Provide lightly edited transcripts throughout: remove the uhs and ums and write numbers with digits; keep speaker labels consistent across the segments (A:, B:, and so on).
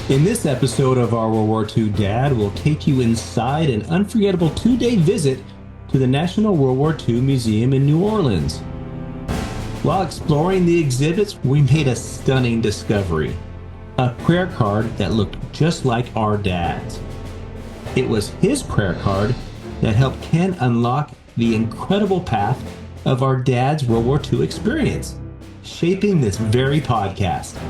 A: In this episode of Our WWII Dad, we'll take you inside an unforgettable 2-day visit to the National WWII Museum in New Orleans. While exploring the exhibits, we made a stunning discovery. A prayer card that looked just like our dad's. It was his prayer card that helped Ken unlock the incredible path of our dad's World War II experience, shaping this very podcast.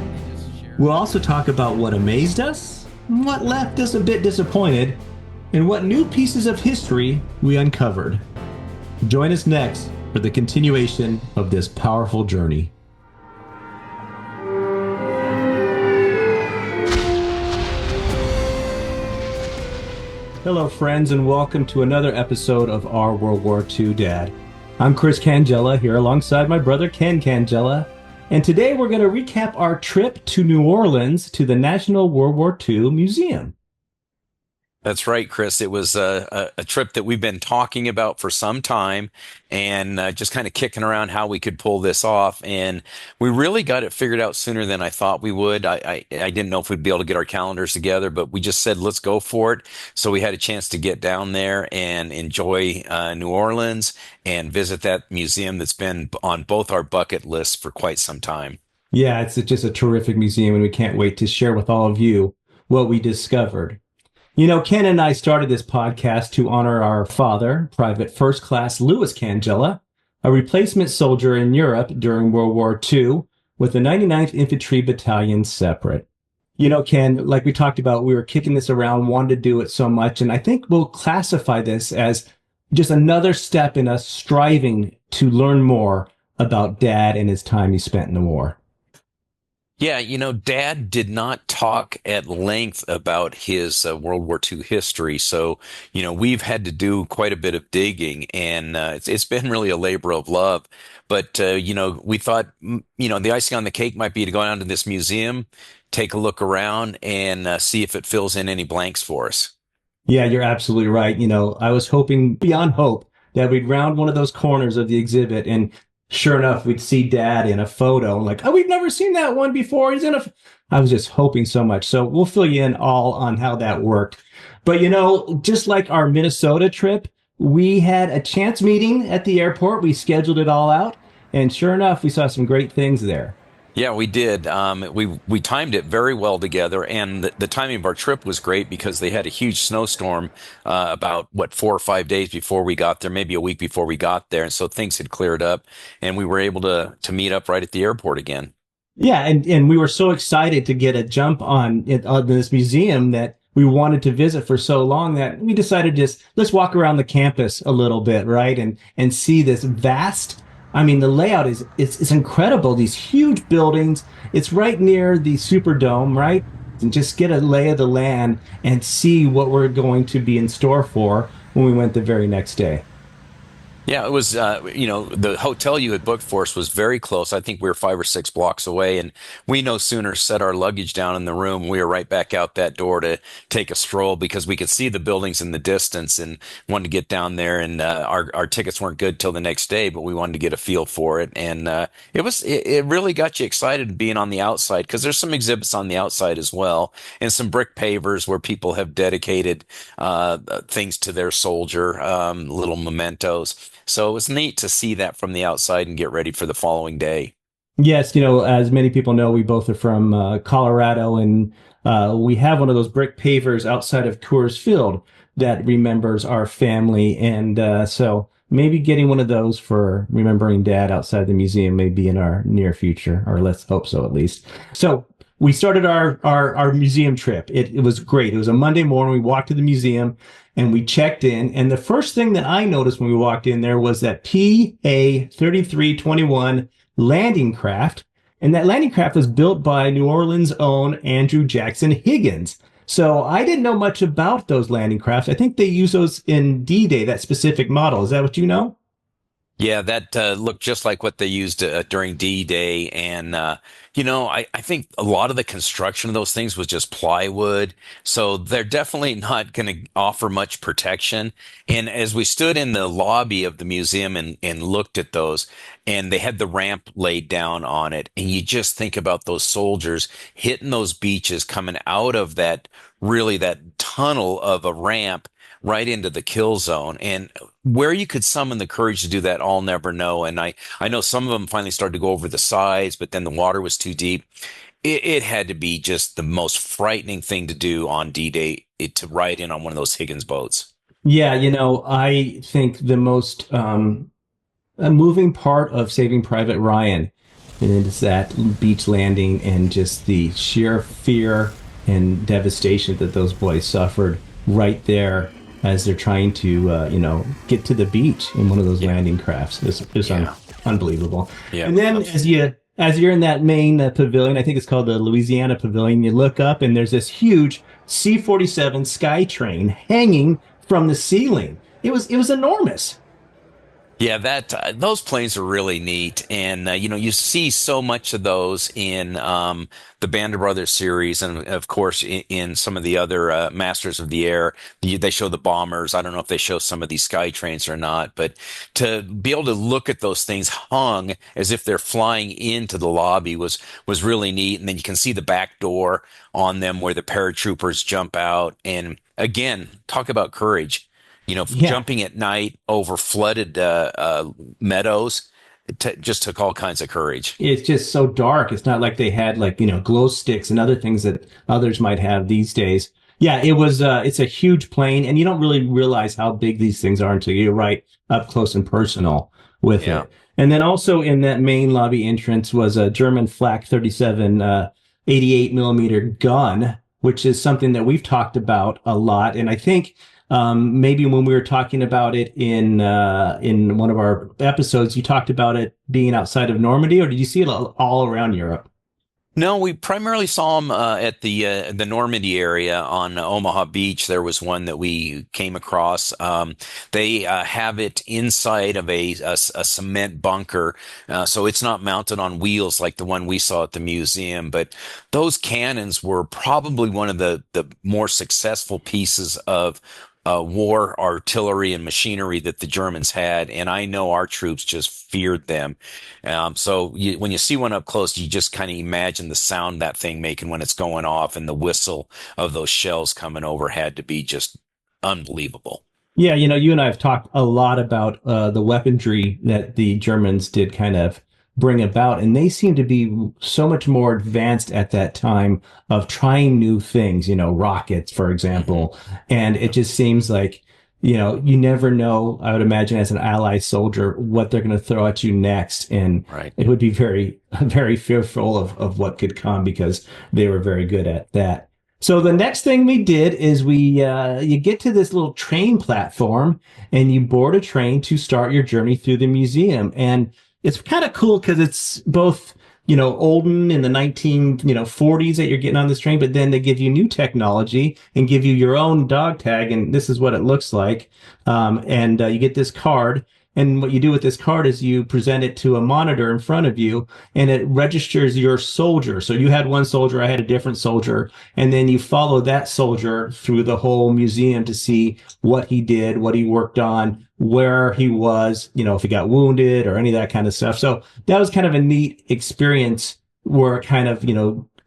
A: We'll also talk about what amazed us, what left us a bit disappointed, and what new pieces of history we uncovered. Join us next for the continuation of this powerful journey. Hello, friends, and welcome to another episode of Our WWII Dad. I'm Chris Cangilla here alongside my brother Ken Cangilla. And today we're going to recap our trip to New Orleans to the National WWII Museum.
B: That's right, Chris. It was a trip that we've been talking about for some time and just kind of kicking around how we could pull this off. And we really got it figured out sooner than I thought we would. I didn't know if we'd be able to get our calendars together, but we just said, let's go for it. So we had a chance to get down there and enjoy New Orleans and visit that museum that's been on both our bucket lists for quite some time.
A: Yeah, it's just a terrific museum, and we can't wait to share with all of you what we discovered. You know, Ken and I started this podcast to honor our father, Private First Class Louis Cangilla, a replacement soldier in Europe during World War II with the 99th Infantry Battalion separate. You know, Ken, like we talked about, we were kicking this around, wanted to do it so much, and I think we'll classify this as just another step in us striving to learn more about Dad and his time he spent in the war.
B: Yeah, you know, Dad did not talk at length about his World War II history. So, you know, we've had to do quite a bit of digging, and it's been really a labor of love. But, you know, we thought, you know, the icing on the cake might be to go down to this museum, take a look around, and see if it fills in any blanks for us.
A: Yeah, you're absolutely right. You know, I was hoping beyond hope that we'd round one of those corners of the exhibit, and sure enough, we'd see Dad in a photo. Like, oh, we've never seen that one before. I was just hoping so much. So we'll fill you in all on how that worked. But, you know, just like our Minnesota trip, we had a chance meeting at the airport. We scheduled it all out. And sure enough, we saw some great things there.
B: Yeah, we did. We timed it very well together, and the timing of our trip was great because they had a huge snowstorm about 4 or 5 days before we got there, maybe a week before we got there, and so things had cleared up, and we were able to meet up right at the airport again.
A: Yeah, and we were so excited to get a jump on this museum that we wanted to visit for so long that we decided let's walk around the campus a little bit, right, and see this vast. I mean, the layout it's incredible. These huge buildings. It's right near the Superdome, right? And just get a lay of the land and see what we're going to be in store for when we went the very next day.
B: Yeah, it was, you know, the hotel you had booked for us was very close. I think we were 5 or 6 blocks away, and we no sooner set our luggage down in the room, we were right back out that door to take a stroll because we could see the buildings in the distance and wanted to get down there. And our tickets weren't good till the next day, but we wanted to get a feel for it. And it really got you excited being on the outside because there's some exhibits on the outside as well, and some brick pavers where people have dedicated things to their soldier, little mementos. So it was neat to see that from the outside and get ready for the following day.
A: Yes, you know, as many people know, we both are from Colorado, and we have one of those brick pavers outside of Coors Field that remembers our family. And so maybe getting one of those for remembering Dad outside the museum may be in our near future, or let's hope so at least. So we started our museum trip. It was great. It was a Monday morning. We walked to the museum and we checked in. And the first thing that I noticed when we walked in there was that PA 3321 landing craft. And that landing craft was built by New Orleans' own Andrew Jackson Higgins. So I didn't know much about those landing crafts. I think they use those in D-Day, that specific model. Is that what you know?
B: Yeah, that looked just like what they used during D-Day. And, I think a lot of the construction of those things was just plywood. So they're definitely not going to offer much protection. And as we stood in the lobby of the museum and looked at those, and they had the ramp laid down on it, and you just think about those soldiers hitting those beaches coming out of that tunnel of a ramp right into the kill zone. And where you could summon the courage to do that, I'll never know. And I know some of them finally started to go over the sides, but then the water was too deep. It had to be just the most frightening thing to do on D-Day, to ride in on one of those Higgins boats.
A: Yeah, I think the most a moving part of Saving Private Ryan is that beach landing and just the sheer fear and devastation that those boys suffered right there as they're trying to, get to the beach in one of those
B: Yeah,
A: landing crafts. It's
B: yeah,
A: unbelievable.
B: yeah.
A: And then as you're in that main pavilion, I think it's called the Louisiana Pavilion, you look up and there's this huge C-47 Skytrain hanging from the ceiling. It was enormous.
B: Yeah, that those planes are really neat, and you see so much of those in the Band of Brothers series, and of course in some of the other Masters of the Air. They show the bombers. I don't know if they show some of these sky trains or not, but to be able to look at those things hung as if they're flying into the lobby was really neat. And then you can see the back door on them where the paratroopers jump out, and again, talk about courage.
A: Yeah.
B: Jumping at night over flooded meadows, just took all kinds of courage.
A: It's just so dark. It's not like they had like, glow sticks and other things that others might have these days. Yeah, it's a huge plane and you don't really realize how big these things are until you're right up close and personal with
B: Yeah.
A: it. And then also in that main lobby entrance was a German Flak 37 88 millimeter gun, which is something that we've talked about a lot. And I think maybe when we were talking about it in one of our episodes, you talked about it being outside of Normandy, or did you see it all around Europe?
B: No, we primarily saw them at the Normandy area on Omaha Beach. There was one that we came across. They have it inside of a cement bunker, so it's not mounted on wheels like the one we saw at the museum. But those cannons were probably one of the more successful pieces of war artillery and machinery that the Germans had, and I know our troops just feared them. When you see one up close, you just kind of imagine the sound that thing making when it's going off, and the whistle of those shells coming over had to be just unbelievable.
A: Yeah, you and I have talked a lot about the weaponry that the Germans did kind of bring about, and they seem to be so much more advanced at that time of trying new things, rockets, for
B: Hmm.
A: example. And it
B: Yep.
A: just seems like, you never know, I would imagine, as an ally soldier, what they're going to throw at you next. And
B: Right.
A: it would be very, very fearful of what could come because they were very good at that. So the next thing we did is you get to this little train platform and you board a train to start your journey through the museum. And it's kind of cool because it's both, olden in the 40s that you're getting on this train, but then they give you new technology and give you your own dog tag. And this is what it looks like. And you get this card. And what you do with this card is you present it to a monitor in front of you and it registers your soldier. So you had one soldier, I had a different soldier, and then you follow that soldier through the whole museum to see what he did, what he worked on, where he was, if he got wounded or any of that kind of stuff. So that was kind of a neat experience where it kind of,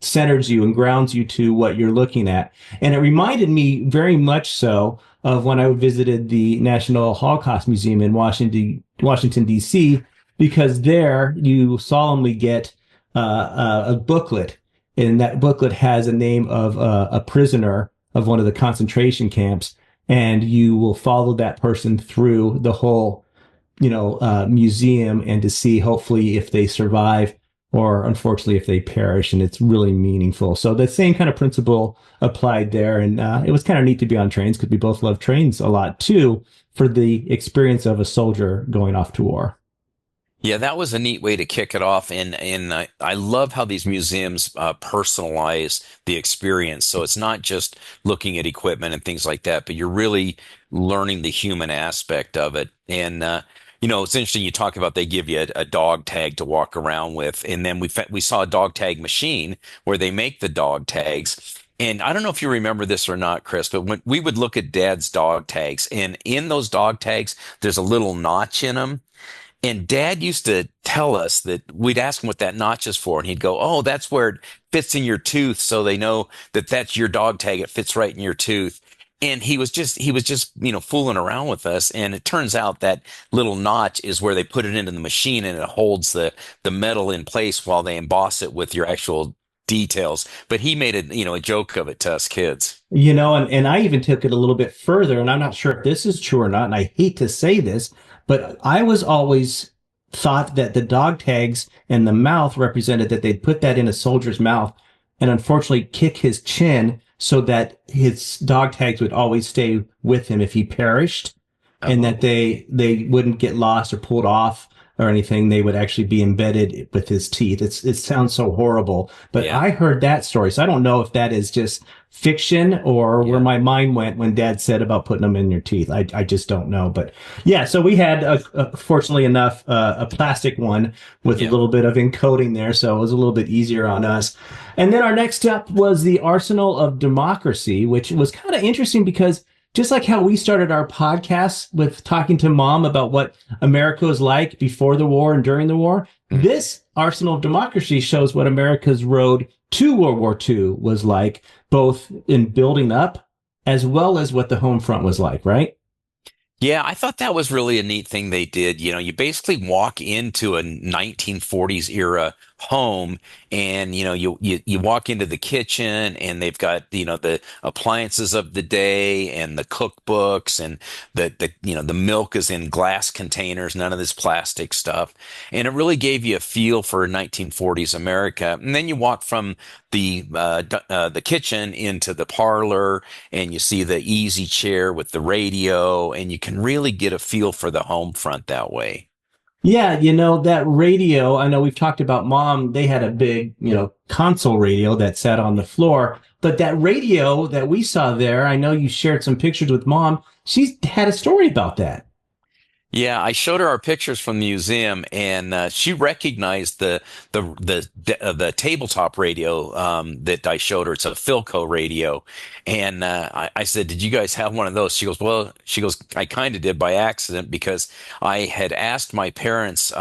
A: centers you and grounds you to what you're looking at. And it reminded me very much so of when I visited the National Holocaust Museum in Washington, D.C., because there you solemnly get a booklet, and that booklet has a name of a prisoner of one of the concentration camps, and you will follow that person through the whole, museum and to see hopefully if they survive or unfortunately if they perish, and it's really meaningful. So the same kind of principle applied there, and it was kind of neat to be on trains because we both love trains a lot too for the experience of a soldier going off to war.
B: Yeah, that was a neat way to kick it off, and I love how these museums personalize the experience. So it's not just looking at equipment and things like that, but you're really learning the human aspect of it. And It's interesting you talk about they give you a dog tag to walk around with, and then we saw a dog tag machine where they make the dog tags. And I don't know if you remember this or not, Chris, but when we would look at Dad's dog tags, and in those dog tags, there's a little notch in them. And Dad used to tell us that we'd ask him what that notch is for, and he'd go, "Oh, that's where it fits in your tooth, so they know that that's your dog tag. It fits right in your tooth." And he was just fooling around with us. And it turns out that little notch is where they put it into the machine, and it holds the metal in place while they emboss it with your actual details. But he made a joke of it to us kids.
A: And I even took it a little bit further, and I'm not sure if this is true or not, and I hate to say this, but I was always thought that the dog tags and the mouth represented that they'd put that in a soldier's mouth and unfortunately kick his chin so that his dog tags would always stay with him if he perished, and that they wouldn't get lost or pulled off or anything. They would actually be embedded with his teeth. It sounds so horrible, but
B: Yeah.
A: I heard that story. So I don't know if that is just fiction or
B: Yeah.
A: where my mind went when Dad said about putting them in your teeth. I just don't know. But yeah, so we had, fortunately enough, a plastic one with a
B: Yeah.
A: little bit of encoding there. So it was a little bit easier on us. And then our next up was the Arsenal of Democracy, which was kind of interesting because just like how we started our podcast with talking to Mom about what America was like before the war and during the war, this Arsenal of Democracy shows what America's road to World War II was like, both in building up as well as what the home front was like, right?
B: Yeah, I thought that was really a neat thing they did. You basically walk into a 1940s era home, and you walk into the kitchen, and they've got the appliances of the day and the cookbooks, and the milk is in glass containers, none of this plastic stuff. And it really gave you a feel for 1940s America. And then you walk from the kitchen into the parlor, and you see the easy chair with the radio, and you can really get a feel for the home front that way.
A: Yeah, that radio, I know we've talked about Mom, they had a big, console radio that sat on the floor, but that radio that we saw there, I know you shared some pictures with Mom. She's had a story about that.
B: Yeah, I showed her our pictures from the museum, and she recognized the tabletop radio that I showed her. It's a Philco radio, and I said, "Did you guys have one of those?" She goes, "Well," she goes, "I kind of did by accident because I had asked my parents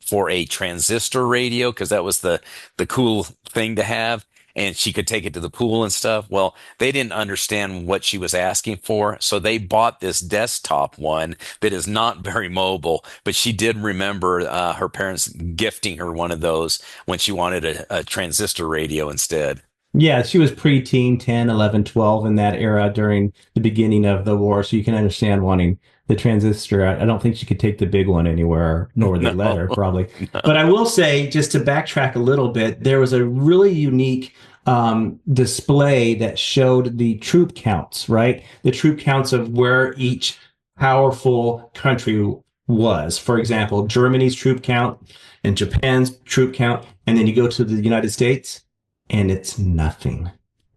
B: for a transistor radio because that was the cool thing to have." And she could take it to the pool and stuff. Well, they didn't understand what she was asking for, so they bought this desktop one that is not very mobile. But she did remember her parents gifting her one of those when she wanted a transistor radio instead.
A: Yeah, she was preteen, 10, 11, 12 in that era during the beginning of the war. So you can understand wanting the transistor. I don't think she could take the big one anywhere, nor would they let her,
B: No,
A: probably.
B: no.
A: But I will say, just to backtrack a little bit, there was a really unique display that showed the troop counts, right? The troop counts of where each powerful country was. For example, Germany's troop count and Japan's troop count. And then you go to the United States and it's nothing.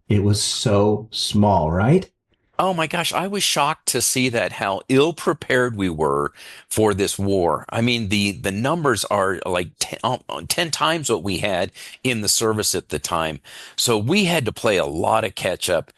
A: It was so small, right?
B: Oh my gosh, I was shocked to see that how ill prepared we were for this war. I mean, the numbers are like 10 times what we had in the service at the time. So we had to play a lot of catch up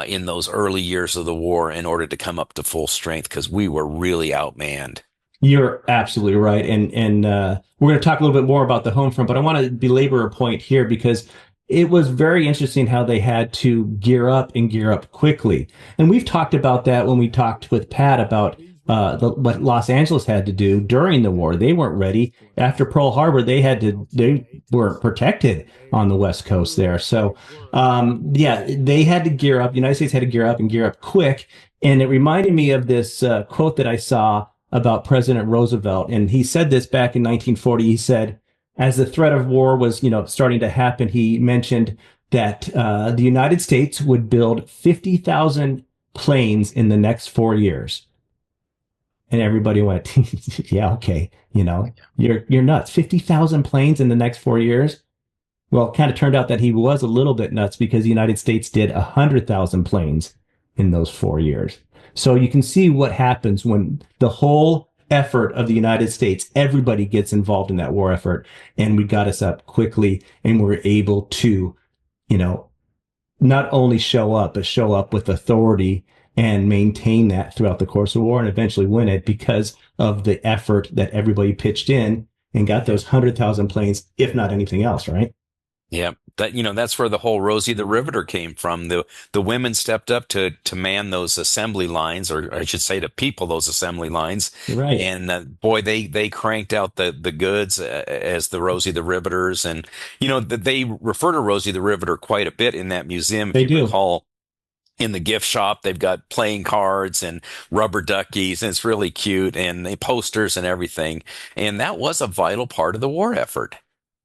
B: in those early years of the war in order to come up to full strength because we were really outmanned.
A: You're absolutely right. And we're going to talk a little bit more about the home front, but I want to belabor a point here because it was very interesting how they had to gear up and gear up quickly. And we've talked about that when we talked with Pat about what Los Angeles had to do during the war. They weren't ready. After Pearl Harbor, they weren't protected on the West Coast there. So, yeah, they had to gear up. The United States had to gear up and gear up quick. And it reminded me of this quote that I saw about President Roosevelt. And he said this back in 1940. He said, as the threat of war was, starting to happen, he mentioned that the United States would build 50,000 planes in the next 4 years. And everybody went, yeah, okay, you're nuts. 50,000 planes in the next 4 years. Well, it kind of turned out that he was a little bit nuts because the United States did 100,000 planes in those 4 years. So you can see what happens when the whole effort of the United States. Everybody gets involved in that war effort, and we got us up quickly, and we're able to, you know, not only show up, but show up with authority and maintain that throughout the course of the war and eventually win it because of the effort that everybody pitched in and got those 100,000 planes, if not anything else, right?
B: Yeah, that's where the whole Rosie the Riveter came from. The women stepped up to man those assembly lines, or I should say, to people those assembly lines.
A: Right.
B: And boy, they cranked out the goods as the Rosie the Riveters, and they refer to Rosie the Riveter quite a bit in that museum, if
A: They
B: you
A: do.
B: recall. In the gift shop, they've got playing cards and rubber duckies, and it's really cute, and they posters and everything. And that was a vital part of the war effort.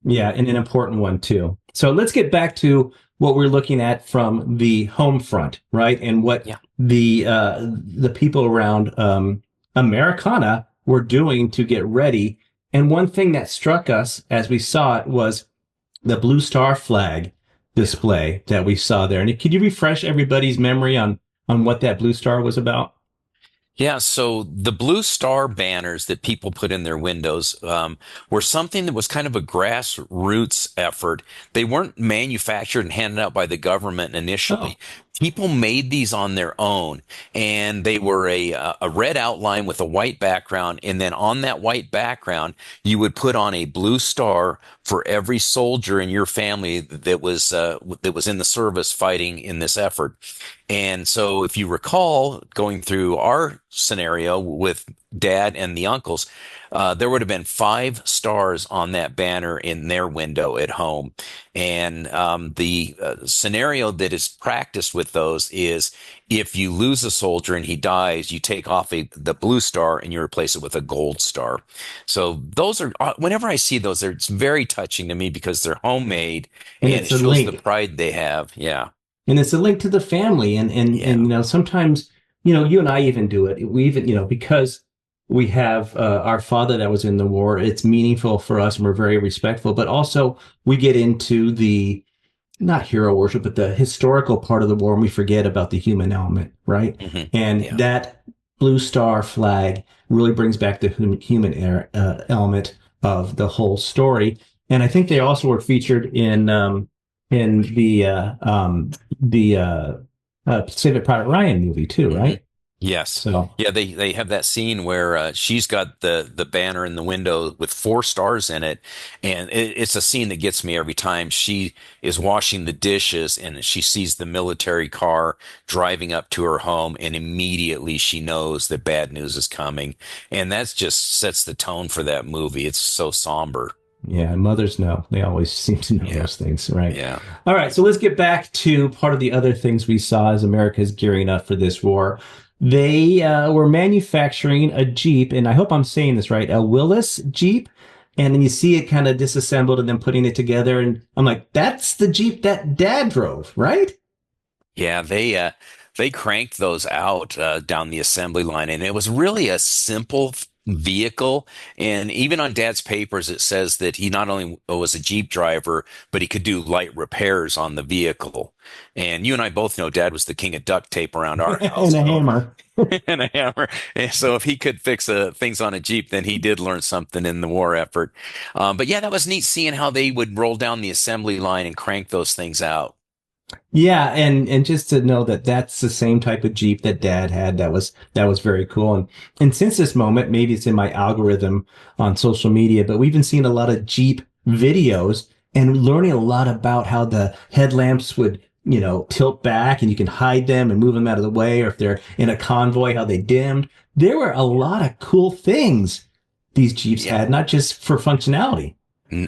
A: Yeah, and an important one too. So let's get back to what we're looking at from the home front, right? And what
B: Yeah.
A: the people around Americana were doing to get ready. And one thing that struck us as we saw it was the Blue Star flag display that we saw there. And could you refresh everybody's memory on what that Blue Star was about?
B: Yeah, so the Blue Star banners that people put in their windows were something that was kind of a grassroots effort. They weren't manufactured and handed out by the government
A: Oh,
B: initially. People made these on their own, and they were a red outline with a white background, and then on that white background, you would put on a blue star for every soldier in your family that was in the service fighting in this effort. And so, if you recall, going through our scenario with dad and the uncles, there would have been 5 stars on that banner in their window at home. And the scenario that is practiced with those is if you lose a soldier and he dies, you take off the blue star and you replace it with a gold star. So those are, whenever I see those, it's very touching to me because they're homemade
A: and
B: and
A: it's
B: it
A: a
B: shows the
A: link.
B: pride they have. Yeah.
A: And it's a link to the family. And
B: Yeah.
A: sometimes, you and I even do it. We even, because we have our father that was in the war, it's meaningful for us and we're very respectful, but also we get into the not hero worship, but the historical part of the war, and we forget about the human element, right?
B: Hmm.
A: And
B: Yeah.
A: that blue star flag really brings back the human element of the whole story. And I think they also were featured in the Saving Private Ryan movie too,
B: Hmm.
A: right?
B: Yes.
A: So
B: Yeah, they have that scene where she's got the banner in the window with 4 stars in it, and it's a scene that gets me every time. She is washing the dishes and she sees the military car driving up to her home, and immediately she knows that bad news is coming, and that's just sets the tone for that movie. It's so somber.
A: yeah, mothers know. They always seem to know
B: Yeah,
A: those things, right?
B: yeah.
A: All right, so let's get back to part of the other things we saw as America is gearing up for this war. They were manufacturing a Jeep, and I hope I'm saying this right, a Willys Jeep. And then you see it kind of disassembled and then putting it together. And I'm like, that's the Jeep that Dad drove, right?
B: Yeah, they cranked those out down the assembly line, and it was really a simple vehicle. And even on Dad's papers, it says that he not only was a Jeep driver, but he could do light repairs on the vehicle. And you and I both know Dad was the king of duct tape around our house,
A: And a
B: so
A: hammer.
B: and a hammer. And so if he could fix things on a Jeep, then he did learn something in the war effort. But yeah, that was neat seeing how they would roll down the assembly line and crank those things out.
A: Yeah, and just to know that that's the same type of Jeep that Dad had, that was very cool. And since this moment, maybe it's in my algorithm on social media, but we've been seeing a lot of Jeep videos and learning a lot about how the headlamps would, tilt back and you can hide them and move them out of the way, or if they're in a convoy, how they dimmed. There were a lot of cool things these Jeeps
B: Yeah.
A: had, not just for functionality.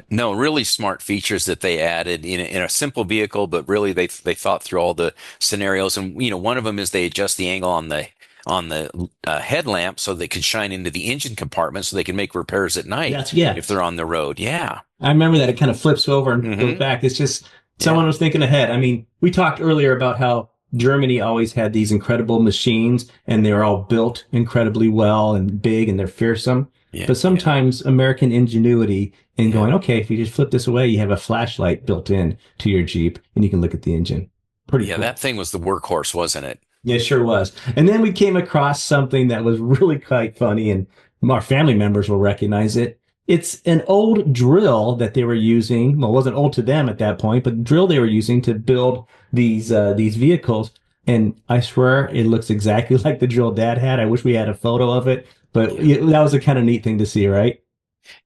B: No, really smart features that they added in a simple vehicle, but really they thought through all the scenarios. And one of them is they adjust the angle on the headlamp so they can shine into the engine compartment so they can make repairs at night
A: Yeah.
B: if they're on the road. Yeah.
A: I remember that it kind of flips over and goes
B: Hmm.
A: back. It's just someone
B: Yeah.
A: was thinking ahead. I mean, we talked earlier about how Germany always had these incredible machines and they were all built incredibly well and big and they're fearsome.
B: Yeah.
A: But
B: Yeah.
A: sometimes American ingenuity in
B: Yeah.
A: going, okay, if you just flip this away, you have a flashlight built in to your Jeep and you can look at the engine. Pretty
B: Yeah. That
A: cool.
B: thing was the workhorse, wasn't it?
A: Yeah, it sure was. And then we came across something that was really quite funny and our family members will recognize it. It's an old drill that they were using. Well, it wasn't old to them at that point, but the drill they were using to build these vehicles. And I swear it looks exactly like the drill Dad had. I wish we had a photo of it, but that was a kind of neat thing to see, right?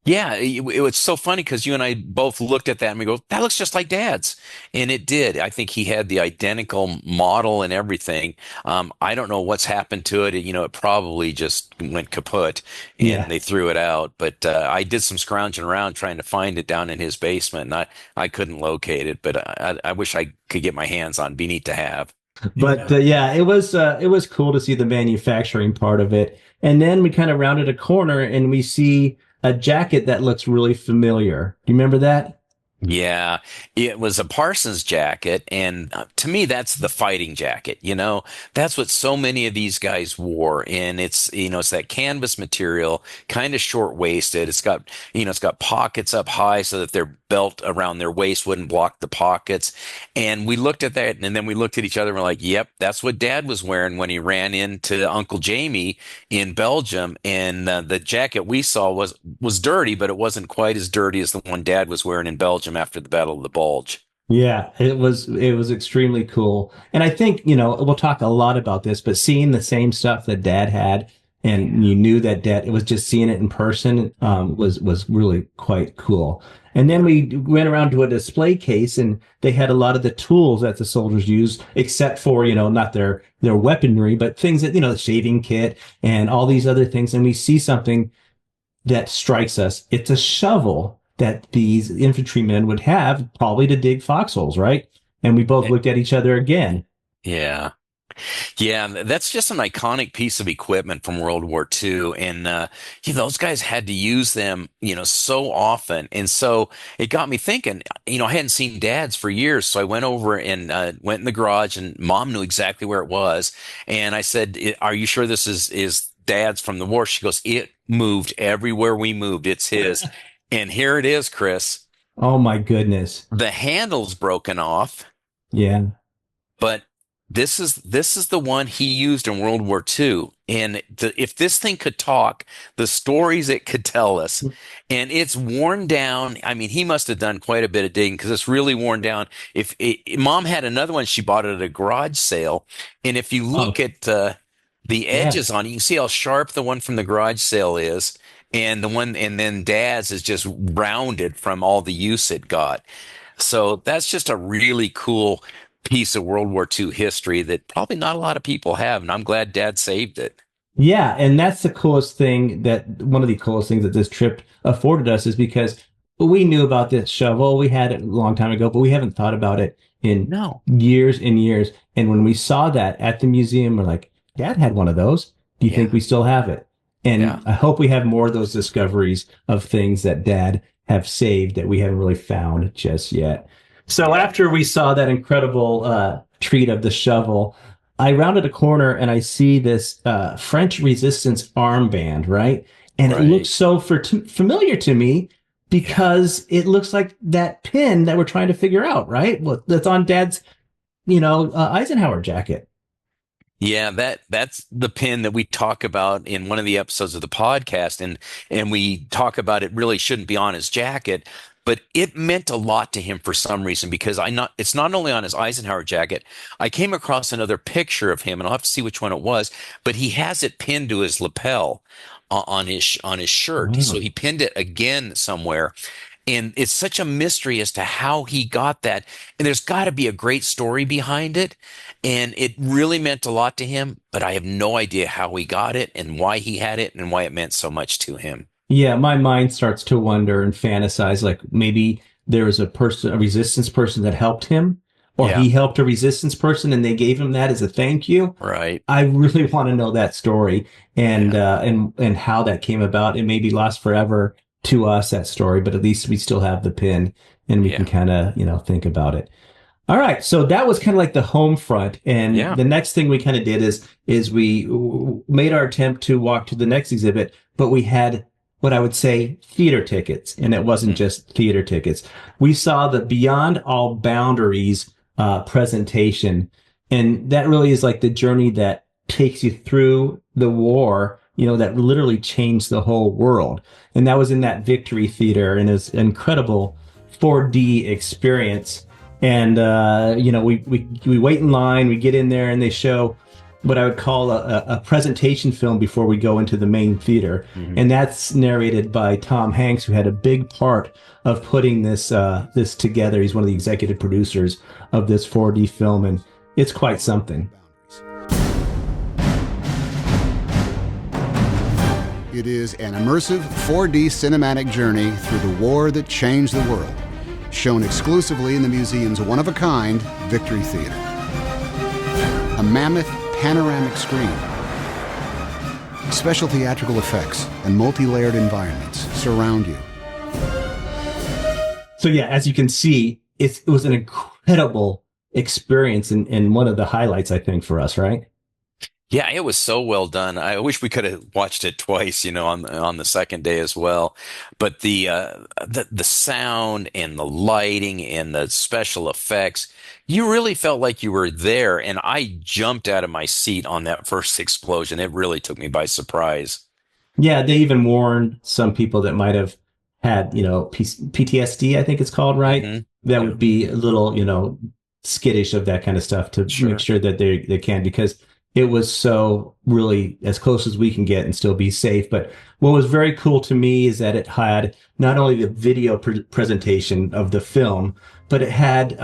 B: Yeah, it was so funny because you and I both looked at that and we go, that looks just like Dad's. And it did. I think he had the identical model and everything. I don't know what's happened to it. It probably just went kaput and
A: Yeah.
B: they threw it out. But I did some scrounging around trying to find it down in his basement, and I couldn't locate it. But I wish I could get my hands on. Be neat to have.
A: But yeah, it was cool to see the manufacturing part of it. And then we kind of rounded a corner and we see a jacket that looks really familiar. Do you remember that?
B: Yeah, it was a Parsons jacket, and to me, that's the fighting jacket. That's what so many of these guys wore, and it's that canvas material, kind of short-waisted. It's got pockets up high so that their belt around their waist wouldn't block the pockets. And we looked at that, and then we looked at each other, and we're like, "Yep, that's what Dad was wearing when he ran into Uncle Jamie in Belgium." And the jacket we saw was dirty, but it wasn't quite as dirty as the one Dad was wearing in Belgium after the Battle of the Bulge.
A: Yeah, it was extremely cool. And I think, we'll talk a lot about this, but seeing the same stuff that Dad had and you knew that Dad, it was just seeing it in person, was really quite cool. And then we went around to a display case and they had a lot of the tools that the soldiers used, except for, not their weaponry, but things that, the shaving kit and all these other things. And we see something that strikes us. It's a shovel that these infantrymen would have probably to dig foxholes, right? And we both looked at each other again.
B: Yeah. Yeah, that's just an iconic piece of equipment from World War II. And, those guys had to use them, so often. And so it got me thinking, I hadn't seen Dad's for years. So I went over and went in the garage and Mom knew exactly where it was. And I said, Are you sure this is Dad's from the war? She goes, it moved everywhere we moved. It's his. And here it is, Chris.
A: Oh my goodness.
B: The handle's broken off,
A: Yeah.
B: but this is the one he used in World War II. And if this thing could talk, the stories it could tell us, and it's worn down. I mean, he must have done quite a bit of digging because it's really worn down. If Mom had another one, she bought it at a garage sale, and if you look at the
A: Yeah.
B: edges on it, you can see how sharp the one from the garage sale is. And then Dad's is just rounded from all the use it got. So that's just a really cool piece of World War II history that probably not a lot of people have, and I'm glad Dad saved it.
A: Yeah, and that's the coolest thing that one of the coolest things that this trip afforded us is because we knew about this shovel. We had it a long time ago, but we haven't thought about it in
B: No.
A: years and years. And when we saw that at the museum, we're like, Dad had one of those. Do you think
B: Yeah.
A: we still have it? And
B: Yeah.
A: I hope we have more of those discoveries of things that Dad have saved that we haven't really found just yet. So
B: Yeah.
A: after we saw that incredible treat of the shovel, I rounded a corner and I see this French resistance armband, right? And it
B: Right.
A: looks so familiar to me because it looks like that pin that we're trying to figure out, right? Well, that's on Dad's, Eisenhower jacket.
B: Yeah, that's the pin that we talk about in one of the episodes of the podcast, and we talk about it really shouldn't be on his jacket, but it meant a lot to him for some reason because it's not only on his Eisenhower jacket. I came across another picture of him, and I'll have to see which one it was, but he has it pinned to his lapel on his shirt. So
A: Wow.
B: he pinned it again somewhere. And it's such a mystery as to how he got that. And there's got to be a great story behind it. And it really meant a lot to him, but I have no idea how he got it and why he had it and why it meant so much to him.
A: Yeah, my mind starts to wonder and fantasize like maybe there was a resistance person that helped him, or
B: Yeah,
A: he helped a resistance person and they gave him that as a thank you.
B: right.
A: I really want to know that story and
B: Yeah,
A: and how that came about. It may be lost forever to us, that story, but at least we still have the pin and we can
B: yeah,
A: kind of, think about it. All right, so that was kind of like the home front, and
B: yeah.
A: the next thing we kind of did is we made our attempt to walk to the next exhibit, but we had what I would say theater tickets, and it wasn't
B: Mm,
A: just theater tickets. We saw the Beyond All Boundaries presentation, and that really is like the journey that takes you through the war that literally changed the whole world. And that was in that Victory Theater, and it's an incredible 4D experience. And we wait in line, we get in there, and they show what I would call a presentation film before we go into the main theater.
B: Mhm.
A: And that's narrated by Tom Hanks, who had a big part of putting this together. He's one of the executive producers of this 4D film, and it's quite something.
C: It is an immersive 4D cinematic journey through the war that changed the world, shown exclusively in the museum's one-of-a-kind Victory Theater. A mammoth panoramic screen, special theatrical effects, and multi-layered environments surround you.
A: So yeah, as you can see, it was an incredible experience, and one of the highlights, I think, for us, right?
B: Yeah, it was so well done. I wish we could have watched it twice, on the second day as well. But the sound and the lighting and the special effects, you really felt like you were there. And I jumped out of my seat on that first explosion. It really took me by surprise.
A: Yeah, they even warned some people that might have had, PTSD, I think it's called, right?
B: Mhm.
A: That
B: Yeah.
A: would be a little, skittish of that kind of stuff to
B: Sure.
A: make sure that they can, because it was so really as close as we can get and still be safe. But what was very cool to me is that it had not only the video presentation of the film, but it had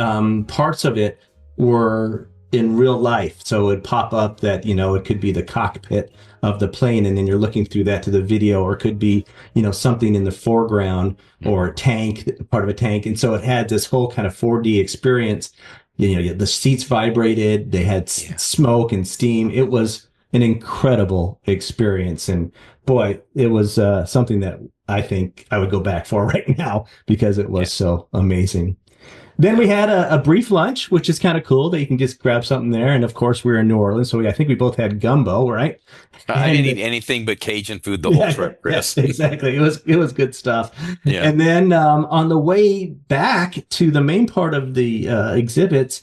A: parts of it were in real life. So it would pop up that, it could be the cockpit of the plane, and then you're looking through that to the video, or it could be, something in the foreground, or a tank, part of a tank. And so it had this whole kind of 4D experience. The seats vibrated, they had smoke and steam. It was an incredible experience. And boy, it was something that I think I would go back for right now, because it was so amazing. Then we had a brief lunch, which is kind of cool that you can just grab something there. And of course, we were in New Orleans, so I think we both had gumbo, right?
B: I didn't
A: And
B: eat anything but Cajun food the whole trip, Chris.
A: yes, exactly. It was good stuff.
B: Yeah.
A: And then on the way back to the main part of the exhibits,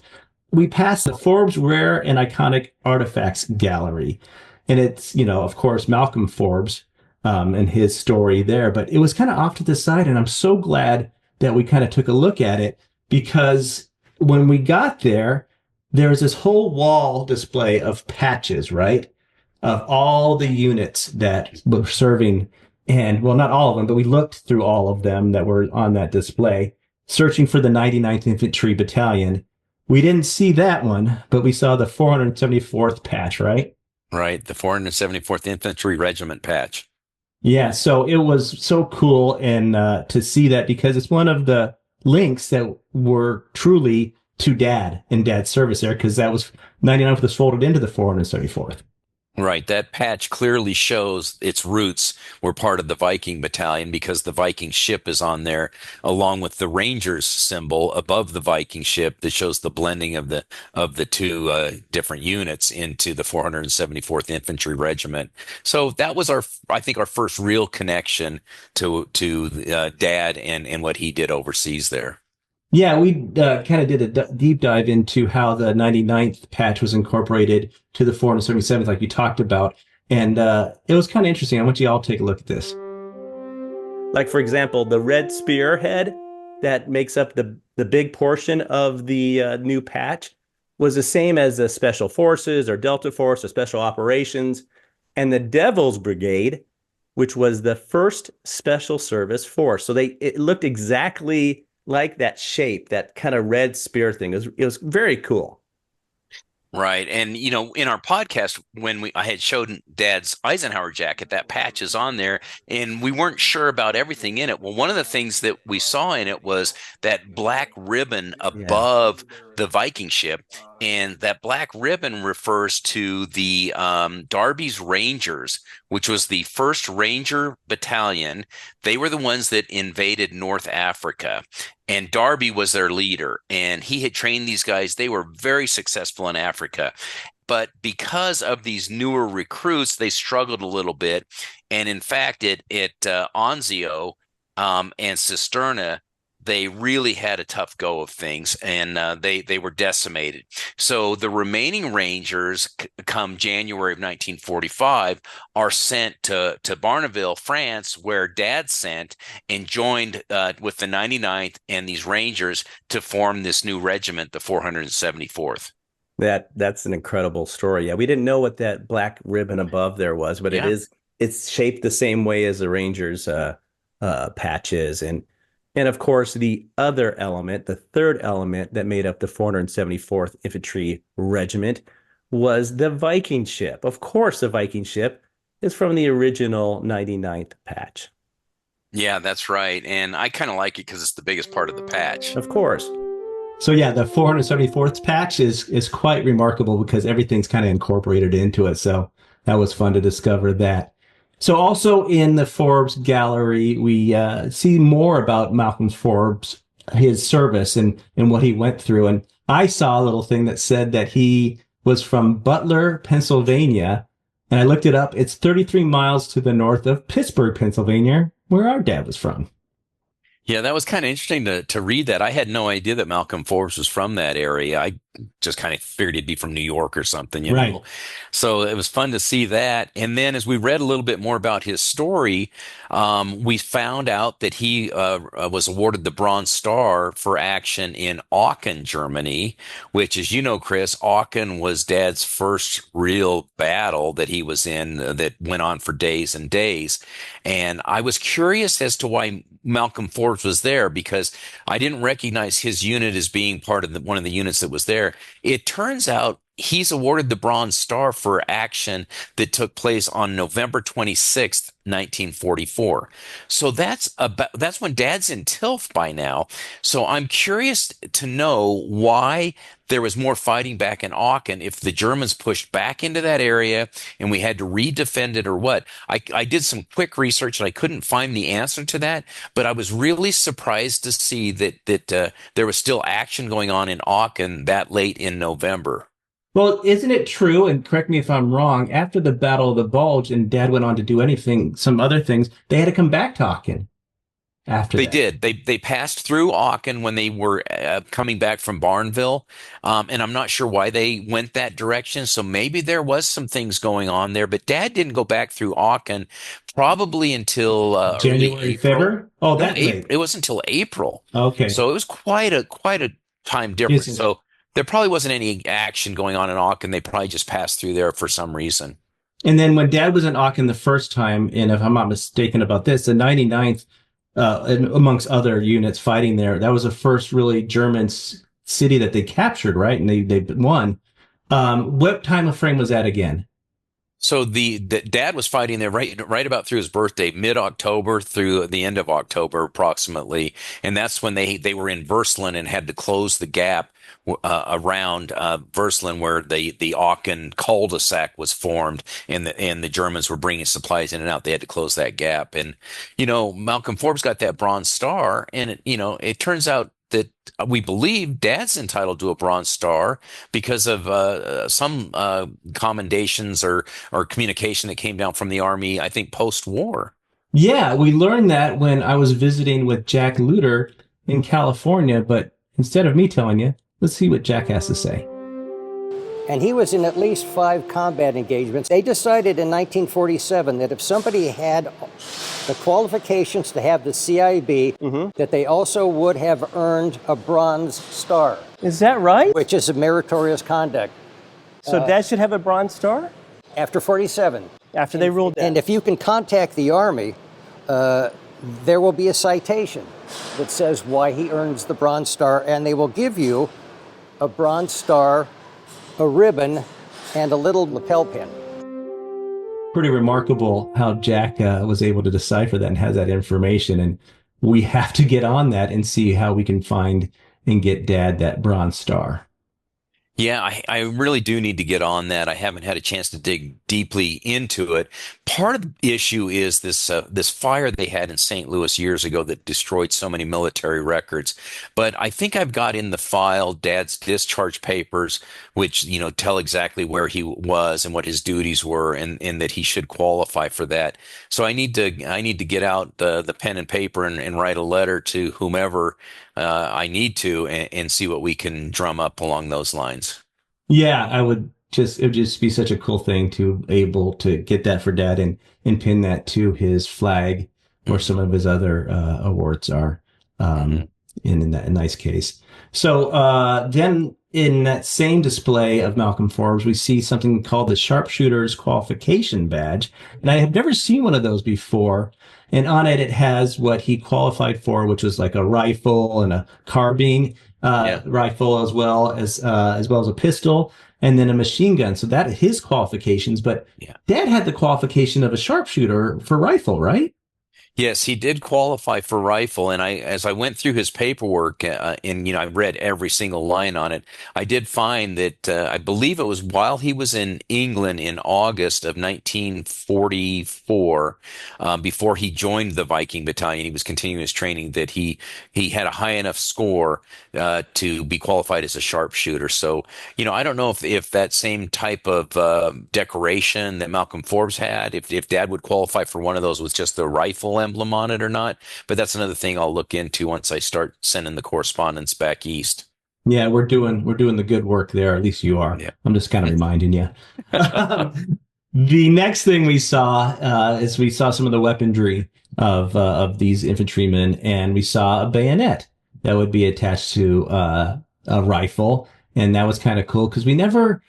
A: we passed the Forbes Rare and Iconic Artifacts Gallery. And it's, of course, Malcolm Forbes and his story there. But it was kind of off to the side. And I'm so glad that we kind of took a look at it, because when we got there, there was this whole wall display of patches, right? Of all the units that were serving. And well, not all of them, but we looked through all of them that were on that display, searching for the 99th Infantry Battalion. We didn't see that one, but we saw the 474th patch, right?
B: Right. The 474th Infantry Regiment patch.
A: Yeah. So it was so cool, and to see that, because it's one of the links that were truly to Dad and Dad's service there, because that was 99th was folded into the 474th.
B: Right. That patch clearly shows its roots were part of the Viking battalion, because the Viking ship is on there, along with the Rangers symbol above the Viking ship that shows the blending of the two different units into the 474th Infantry Regiment. So that was I think our first real connection to Dad and what he did overseas there.
A: Yeah, we kind of did a deep dive into how the 99th patch was incorporated to the 477th, like you talked about. And it was kind of interesting. I want you all to take a look at this. Like, for example, the red spearhead that makes up the big portion of the new patch was the same as the Special Forces or Delta Force or Special Operations. And the Devil's Brigade, which was the first Special Service Force. So it looked exactly like that shape, that kind of red spear thing. It was very cool.
B: Right. And, in our podcast, when I had showed Dad's Eisenhower jacket, that patch is on there, and we weren't sure about everything in it. Well, one of the things that we saw in it was that black ribbon above the Viking ship. And that black ribbon refers to the Darby's Rangers, which was the first Ranger battalion. They were the ones that invaded North Africa. And Darby was their leader, and he had trained these guys. They were very successful in Africa. But because of these newer recruits, they struggled a little bit. And in fact, at Anzio and Cisterna, they really had a tough go of things, and they were decimated. So the remaining Rangers, come January of 1945, are sent to Barneville, France, where Dad sent, and joined with the 99th and these Rangers to form this new regiment, the 474th.
D: That's an incredible story. Yeah, we didn't know what that black ribbon above there was, but it's shaped the same way as the Rangers patch is. And of course, the other element, the third element that made up the 474th Infantry Regiment was the Viking ship. Of course, the Viking ship is from the original 99th patch.
B: Yeah, that's right. And I kind of like it because it's the biggest part of the patch.
D: Of course.
A: So yeah, the 474th patch is quite remarkable because everything's kind of incorporated into it. So that was fun to discover that. So also in the Forbes gallery, we see more about Malcolm Forbes, his service and what he went through. And I saw a little thing that said that he was from Butler, Pennsylvania. And I looked it up. It's 33 miles to the north of Pittsburgh, Pennsylvania, where our dad was from.
B: Yeah, that was kind of interesting to read that. I had no idea that Malcolm Forbes was from that area. I just kind of figured he'd be from New York or something, you know. So it was fun to see that. And then as we read a little bit more about his story, we found out that he was awarded the Bronze Star for action in Aachen, Germany, which, as you know, Chris, Aachen was Dad's first real battle that he was in that went on for days and days. And I was curious as to why Malcolm Forbes was there, because I didn't recognize his unit as being part of one of the units that was there. It turns out he's awarded the Bronze Star for action that took place on November 26th, 1944. So that's when Dad's in Tilf by now. So I'm curious to know why there was more fighting back in Aachen, if the Germans pushed back into that area and we had to redefend it or what. I did some quick research and I couldn't find the answer to that, but I was really surprised to see that there was still action going on in Aachen that late in November.
A: Well, isn't it true, and correct me if I'm wrong, after the Battle of the Bulge and Dad went on to do some other things, they had to come back to Aachen after
B: they
A: that.
B: did. They passed through Aachen when they were coming back from Barneville, and I'm not sure why they went that direction. So maybe there was some things going on there, but Dad didn't go back through Aachen probably until
A: January, February. Oh, that late.
B: It was until April.
A: Okay,
B: so it was quite a time difference. So there probably wasn't any action going on in Aachen. They probably just passed through there for some reason.
A: And then when Dad was in Aachen the first time, and if I'm not mistaken about this, the 99th, and amongst other units fighting there, that was the first really German city that they captured, right? And they won. What time of frame was that again?
B: So the Dad was fighting there right about through his birthday, mid-October through the end of October approximately, and that's when they were in Würselen and had to close the gap around Würselen, where the Aachen cul-de-sac was formed, and the Germans were bringing supplies in and out. They had to close that gap, and Malcolm Forbes got that Bronze Star, and it turns out that we believe Dad's entitled to a Bronze Star because of some commendations or communication that came down from the Army, I think, post-war.
A: Yeah, we learned that when I was visiting with Jack Luter in California, but instead of me telling you, let's see what Jack has to say.
E: And he was in at least 5 combat engagements. They decided in 1947 that if somebody had the qualifications to have the CIB, that they also would have earned a Bronze Star.
F: Is that right?
E: Which is a meritorious conduct.
F: So Dad should have a Bronze Star?
E: After 47.
F: After they ruled Dad.
E: And if you can contact the Army, there will be a citation that says why he earns the Bronze Star, and they will give you a Bronze Star, a ribbon, and a little lapel pin.
A: Pretty remarkable how Jack was able to decipher that and has that information. And we have to get on that and see how we can find and get Dad that Bronze Star.
B: Yeah, I really do need to get on that. I haven't had a chance to dig deeply into it. Part of the issue is this fire they had in St. Louis years ago that destroyed so many military records. But I think I've got in the file Dad's discharge papers, which tell exactly where he was and what his duties were, and that he should qualify for that. So I need to get out the pen and paper and write a letter to whomever I need to and see what we can drum up along those lines.
A: Yeah, it would just be such a cool thing to able to get that for Dad and pin that to his flag where some of his other awards are
B: Mhm.
A: um, in that nice case. So then in that same display of Malcolm Forbes, we see something called the Sharpshooter's Qualification Badge. And I have never seen one of those before. And on it, it has what he qualified for, which was like a rifle and a carbine
B: Yeah.
A: rifle as well as a pistol and then a machine gun. So that his qualifications, but
B: Yeah.
A: Dad had the qualification of a sharpshooter for rifle, right?
B: Yes, he did qualify for rifle, and as I went through his paperwork, and I read every single line on it, I did find that I believe it was while he was in England in August of 1944, before he joined the Viking Battalion, he was continuing his training. That he had a high enough score to be qualified as a sharpshooter. So, I don't know if that same type of decoration that Malcolm Forbes had, if Dad would qualify for one of those with just the rifle emblem on it or not. But that's another thing I'll look into once I start sending the correspondence back east.
A: Yeah, we're doing the good work there. At least you are.
B: Yeah.
A: I'm just kind of reminding you. The next thing we saw is we saw some of the weaponry of these infantrymen, and we saw a bayonet that would be attached to a rifle, and that was kind of cool because we never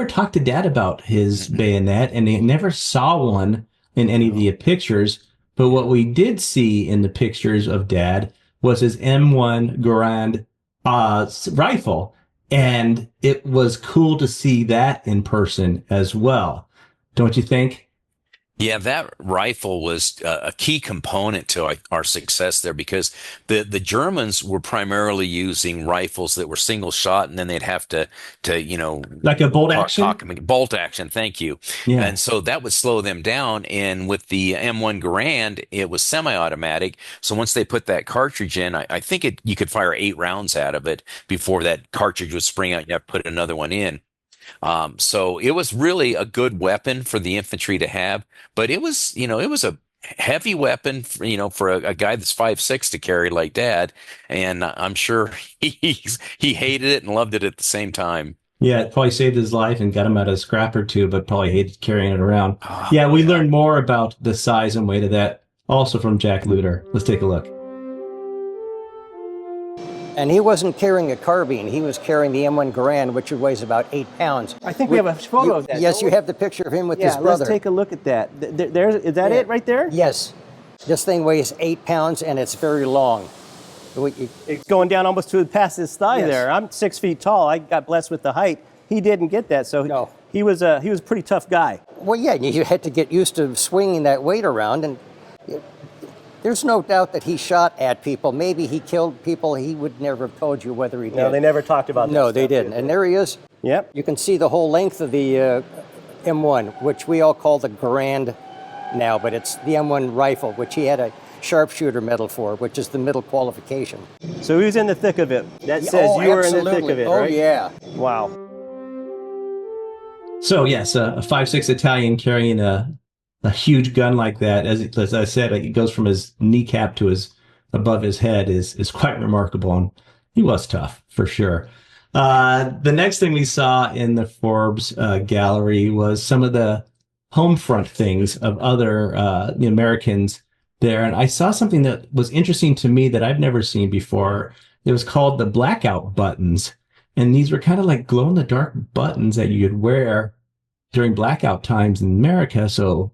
A: talked to Dad about his
B: Mhm.
A: bayonet, and he never saw one in any of the pictures. But what we did see in the pictures of Dad was his M1 Garand rifle. And it was cool to see that in person as well. Don't you think?
B: Yeah, that rifle was a key component to our success there because the Germans were primarily using rifles that were single shot, and then they'd have to
A: Like a bolt action?
B: bolt action. Thank you.
A: Yeah.
B: And so that would slow them down. And with the M1 Garand, it was semi-automatic. So once they put that cartridge in, I think you could fire 8 rounds out of it before that cartridge would spring out. You have to put another one in. So it was really a good weapon for the infantry to have, but it was a heavy weapon for a guy that's 5'6" to carry like Dad. And I'm sure he hated it and loved it at the same time.
A: Yeah, it probably saved his life and got him out of a scrap or two, but probably hated carrying it around.
B: Oh,
A: Yeah, we
B: yeah.
A: learned more about the size and weight of that also from Jack Luter. Let's take a look.
E: And he wasn't carrying a carbine. He was carrying the M1 Garand, which weighs about 8 pounds.
F: I think we have a photo of that.
E: Yes,
F: don't
E: you
F: we?
E: have the picture of him with
F: Yeah,
E: his brother.
F: let's take a look at that. Is that
E: Yeah.
F: it right there?
E: Yes. This thing weighs 8 pounds and it's very long.
F: It's going down almost to past his thigh
E: Yes.
F: there. I'm 6 feet tall. I got blessed with the height. He didn't get that, so
E: No.
F: he was a pretty tough guy.
E: Well, yeah, you had to get used to swinging that weight around, and there's no doubt that he shot at people. Maybe he killed people. He would never have told you whether he did.
F: No, they never talked about that.
E: No, they
F: stuff,
E: didn't.
F: did
E: And there he is.
F: Yep.
E: You can see the whole length of the M1, which we all call the Garand now, but it's the M1 rifle, which he had a sharpshooter medal for, which is the middle qualification.
F: So he was in the thick of it. That says
E: Oh,
F: you were in the thick
E: absolutely.
F: of it,
E: Oh,
F: right?
E: yeah.
F: Wow.
A: So yes, a 5'6" Italian carrying a huge gun like that, as I said, it goes from his kneecap to his above his head is quite remarkable, and he was tough for sure. The next thing we saw in the Forbes gallery was some of the home front things of other the Americans there, and I saw something that was interesting to me that I've never seen before. It was called the blackout buttons, and these were kind of like glow in the dark buttons that you could wear during blackout times in America, so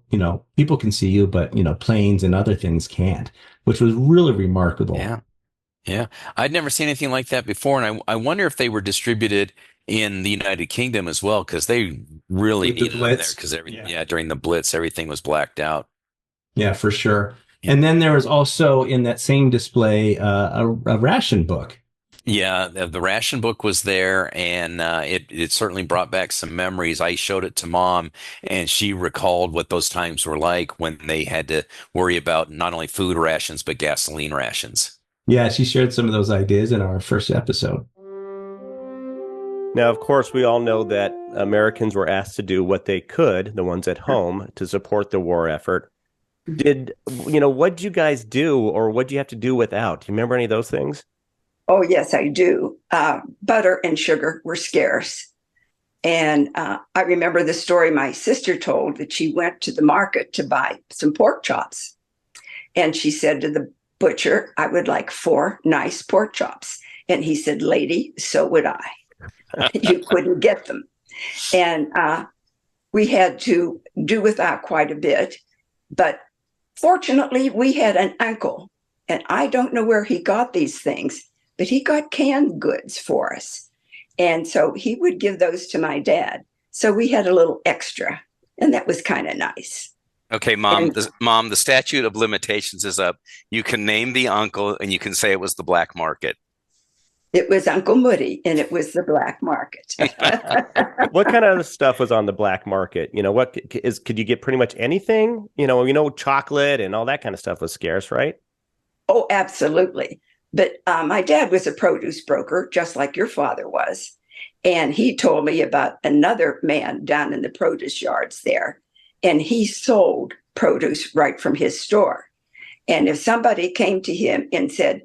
A: people can see you, but planes and other things can't, which was really remarkable.
B: Yeah. Yeah. I'd never seen anything like that before. And I wonder if they were distributed in the United Kingdom as well, because they really
A: With the
B: needed them there
A: Blitz.
B: because
A: Yeah.
B: during the Blitz, everything was blacked out.
A: Yeah, for sure.
B: Yeah.
A: And then there was also in that same display a ration book.
B: Yeah, the ration book was there, and it certainly brought back some memories. I showed it to Mom, and she recalled what those times were like when they had to worry about not only food rations but gasoline rations.
A: Yeah, she shared some of those ideas in our first episode.
F: Now, of course, we all know that Americans were asked to do what they could, the ones at home, to support the war effort. What did you guys do, or what do you have to do without? Do you remember any of those things?
G: Oh, yes, I do. Butter and sugar were scarce. And I remember the story my sister told that she went to the market to buy some pork chops. And she said to the butcher, I would like 4 nice pork chops. And he said, lady, so would I. You couldn't get them. And we had to do without quite a bit. But fortunately, we had an uncle, and I don't know where he got these things, but he got canned goods for us. And so he would give those to my dad. So we had a little extra, and that was kind of nice.
B: Okay, Mom,
G: And
B: Mom, the statute of limitations is up. You can name the uncle, and you can say it was the black market.
G: it was Uncle Moody, and it was the black market.
F: What kind of stuff was on the black market? Could you get pretty much anything? Chocolate and all that kind of stuff was scarce, right?
G: Oh, absolutely. But my dad was a produce broker, just like your father was. And he told me about another man down in the produce yards there. And he sold produce right from his store. And if somebody came to him and said,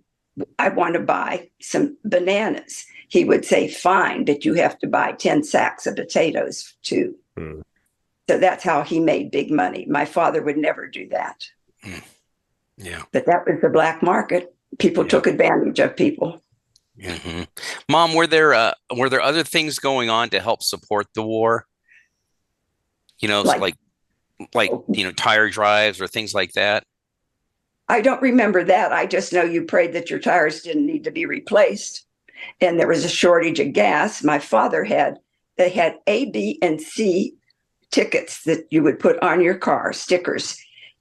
G: I want to buy some bananas, he would say, fine, but you have to buy 10 sacks of potatoes too.
F: Hmm.
G: So that's how he made big money. My father would never do that.
B: Yeah.
G: But that was the black market. People took advantage of people.
B: Mm-hmm. Mom, were there other things going on to help support the war?
G: Like-
B: like tire drives or things like that.
G: I don't remember that. I just know you prayed that your tires didn't need to be replaced. And there was a shortage of gas. My father had A, B, and C tickets that you would put on your car, stickers.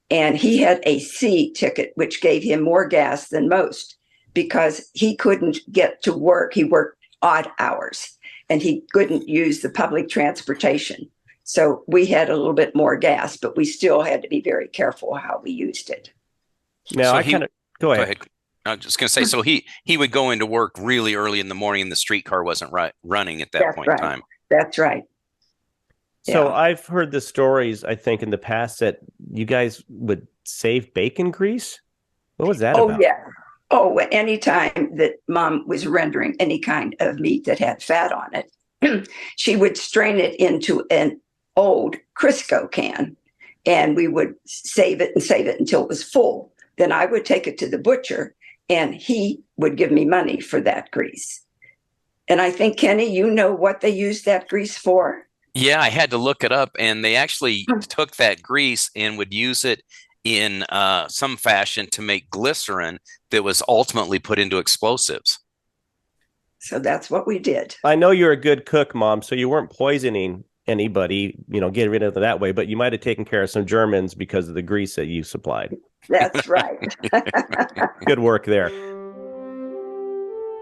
G: And he had a C ticket, which gave him more gas than most because he couldn't get to work. He worked odd hours and he couldn't use the public transportation. So we had a little bit more gas, but we still had to be very careful how we used it.
F: Now,
B: So
F: go ahead.
B: I was just going to say, so he would go into work really early in the morning, and the streetcar wasn't running at that
G: That's
B: point
G: right.
B: in time.
G: That's right.
F: So
G: Yeah.
F: I've heard the stories, I think, in the past that you guys would save bacon grease. What was that
G: Oh,
F: about?
G: yeah. Oh, anytime that Mom was rendering any kind of meat that had fat on it, she would strain it into an old Crisco can, and we would save it until it was full. Then I would take it to the butcher, and he would give me money for that grease. And I think, Kenny, you know what they used that grease for?
B: Yeah, I had to look it up, and they actually took that grease and would use it in some fashion to make glycerin that was ultimately put into explosives.
G: So that's what we did.
F: I know you're a good cook, Mom, so you weren't poisoning anybody, getting rid of it that way, but you might have taken care of some Germans because of the grease that you supplied.
G: That's right.
F: Good work there.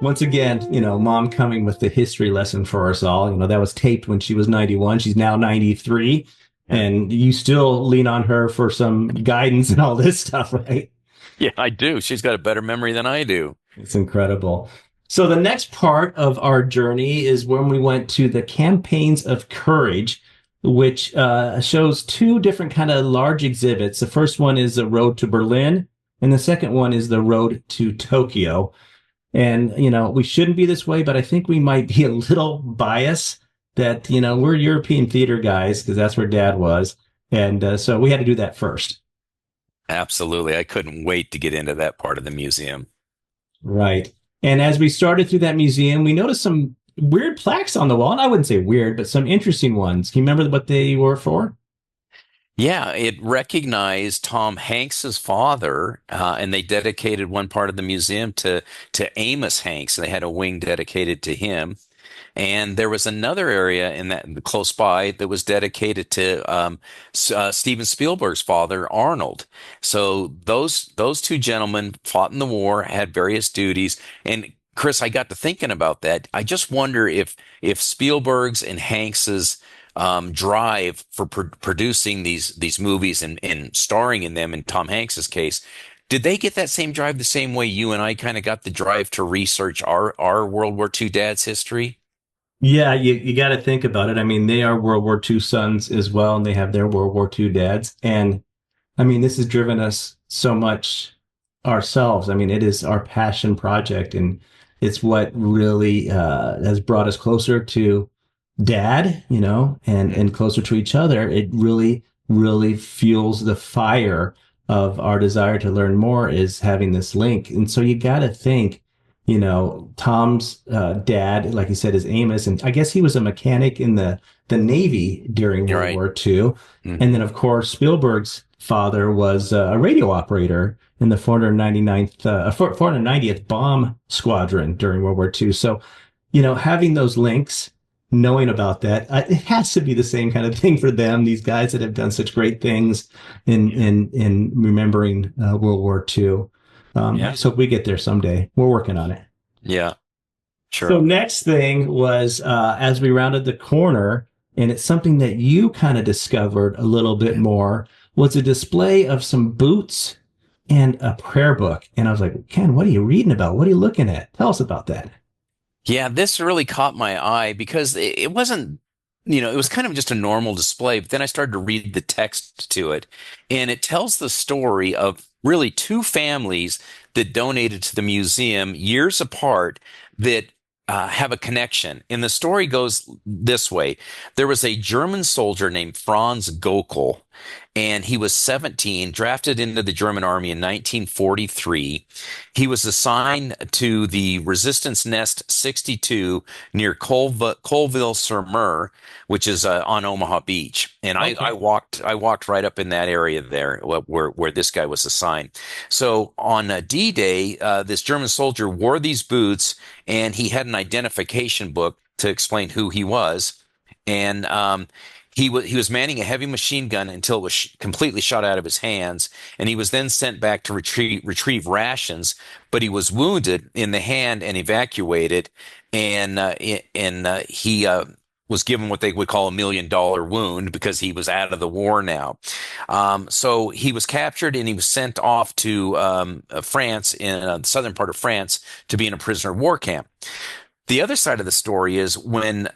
A: Once again, Mom coming with the history lesson for us all. That was taped when she was 91. She's now 93. And you still lean on her for some guidance and all this stuff, right?
B: Yeah, I do. She's got a better memory than I do.
A: It's incredible. So the next part of our journey is when we went to the Campaigns of Courage, which shows 2 different kind of large exhibits. The first one is the Road to Berlin, and the second one is the Road to Tokyo. And, we shouldn't be this way, but I think we might be a little biased that, we're European theater guys because that's where Dad was. And so we had to do that first.
B: Absolutely. I couldn't wait to get into that part of the museum.
A: Right. And as we started through that museum, we noticed some weird plaques on the wall. And I wouldn't say weird, but some interesting ones. Can you remember what they were for?
B: Yeah, it recognized Tom Hanks's father, and they dedicated one part of the museum to Amos Hanks. They had a wing dedicated to him. And there was another area in that close by that was dedicated to Steven Spielberg's father, Arnold. So those 2 gentlemen fought in the war, had various duties, and Chris, I got to thinking about that. I just wonder if Spielberg's and Hanks's drive for producing these movies and starring in them, in Tom Hanks's case, did they get that same drive the same way you and I kind of got the drive to research our World War II dad's history?
A: Yeah, you got to think about it. I mean, they are World War II sons as well, and they have their World War II dads. And I mean, this has driven us so much ourselves. I mean, it is our passion project, and it's what really has brought us closer to dad, and closer to each other. It really, really fuels the fire of our desire to learn more, is having this link. And so you got to think, Tom's dad, like you said, is Amos, and I guess he was a mechanic in the Navy during
B: You're
A: World
B: right.
A: War II. And then, of course, Spielberg's father was a radio operator in the 490th Bomb Squadron during World War II. So, having those links, knowing about that, it has to be the same kind of thing for them. These guys that have done such great things in remembering World War II. I just hope we get there someday. We're working on it.
B: Yeah, sure.
A: So next thing was, as we rounded the corner, and it's something that you kind of discovered a little bit more, was a display of some boots and a prayer book. And I was like, Ken, what are you reading about? What are you looking at? Tell us about that.
B: Yeah, this really caught my eye because it wasn't, it was kind of just a normal display, but then I started to read the text to it, and it tells the story of really two families that donated to the museum years apart that have a connection. And the story goes this way. There was a German soldier named Franz Gokel, and he was 17, drafted into the German army in 1943. He was assigned to the Resistance Nest 62 near Colville-sur-Mer, which is on Omaha Beach. And
A: Okay.
B: I walked right up in that area there where this guy was assigned. So on D-Day, this German soldier wore these boots, and he had an identification book to explain who he was. And he was manning a heavy machine gun until it was completely shot out of his hands, and he was then sent back to retrieve rations. But he was wounded in the hand and evacuated, and he was given what they would call $1 million wound because he was out of the war now. So he was captured and he was sent off to France, in the southern part of France, to be in a prisoner of war camp. The other side of the story is when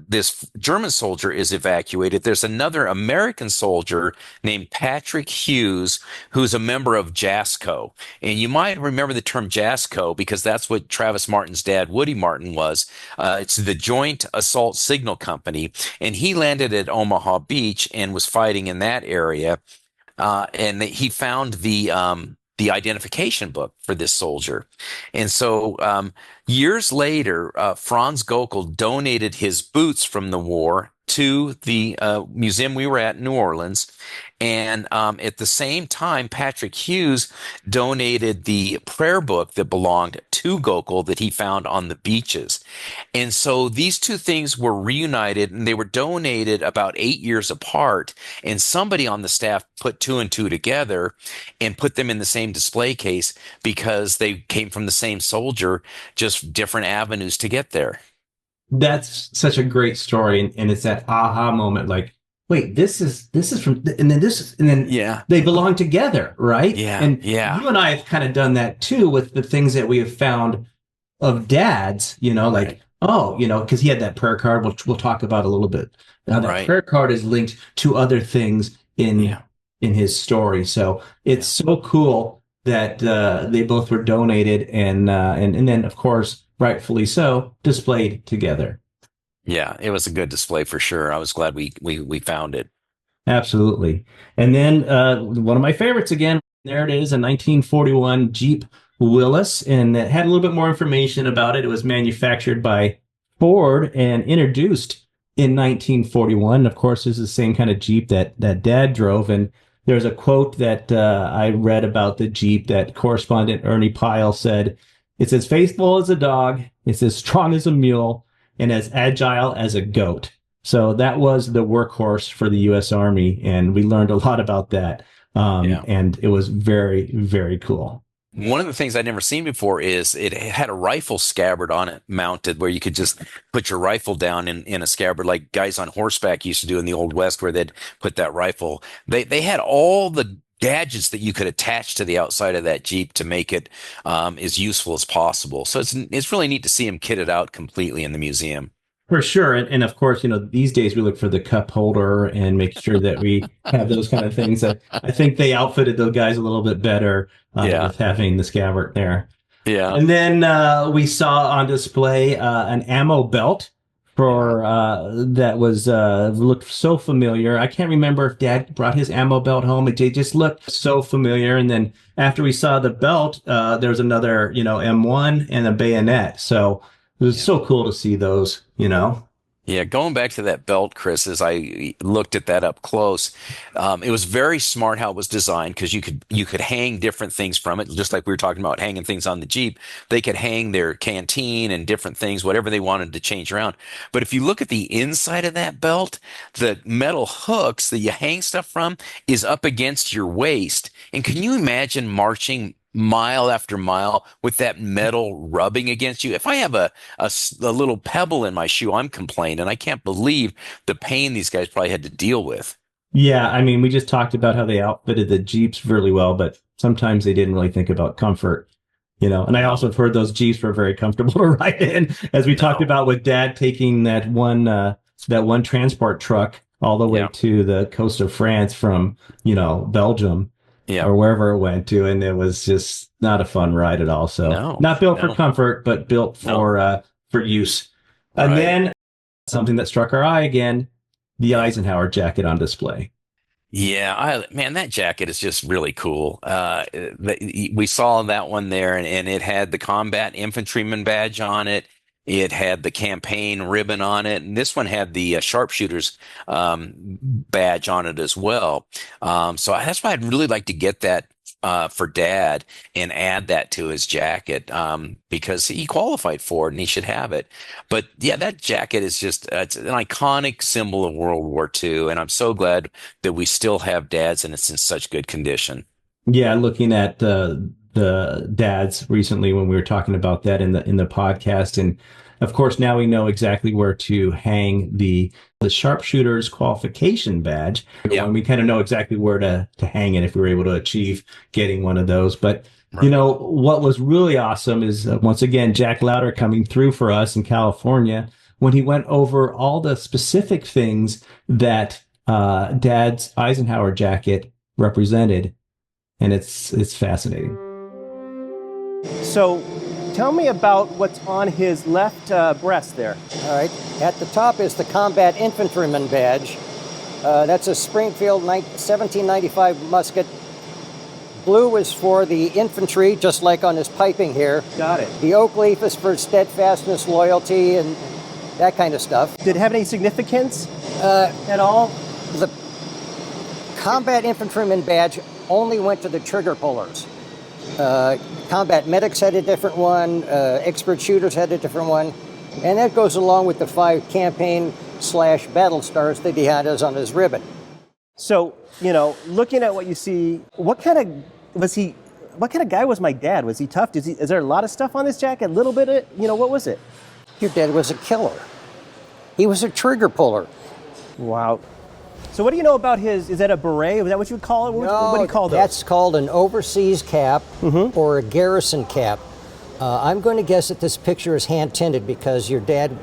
B: this German soldier is evacuated, there's another American soldier named Patrick Hughes, who's a member of JASCO. And you might remember the term JASCO because that's what Travis Martin's dad, Woody Martin, was. It's the Joint Assault Signal Company. And he landed at Omaha Beach and was fighting in that area. And he found the identification book for this soldier. And so years later, Franz Gokel donated his boots from the war to the museum we were at in New Orleans. And at the same time, Patrick Hughes donated the prayer book that belonged to Gokel that he found on the beaches. And so these two things were reunited, and they were donated about 8 years apart. And somebody on the staff put two and two together and put them in the same display case because they came from the same soldier, just different avenues to get there.
A: That's such a great story. And it's that aha moment, like, wait, this is from, and then this, and then
B: Yeah.
A: they belong together, right?
B: Yeah,
A: And
B: yeah.
A: you and I have kind of done that too with the things that we have found of dads, like,
B: Right.
A: oh, because he had that prayer card, which we'll talk about a little bit. Now that
B: Right.
A: prayer card is linked to other things in
B: Yeah.
A: his story. So it's so cool that they both were donated and then, of course, rightfully so, displayed together.
B: Yeah, it was a good display for sure. I was glad we found it.
A: Absolutely. And then one of my favorites again, there it is, a 1941 Jeep Willys, and it had a little bit more information about it. It was manufactured by Ford and introduced in 1941. Of course, it's the same kind of Jeep that Dad drove. And there's a quote that I read about the Jeep that correspondent Ernie Pyle said, "It's as faithful as a dog, it's as strong as a mule, and as agile as a goat." So that was the workhorse for the U.S. Army, and we learned a lot about that. And it was very, very cool.
B: One of the things I'd never seen before is it had a rifle scabbard on it mounted where you could just put your rifle down in a scabbard like guys on horseback used to do in the Old West where they'd put that rifle. They had all the gadgets that you could attach to the outside of that Jeep to make it as useful as possible. So it's really neat to see them kitted out completely in the museum.
A: For sure. And of course, these days we look for the cup holder and make sure that we have those kind of things. I think they outfitted those guys a little bit better with having the scabbard there.
B: Yeah.
A: And then we saw on display an ammo belt for that was looked so familiar. I can't remember if Dad brought his ammo belt home. It just looked so familiar. And then after we saw the belt, there's another, M1 and a bayonet. So it was so cool to see those,
B: Yeah, going back to that belt, Chris, as I looked at that up close, it was very smart how it was designed because you could hang different things from it, just like we were talking about hanging things on the Jeep. They could hang their canteen and different things, whatever they wanted to change around. But if you look at the inside of that belt, the metal hooks that you hang stuff from is up against your waist. And can you imagine marching mile after mile with that metal rubbing against you? If I have a little pebble in my shoe, I'm complaining. I can't believe the pain these guys probably had to deal with.
A: Yeah, I mean, we just talked about how they outfitted the Jeeps really well, but sometimes they didn't really think about comfort, And I also have heard those Jeeps were very comfortable to ride in, as we talked about with Dad taking that one transport truck all the way to the coast of France from, Belgium. Yeah. Or wherever it went to, and it was just not a fun ride at all. So not built for comfort, but built for use. And then something that struck our eye again, the Eisenhower jacket on display.
B: Yeah, that jacket is just really cool. We saw that one there, and it had the combat infantryman badge on it. It had the campaign ribbon on it, and this one had the sharpshooter's badge on it as well. So that's why I'd really like to get that for Dad and add that to his jacket because he qualified for it and he should have it. But yeah, that jacket is just it's an iconic symbol of World War II, and I'm so glad that we still have Dad's and it's in such good condition.
A: Yeah, looking at the Dads recently when we were talking about that in the podcast, and of course now we know exactly where to hang the sharpshooter's qualification badge. Yeah. And we kind of know exactly where to hang it if we were able to achieve getting one of those. But what was really awesome is once again Jack Lauder coming through for us in California when he went over all the specific things that Dad's Eisenhower jacket represented. And it's fascinating.
F: So tell me about what's on his left breast there.
E: All right. At the top is the Combat Infantryman Badge. That's a Springfield 1795 musket. Blue is for the infantry, just like on his piping here.
F: Got it.
E: The oak leaf is for steadfastness, loyalty, and that kind of stuff.
F: Did it have any significance at all?
E: The Combat Infantryman Badge only went to the trigger pullers. Combat medics had a different one. Expert shooters had a different one. And that goes along with the 5 campaign/battle stars that he had on his ribbon.
F: So, looking at what you see, what kind of guy was my dad? Was he tough? Is there a lot of stuff on this jacket? A little bit of, what was it?
E: Your dad was a killer. He was a trigger puller.
F: Wow. So what do you know about his, is that a beret? Is that what you would call it? What do you call those?
E: That's called an overseas cap or a garrison cap. I'm going to guess that this picture is hand-tinted because your dad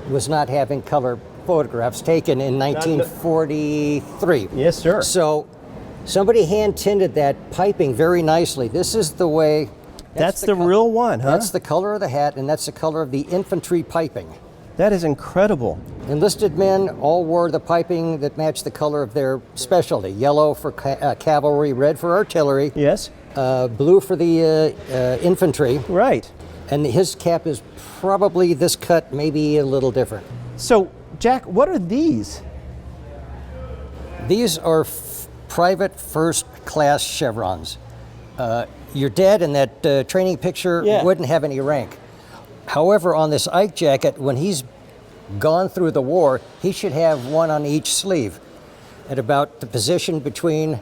E: was not having color photographs taken in 1943.
F: Yes, sir.
E: So somebody hand-tinted that piping very nicely. This is the way...
F: That's the real one, huh?
E: That's the color of the hat, and that's the color of the infantry piping.
F: That is incredible. Enlisted
E: men all wore the piping that matched the color of their specialty. Yellow for cavalry, red for artillery.
F: Yes.
E: Blue for the infantry.
F: Right.
E: And his cap is probably this cut, maybe a little different.
F: So, Jack, what are these?
E: These are private first class chevrons. Your dad in that training picture wouldn't have any rank. However, on this Ike jacket, when he's gone through the war, he should have one on each sleeve at about the position between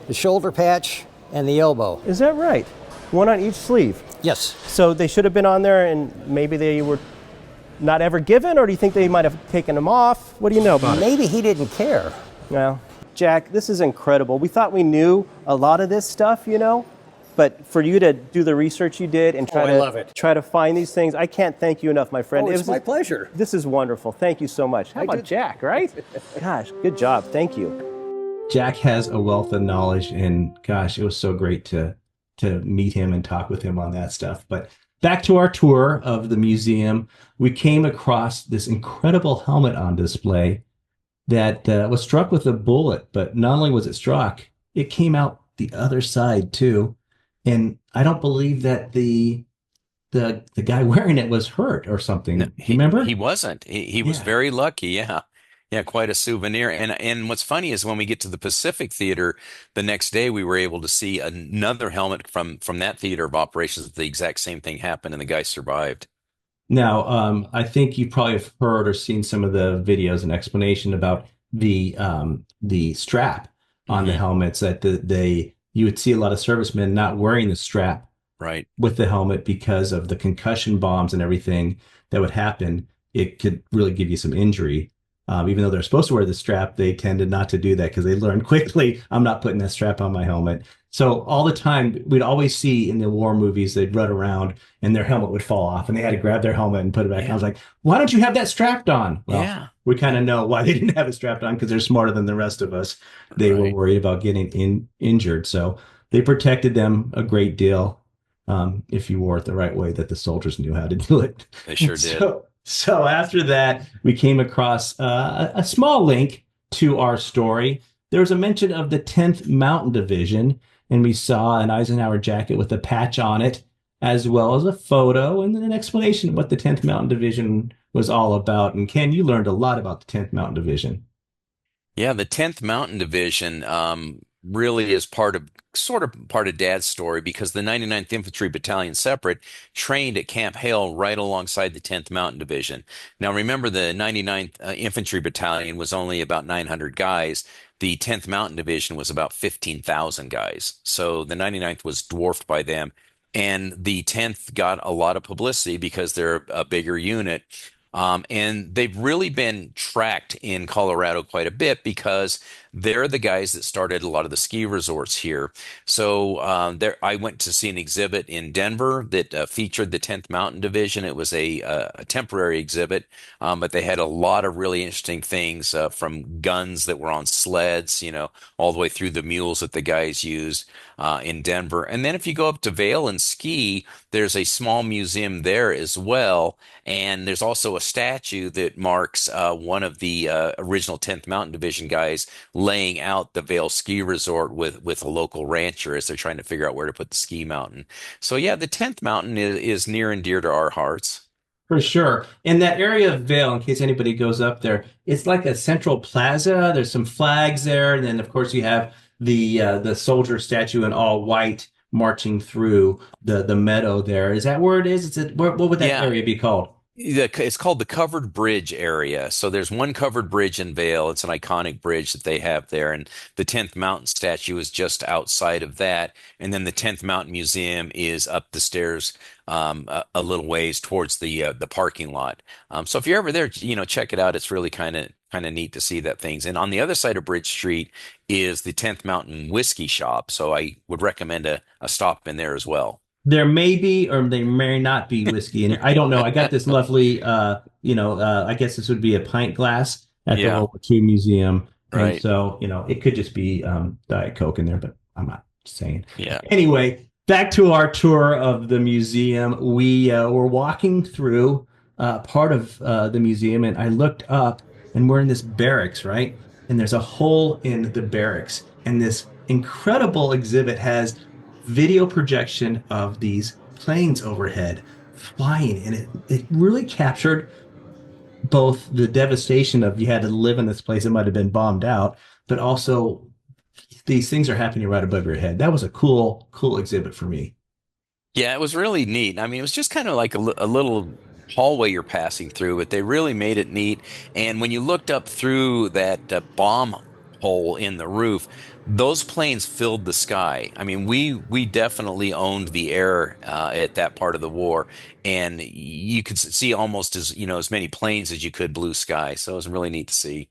E: the shoulder patch and the elbow.
F: Is that right? One on each sleeve.
E: Yes.
F: So they should have been on there, and maybe they were not ever given, or do you think they might have taken them off? What do you know about it?
E: Maybe he didn't care.
F: Well, Jack, this is incredible. We thought we knew a lot of this stuff, but for you to do the research you did and
E: I love it.
F: try to find these things, I can't thank you enough, my friend.
E: Oh, it's my pleasure.
F: This is wonderful. Thank you so much. How about Jack, right? Gosh, good job. Thank you.
A: Jack has a wealth of knowledge, and gosh, it was so great to meet him and talk with him on that stuff. But back to our tour of the museum, we came across this incredible helmet on display that was struck with a bullet, but not only was it struck, it came out the other side too. And I don't believe that the guy wearing it was hurt or something.
B: No,
A: You remember?
B: He wasn't. He was very lucky. Yeah. Yeah, quite a souvenir. And what's funny is when we get to the Pacific Theater the next day, we were able to see another helmet from that theater of operations. The exact same thing happened, and the guy survived.
A: Now, I think you probably have heard or seen some of the videos and explanation about the strap on the helmets that you would see a lot of servicemen not wearing the strap
B: Right.
A: with the helmet because of the concussion bombs and everything that would happen. It could really give you some injury. Even though they're supposed to wear the strap, they tended not to do that because they learned quickly, I'm not putting that strap on my helmet. So all the time, we'd always see in the war movies, they'd run around and their helmet would fall off and they had to grab their helmet and put it back. And I was like, why don't you have that strapped on? Well, we kind of know why they didn't have it strapped on because they're smarter than the rest of us. They were worried about getting injured. So they protected them a great deal if you wore it the right way that the soldiers knew how to do it.
B: They sure did.
A: So after that, we came across a small link to our story. There was a mention of the 10th Mountain Division, and we saw an Eisenhower jacket with a patch on it, as well as a photo and then an explanation of what the 10th Mountain Division was all about. And Ken, you learned a lot about the 10th Mountain Division.
B: Yeah, the 10th Mountain Division really is sort of part of Dad's story because the 99th Infantry Battalion separate trained at Camp Hale right alongside the 10th Mountain Division. Now remember the 99th Infantry Battalion was only about 900 guys. The 10th Mountain Division was about 15,000 guys. So the 99th was dwarfed by them. And the 10th got a lot of publicity because they're a bigger unit. And they've really been tracked in Colorado quite a bit because they're the guys that started a lot of the ski resorts here. So I went to see an exhibit in Denver that featured the 10th Mountain Division. It was a temporary exhibit, but they had a lot of really interesting things from guns that were on sleds, all the way through the mules that the guys used in Denver. And then if you go up to Vail and ski, there's a small museum there as well. And there's also a statue that marks one of the original 10th Mountain Division guys laying out the Vail ski resort with a local rancher as they're trying to figure out where to put the ski mountain. So yeah, the 10th Mountain is near and dear to our hearts.
A: For sure. In that area of Vail, in case anybody goes up there, it's like a central plaza. There's some flags there. And then, of course, you have the soldier statue in all white marching through the meadow there. Is that where it is? What would that area be called?
B: It's called the Covered Bridge area. So there's one covered bridge in Vail. It's an iconic bridge that they have there. And the 10th Mountain statue is just outside of that. And then the 10th Mountain Museum is up the stairs a little ways towards the parking lot. So if you're ever there, check it out. It's really kind of neat to see that things. And on the other side of Bridge Street is the 10th Mountain Whiskey Shop. So I would recommend a stop in there as well.
A: There may be, or there may not be whiskey in it. I don't know. I got this lovely, I guess this would be a pint glass at the World War II Museum.
B: Right.
A: And so, it could just be Diet Coke in there, but I'm not saying.
B: Yeah.
A: Anyway, back to our tour of the museum. We were walking through part of the museum, and I looked up, and we're in this barracks, right? And there's a hole in the barracks, and this incredible exhibit has video projection of these planes overhead flying, and it really captured both the devastation of you had to live in this place that might have been bombed out, but also these things are happening right above your head. That was a cool exhibit for me.
B: Yeah, it was really neat. I mean, it was just kind of like a little hallway you're passing through, but they really made it neat. And when you looked up through that bomb hole in the roof. Those planes filled the sky. I mean, we definitely owned the air at that part of the war, and you could see almost as many planes as you could blue sky. So it was really neat to see.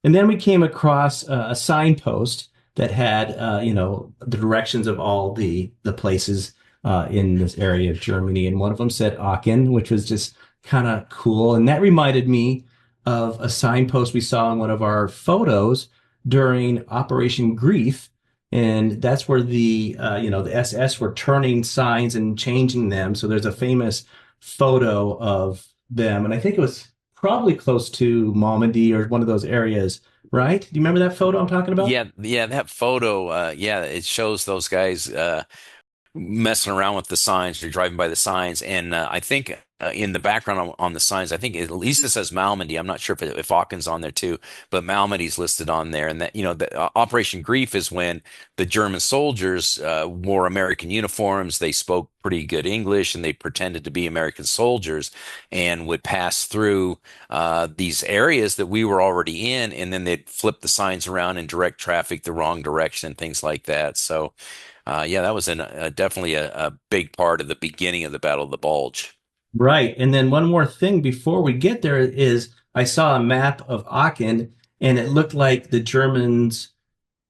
A: And then we came across a signpost that had, the directions of all the places in this area of Germany. And one of them said Aachen, which was just kind of cool. And that reminded me of a signpost we saw in one of our photos during Operation Greif. And that's where the SS were turning signs and changing them. So there's a famous photo of them. And I think it was probably close to Malmedy or one of those areas, right? Do you remember that photo I'm talking about?
B: Yeah, that photo. Yeah, it shows those guys messing around with the signs. They're driving by the signs, and I think in the background on the signs, I think at least it says Malmedy. I'm not sure if Aachen's on there too, but Malmedy's listed on there. And that the Operation Grief is when the German soldiers wore American uniforms. They spoke pretty good English, and they pretended to be American soldiers, and would pass through these areas that we were already in, and then they'd flip the signs around and direct traffic the wrong direction, things like that. So. Yeah, that was definitely a big part of the beginning of the Battle of the Bulge.
A: Right. And then one more thing before we get there is I saw a map of Aachen, and it looked like the Germans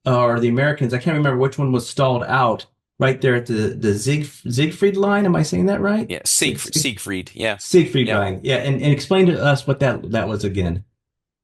A: or the Americans, I can't remember which one was stalled out right there at the Siegfried line. Am I saying that right?
B: Yeah, Siegfried. Yeah.
A: Siegfried
B: Yeah.
A: line. Yeah. And explain to us what that was again.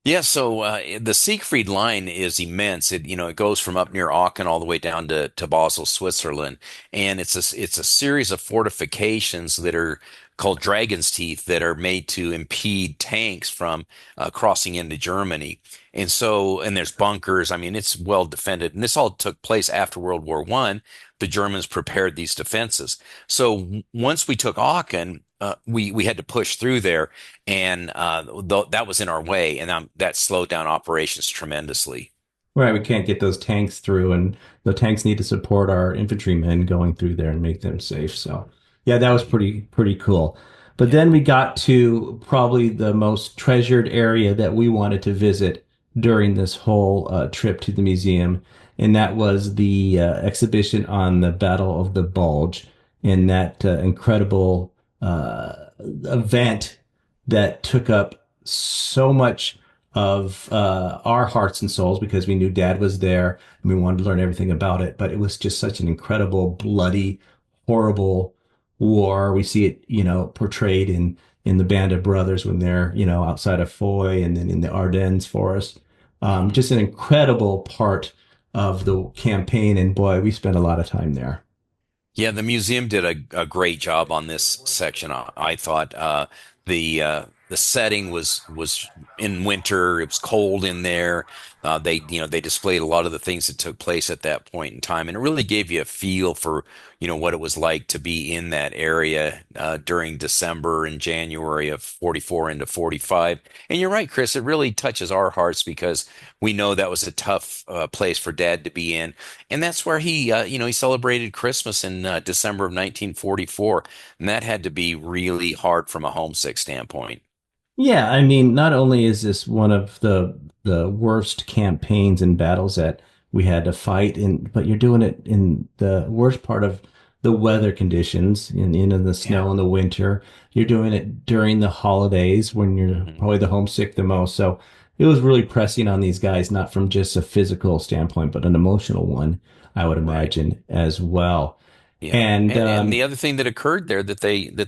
B: Yeah, so the Siegfried line is immense. It goes from up near Aachen all the way down to Basel, Switzerland, and it's a series of fortifications that are called Dragon's Teeth that are made to impede tanks from crossing into Germany. And there's bunkers. I mean, it's well defended, and this all took place after World War One. The Germans prepared these defenses. So once we took Aachen, we had to push through there, and that was in our way, and that slowed down operations tremendously.
A: Right. We can't get those tanks through, and the tanks need to support our infantrymen going through there and make them safe. So, yeah, that was pretty cool. But then we got to probably the most treasured area that we wanted to visit during this whole trip to the museum, and that was the exhibition on the Battle of the Bulge, and that incredible event that took up so much of our hearts and souls because we knew Dad was there and we wanted to learn everything about it. But it was just such an incredible, bloody, horrible war. We see it, portrayed in the Band of Brothers when they're, outside of Foy and then in the Ardennes forest. Just an incredible part of the campaign. And boy, we spent a lot of time there.
B: Yeah, the museum did a great job on this section. I thought the setting was in winter. It was cold in there. They displayed a lot of the things that took place at that point in time, and it really gave you a feel for what it was like to be in that area during December and January of 44 into 45. And you're right, Chris. It really touches our hearts because we know that was a tough place for Dad to be in, and that's where he celebrated Christmas in December of 1944, and that had to be really hard from a homesick standpoint.
A: Yeah, I mean, not only is this one of the worst campaigns and battles that we had to fight in, but you're doing it in the worst part of the weather conditions in the snow in the winter. You're doing it during the holidays when you're probably the homesick the most. So it was really pressing on these guys, not from just a physical standpoint, but an emotional one, I would imagine as well.
B: Yeah,
A: And
B: and the other thing that occurred there that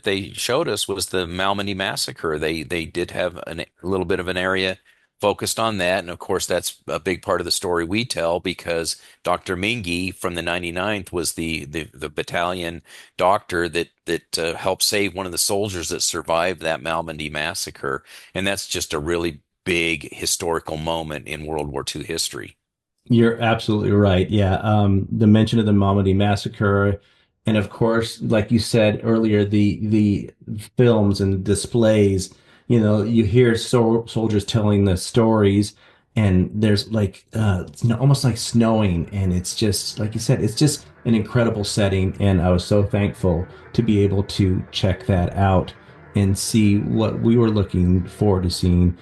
B: they showed us was the Malmedy massacre. They did have a little bit of an area focused on that, and of course that's a big part of the story we tell because Dr. Mingy from the 99th was the battalion doctor that helped save one of the soldiers that survived that Malmedy massacre, and that's just a really big historical moment in World War II history.
A: You're absolutely right. Yeah. The mention of the Malmedy massacre, and of course, like you said earlier, the films and displays. You hear soldiers telling the stories, and there's like almost like snowing, and it's just like you said, it's just an incredible setting. And I was so thankful to be able to check that out and see what we were looking forward to seeing.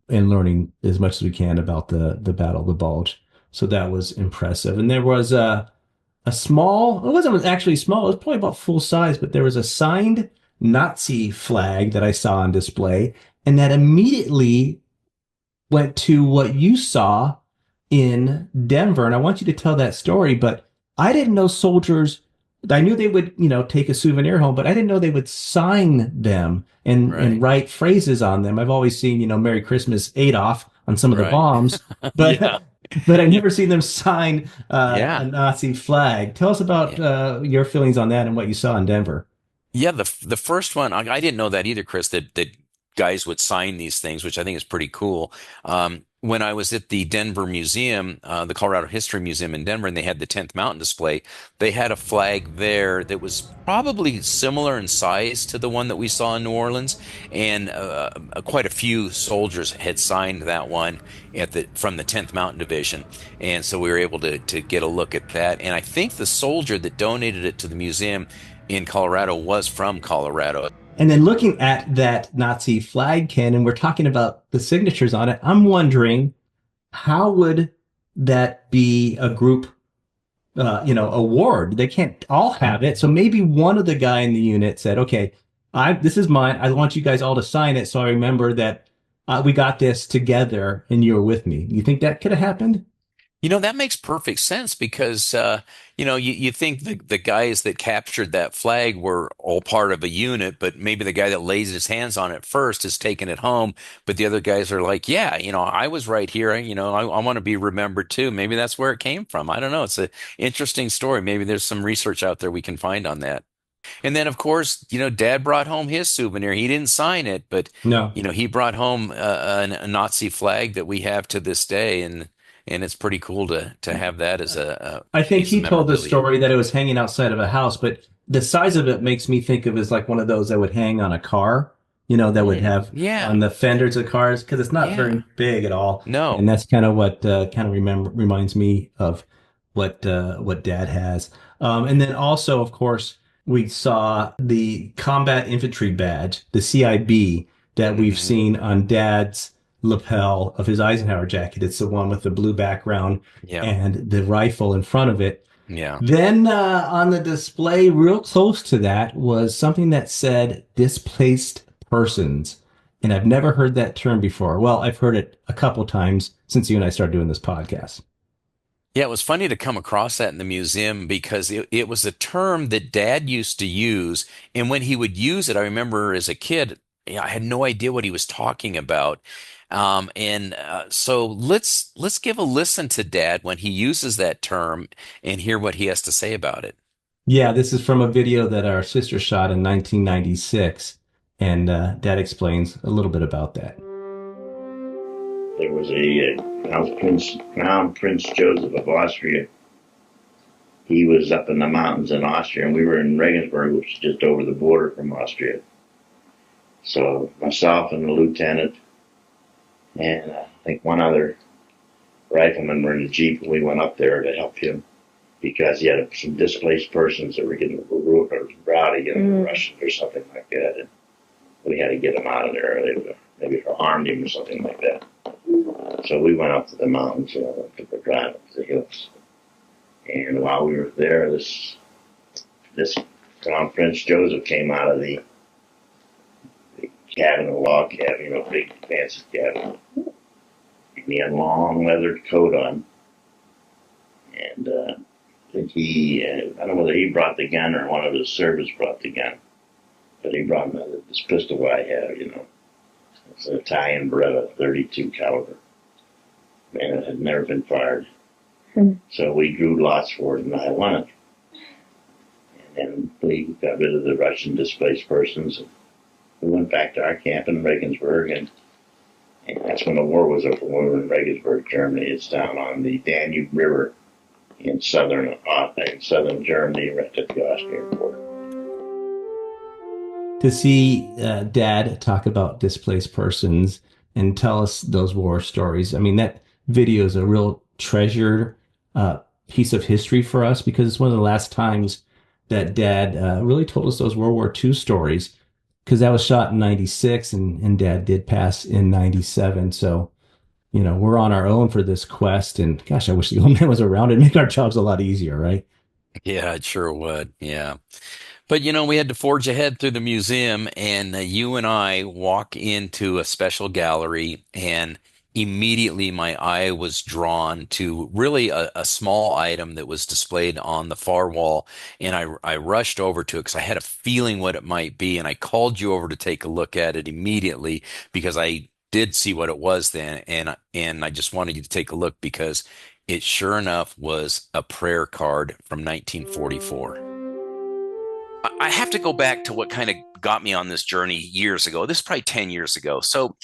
A: and learning as much as we can about the Battle of the Bulge. So that was impressive. And there was a small, it wasn't actually small, it was probably about full size, but there was a signed Nazi flag that I saw on display, and that immediately went to what you saw in Denver. And I want you to tell that story, but I didn't know soldiers, I knew they would, take a souvenir home, but I didn't know they would sign them and write phrases on them. I've always seen, Merry Christmas Adolf on some of the bombs, but
B: Yeah.
A: but I've never seen them sign a Nazi flag. Tell us about your feelings on that and what you saw in Denver.
B: Yeah, the first one, I didn't know that either, Chris, that guys would sign these things, which I think is pretty cool. When I was at the Denver Museum, the Colorado History Museum in Denver, and they had the 10th Mountain display, they had a flag there that was probably similar in size to the one that we saw in New Orleans, and quite a few soldiers had signed that one from the 10th Mountain Division, and so we were able to get a look at that. And I think the soldier that donated it to the museum in Colorado was from Colorado.
A: And then looking at that Nazi flag, Ken, and we're talking about the signatures on it, I'm wondering, how would that be a group, award? They can't all have it. So maybe one of the guy in the unit said, okay, this is mine. I want you guys all to sign it. So I remember that we got this together and you were with me. You think that could have happened?
B: That makes perfect sense because, you think the guys that captured that flag were all part of a unit, but maybe the guy that lays his hands on it first is taking it home. But the other guys are like, yeah, I was right here. I want to be remembered too. Maybe that's where it came from. I don't know. It's an interesting story. Maybe there's some research out there we can find on that. And then, of course, Dad brought home his souvenir. He didn't sign it, but,
A: No.
B: he brought home a Nazi flag that we have to this day. And it's pretty cool to have that as a
A: I think
B: piece
A: he
B: of
A: told the
B: memorabilia.
A: story that it was hanging outside of a house, but the size of it makes me think of as like one of those that would hang on a car, that would have
B: Yeah.
A: on the fenders of cars, because it's not
B: Yeah.
A: very big at all.
B: No.
A: And that's kind of what reminds me of what Dad has. And then also, of course, we saw the Combat Infantry Badge, the CIB, that we've seen on Dad's lapel of his Eisenhower jacket. It's the one with the blue background
B: Yeah.
A: and the rifle in front of it.
B: Yeah.
A: Then on the display, real close to that, was something that said displaced persons. And I've never heard that term before. Well, I've heard it a couple times since you and I started doing this podcast.
B: Yeah, it was funny to come across that in the museum because it was a term that Dad used to use. And when he would use it, I remember as a kid, I had no idea what he was talking about. So let's give a listen to Dad when he uses that term and hear what he has to say about it.
A: Yeah, this is from a video that our sister shot in 1996. And Dad explains a little bit about that.
H: There was a Crown Prince Joseph of Austria. He was up in the mountains in Austria, and we were in Regensburg, which is just over the border from Austria. So myself and the lieutenant and I think one other rifleman were in the Jeep, and we went up there to help him because he had some displaced persons that were getting rowdy, Russians or something like that. And we had to get them out of there. They maybe harmed him or something like that. So we went up to the mountains, took a drive up to the hills. And while we were there, this Crown Prince Joseph came out of the cabin, a log cabin, big fancy cabin. He had a long leather coat on. And I don't know whether he brought the gun or one of his servants brought the gun. But he brought this pistol I have, It's an Italian Beretta, 32 caliber. And it had never been fired. So we drew lots for it, and I won it. And then we got rid of the Russian displaced persons. And we went back to our camp in Regensburg, and that's when the war was over. We were in Regensburg, Germany. It's down on the Danube River in southern Germany, right at the Austrian border.
A: To see Dad talk about displaced persons and tell us those war stories, I mean, that video is a real treasured piece of history for us because it's one of the last times that Dad really told us those World War II stories. because that was shot in 96 and Dad did pass in 97. So, we're on our own for this quest. And gosh, I wish the old man was around. It'd make our jobs a lot easier, right?
B: Yeah, it sure would. Yeah. But we had to forge ahead through the museum, and you and I walk into a special gallery, and immediately my eye was drawn to really a small item that was displayed on the far wall. And I rushed over to it because I had a feeling what it might be. And I called you over to take a look at it immediately because I did see what it was then. And I just wanted you to take a look because it sure enough was a prayer card from 1944. I have to go back to what kind of got me on this journey years ago. This is probably 10 years ago. So,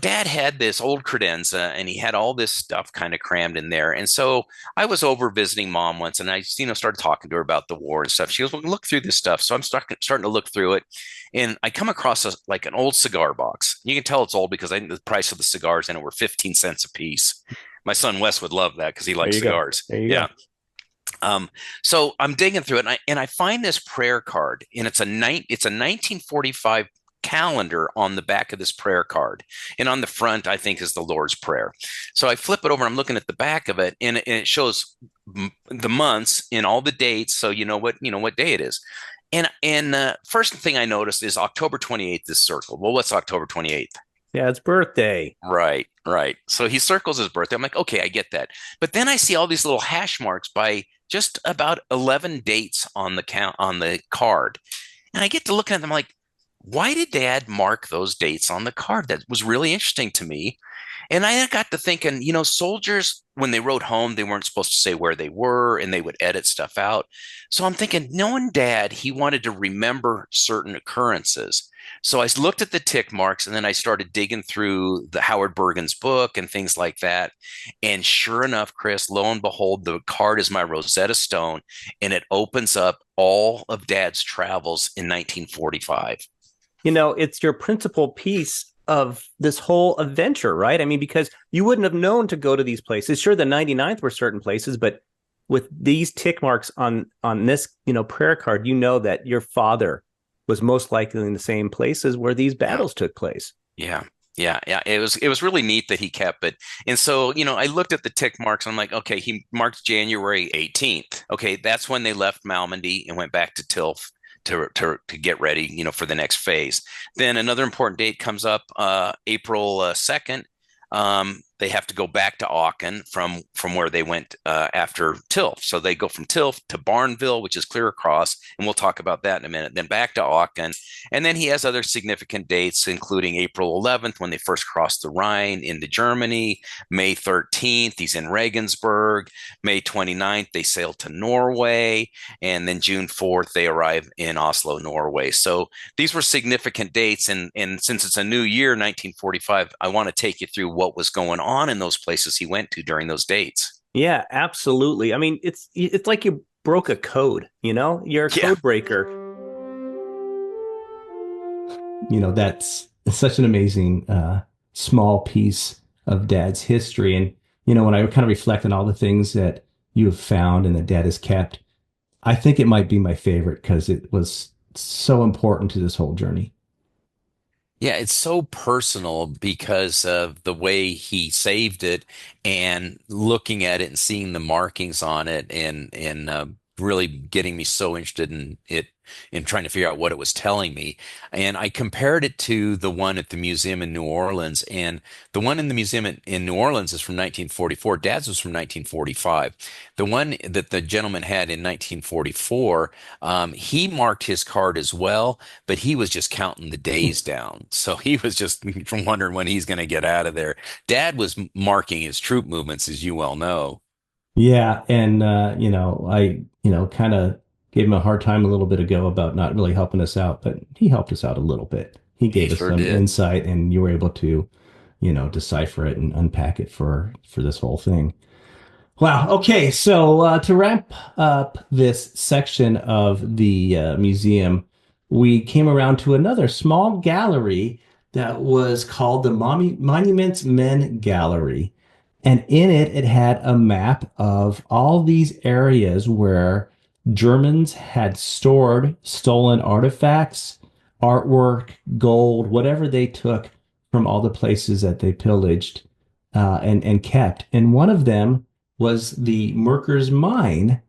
B: Dad had this old credenza and he had all this stuff kind of crammed in there. And so I was over visiting Mom once and I, started talking to her about the war and stuff. She goes, well, look through this stuff. So I'm starting to look through it. And I come across like an old cigar box. You can tell it's old because I think the price of the cigars in it were 15 cents a piece. My son Wes would love that because he likes cigars. Yeah. So I'm digging through it and I find this prayer card, and it's a 1945 calendar on the back of this prayer card. And on the front, I think, is the Lord's Prayer. So I flip it over and I'm looking at the back of it, and it shows the months and all the dates. So what day it is. And first thing I noticed is October 28th is circled. Well, what's October 28th?
F: Yeah, it's birthday.
B: Right. So he circles his birthday. I'm like, okay, I get that. But then I see all these little hash marks by just about 11 dates on the card. And I get to looking at them like, why did Dad mark those dates on the card? That was really interesting to me. And I got to thinking, soldiers, when they wrote home, they weren't supposed to say where they were and they would edit stuff out. So I'm thinking, knowing Dad, he wanted to remember certain occurrences. So I looked at the tick marks and then I started digging through the Howard Bergen's book and things like that. And sure enough, Chris, lo and behold, the card is my Rosetta Stone, and it opens up all of Dad's travels in 1945.
F: It's your principal piece of this whole adventure, right? I mean, because you wouldn't have known to go to these places. Sure, the 99th were certain places, but with these tick marks on this, prayer card, that your father was most likely in the same places where these battles took place.
B: Yeah. It was really neat that he kept it. And so, I looked at the tick marks and I'm like, okay, he marked January 18th. Okay, that's when they left Malmedy and went back to Tilf to get ready, for the next phase. Then another important date comes up, April 2nd. They have to go back to Aachen from where they went after Tilf. So they go from Tilf to Barneville, which is clear across, and we'll talk about that in a minute. Then back to Aachen. And then he has other significant dates, including April 11th, when they first crossed the Rhine into Germany. May 13th, he's in Regensburg. May 29th, they sail to Norway. And then June 4th, they arrive in Oslo, Norway. So these were significant dates. And since it's a new year, 1945, I want to take you through what was going on in those places he went to during those dates.
F: Yeah, absolutely. I mean, it's like you broke a code, you're a code breaker.
A: That's such an amazing small piece of Dad's history. And, when I kind of reflect on all the things that you have found and that Dad has kept, I think it might be my favorite because it was so important to this whole journey.
B: Yeah, it's so personal because of the way he saved it and looking at it and seeing the markings on it and really getting me so interested in it and trying to figure out what it was telling me. And I compared it to the one at the museum in New Orleans. And the one in the museum in New Orleans is from 1944. Dad's was from 1945. The one that the gentleman had in 1944, he marked his card as well, but he was just counting the days down. So he was just wondering when he's going to get out of there. Dad was marking his troop movements, as you well know.
A: Yeah. And, I, kind of gave him a hard time a little bit ago about not really helping us out, but he helped us out a little bit. He gave us some insight, and you were able to, decipher it and unpack it for this whole thing. Wow. Okay. So to wrap up this section of the museum, we came around to another small gallery that was called the Monuments Men Gallery. And in it, it had a map of all these areas where Germans had stored stolen artifacts artwork, gold, whatever they took from all the places that they pillaged and kept. And one of them was the Merkers Mine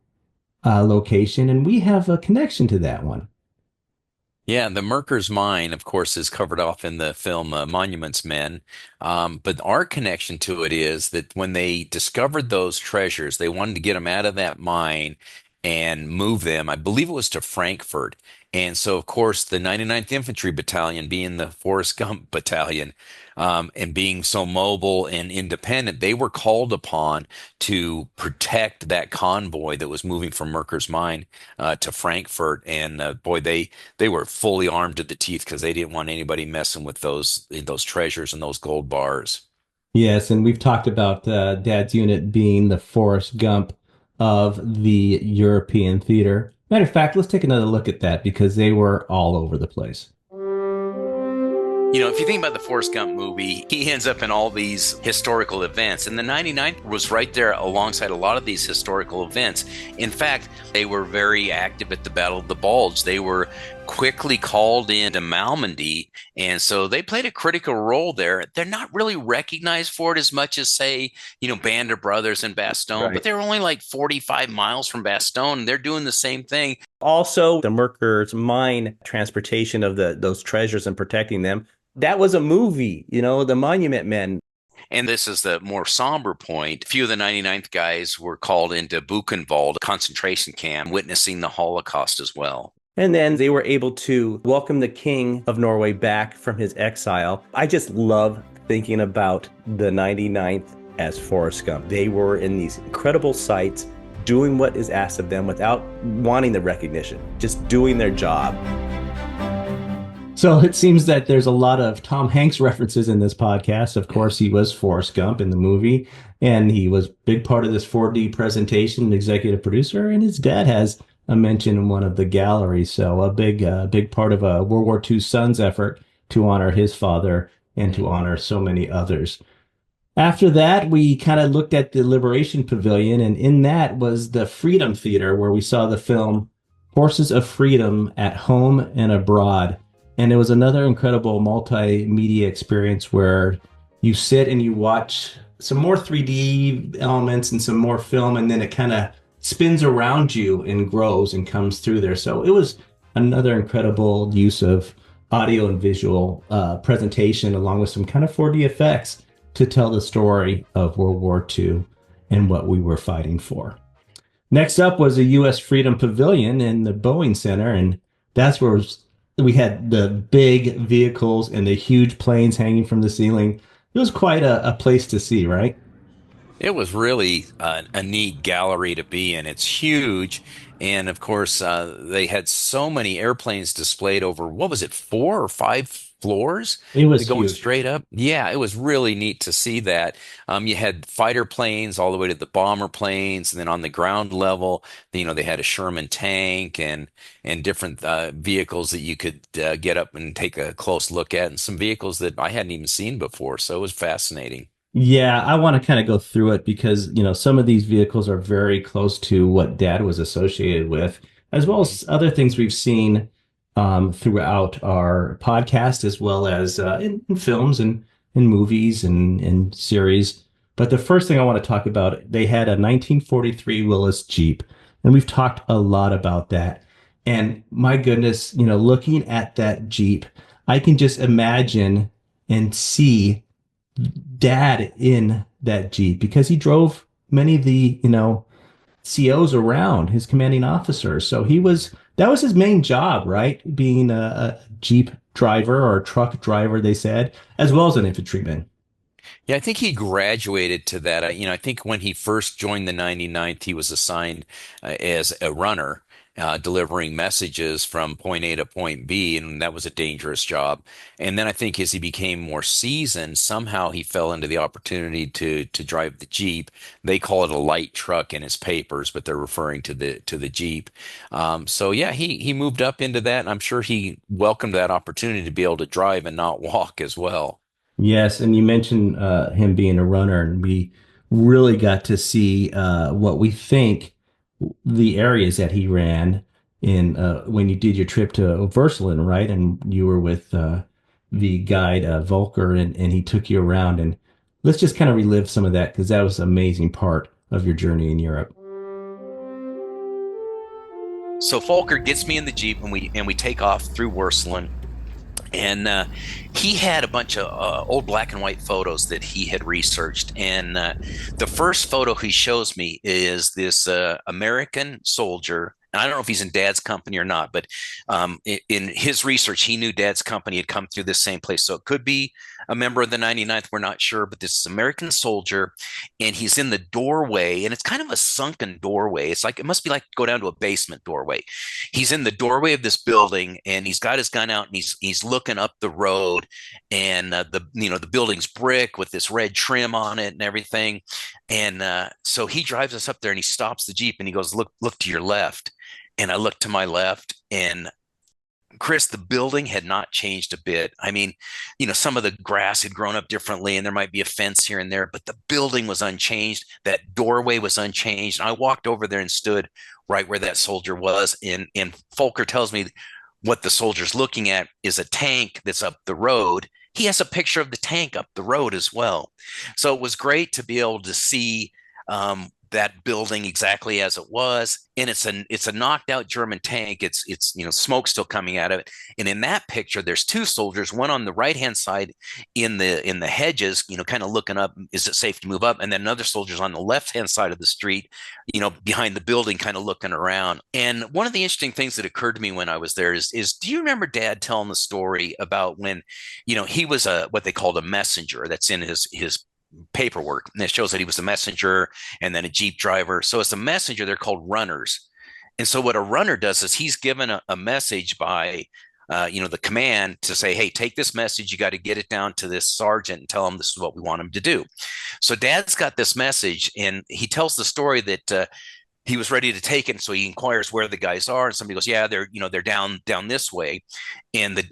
A: location, and we have a connection to that one.
B: Yeah, the Merkers Mine, of course, is covered off in the film Monuments Men. But our connection to it is that when they discovered those treasures, they wanted to get them out of that mine and move them. I believe it was to Frankfurt. And so, of course, the 99th Infantry Battalion, being the Forrest Gump Battalion, and being so mobile and independent, they were called upon to protect that convoy that was moving from Merkers Mine to Frankfurt. And boy, they were fully armed to the teeth because they didn't want anybody messing with those treasures and those gold bars.
A: Yes, and we've talked about Dad's unit being the Forrest Gump of the European theater. Matter of fact, let's take another look at that because they were all over the place.
B: You know, if you think about the Forrest Gump movie, he ends up in all these historical events, and the 99th was right there alongside a lot of these historical events. In fact, they were very active at the Battle of the Bulge. They were quickly called into Malmedy, and so they played a critical role there. They're not really recognized for it as much as, say, Band of Brothers and Bastogne,
D: Right.
B: but they're only like 45 miles from Bastogne, and they're doing the same thing.
D: Also, the Merkers Mine transportation of those treasures and protecting them. That was a movie, the Monument Men.
B: And this is the more somber point. A few of the 99th guys were called into Buchenwald, a concentration camp, witnessing the Holocaust as well.
D: And then they were able to welcome the King of Norway back from his exile. I just love thinking about the 99th as Forrest Gump. They were in these incredible sites, doing what is asked of them without wanting the recognition, just doing their job.
A: So it seems that there's a lot of Tom Hanks references in this podcast. Of course, he was Forrest Gump in the movie, and he was a big part of this 4D presentation, executive producer, and his dad has a mention in one of the galleries. So a big part of a World War II son's effort to honor his father and to honor so many others. After that, we kind of looked at the Liberation Pavilion, and in that was the Freedom Theater, where we saw the film Horses of Freedom at Home and Abroad. And it was another incredible multimedia experience where you sit and you watch some more 3D elements and some more film, and then it kind of spins around you and grows and comes through there. So it was another incredible use of audio and visual presentation, along with some kind of 4D effects to tell the story of World War II and what we were fighting for. Next up was the U.S. Freedom Pavilion in the Boeing Center, and that's where we had the big vehicles and the huge planes hanging from the ceiling. It was quite a place to see, right?
B: It was really a neat gallery to be in. It's huge. And of course, they had so many airplanes displayed over, what was it, 4 or 5 floors?
A: It was
B: going
A: huge.
B: straight up. Yeah, it was really neat to see that. You had fighter planes all the way to the bomber planes, and then on the ground level, they had a Sherman tank and different vehicles that you could get up and take a close look at, and some vehicles that I hadn't even seen before. So it was fascinating.
A: Yeah, I want to kind of go through it because, some of these vehicles are very close to what Dad was associated with, as well as other things we've seen throughout our podcast, as well as in films and in movies and series. But the first thing I want to talk about, they had a 1943 Willys Jeep, and we've talked a lot about that. And my goodness, looking at that Jeep, I can just imagine and see Dad in that Jeep because he drove many of the, COs around, his commanding officers. So that was his main job, right? Being a Jeep driver or a truck driver, they said, as well as an infantryman.
B: Yeah, I think he graduated to that. I think when he first joined the 99th, he was assigned as a runner, delivering messages from point A to point B, and that was a dangerous job. And then I think as he became more seasoned, somehow he fell into the opportunity to drive the Jeep. They call it a light truck in his papers, but they're referring to the Jeep. So yeah, he moved up into that, and I'm sure he welcomed that opportunity to be able to drive and not walk as well.
A: Yes, and you mentioned him being a runner, and we really got to see what we think the areas that he ran. in when you did your trip to Versalen, right? And you were with the guide Volker, and he took you around. And let's just kind of relive some of that because that was an amazing part of your journey in Europe.
B: So Volker gets me in the Jeep and we take off through Werselen. And he had a bunch of old black and white photos that he had researched. And the first photo he shows me is this American soldier. And I don't know if he's in Dad's company or not, but in his research, he knew Dad's company had come through this same place. So it could be a member of the 99th. We're not sure, but this is American soldier, and he's in the doorway, and it's kind of a sunken doorway. It's like, it must be like go down to a basement doorway. He's in the doorway of this building, and he's got his gun out, and he's looking up the road, and the building's brick with this red trim on it and everything. And so he drives us up there, and he stops the Jeep, and he goes, look to your left. And I looked to my left, and Chris, the building had not changed a bit. I mean, some of the grass had grown up differently, and there might be a fence here and there, but the building was unchanged. That doorway was unchanged. And I walked over there and stood right where that soldier was. And Volker tells me what the soldier's looking at is a tank that's up the road. He has a picture of the tank up the road as well. So it was great to be able to see that building exactly as it was. And it's a knocked out German tank. It's smoke still coming out of it. And in that picture, there's two soldiers, one on the right hand side in the hedges, kind of looking up, is it safe to move up? And then another soldier's on the left hand side of the street, behind the building, kind of looking around. And one of the interesting things that occurred to me when I was there is do you remember Dad telling the story about when he was what they called a messenger? That's in his paperwork, and it shows that he was a messenger and then a Jeep driver. So as a messenger, they're called runners. And so what a runner does is he's given a message by the command to say, hey, take this message, you got to get it down to this sergeant and tell him this is what we want him to do. So Dad's got this message, and he tells the story that he was ready to take it. So he inquires where the guys are, and somebody goes, yeah, they're down this way. And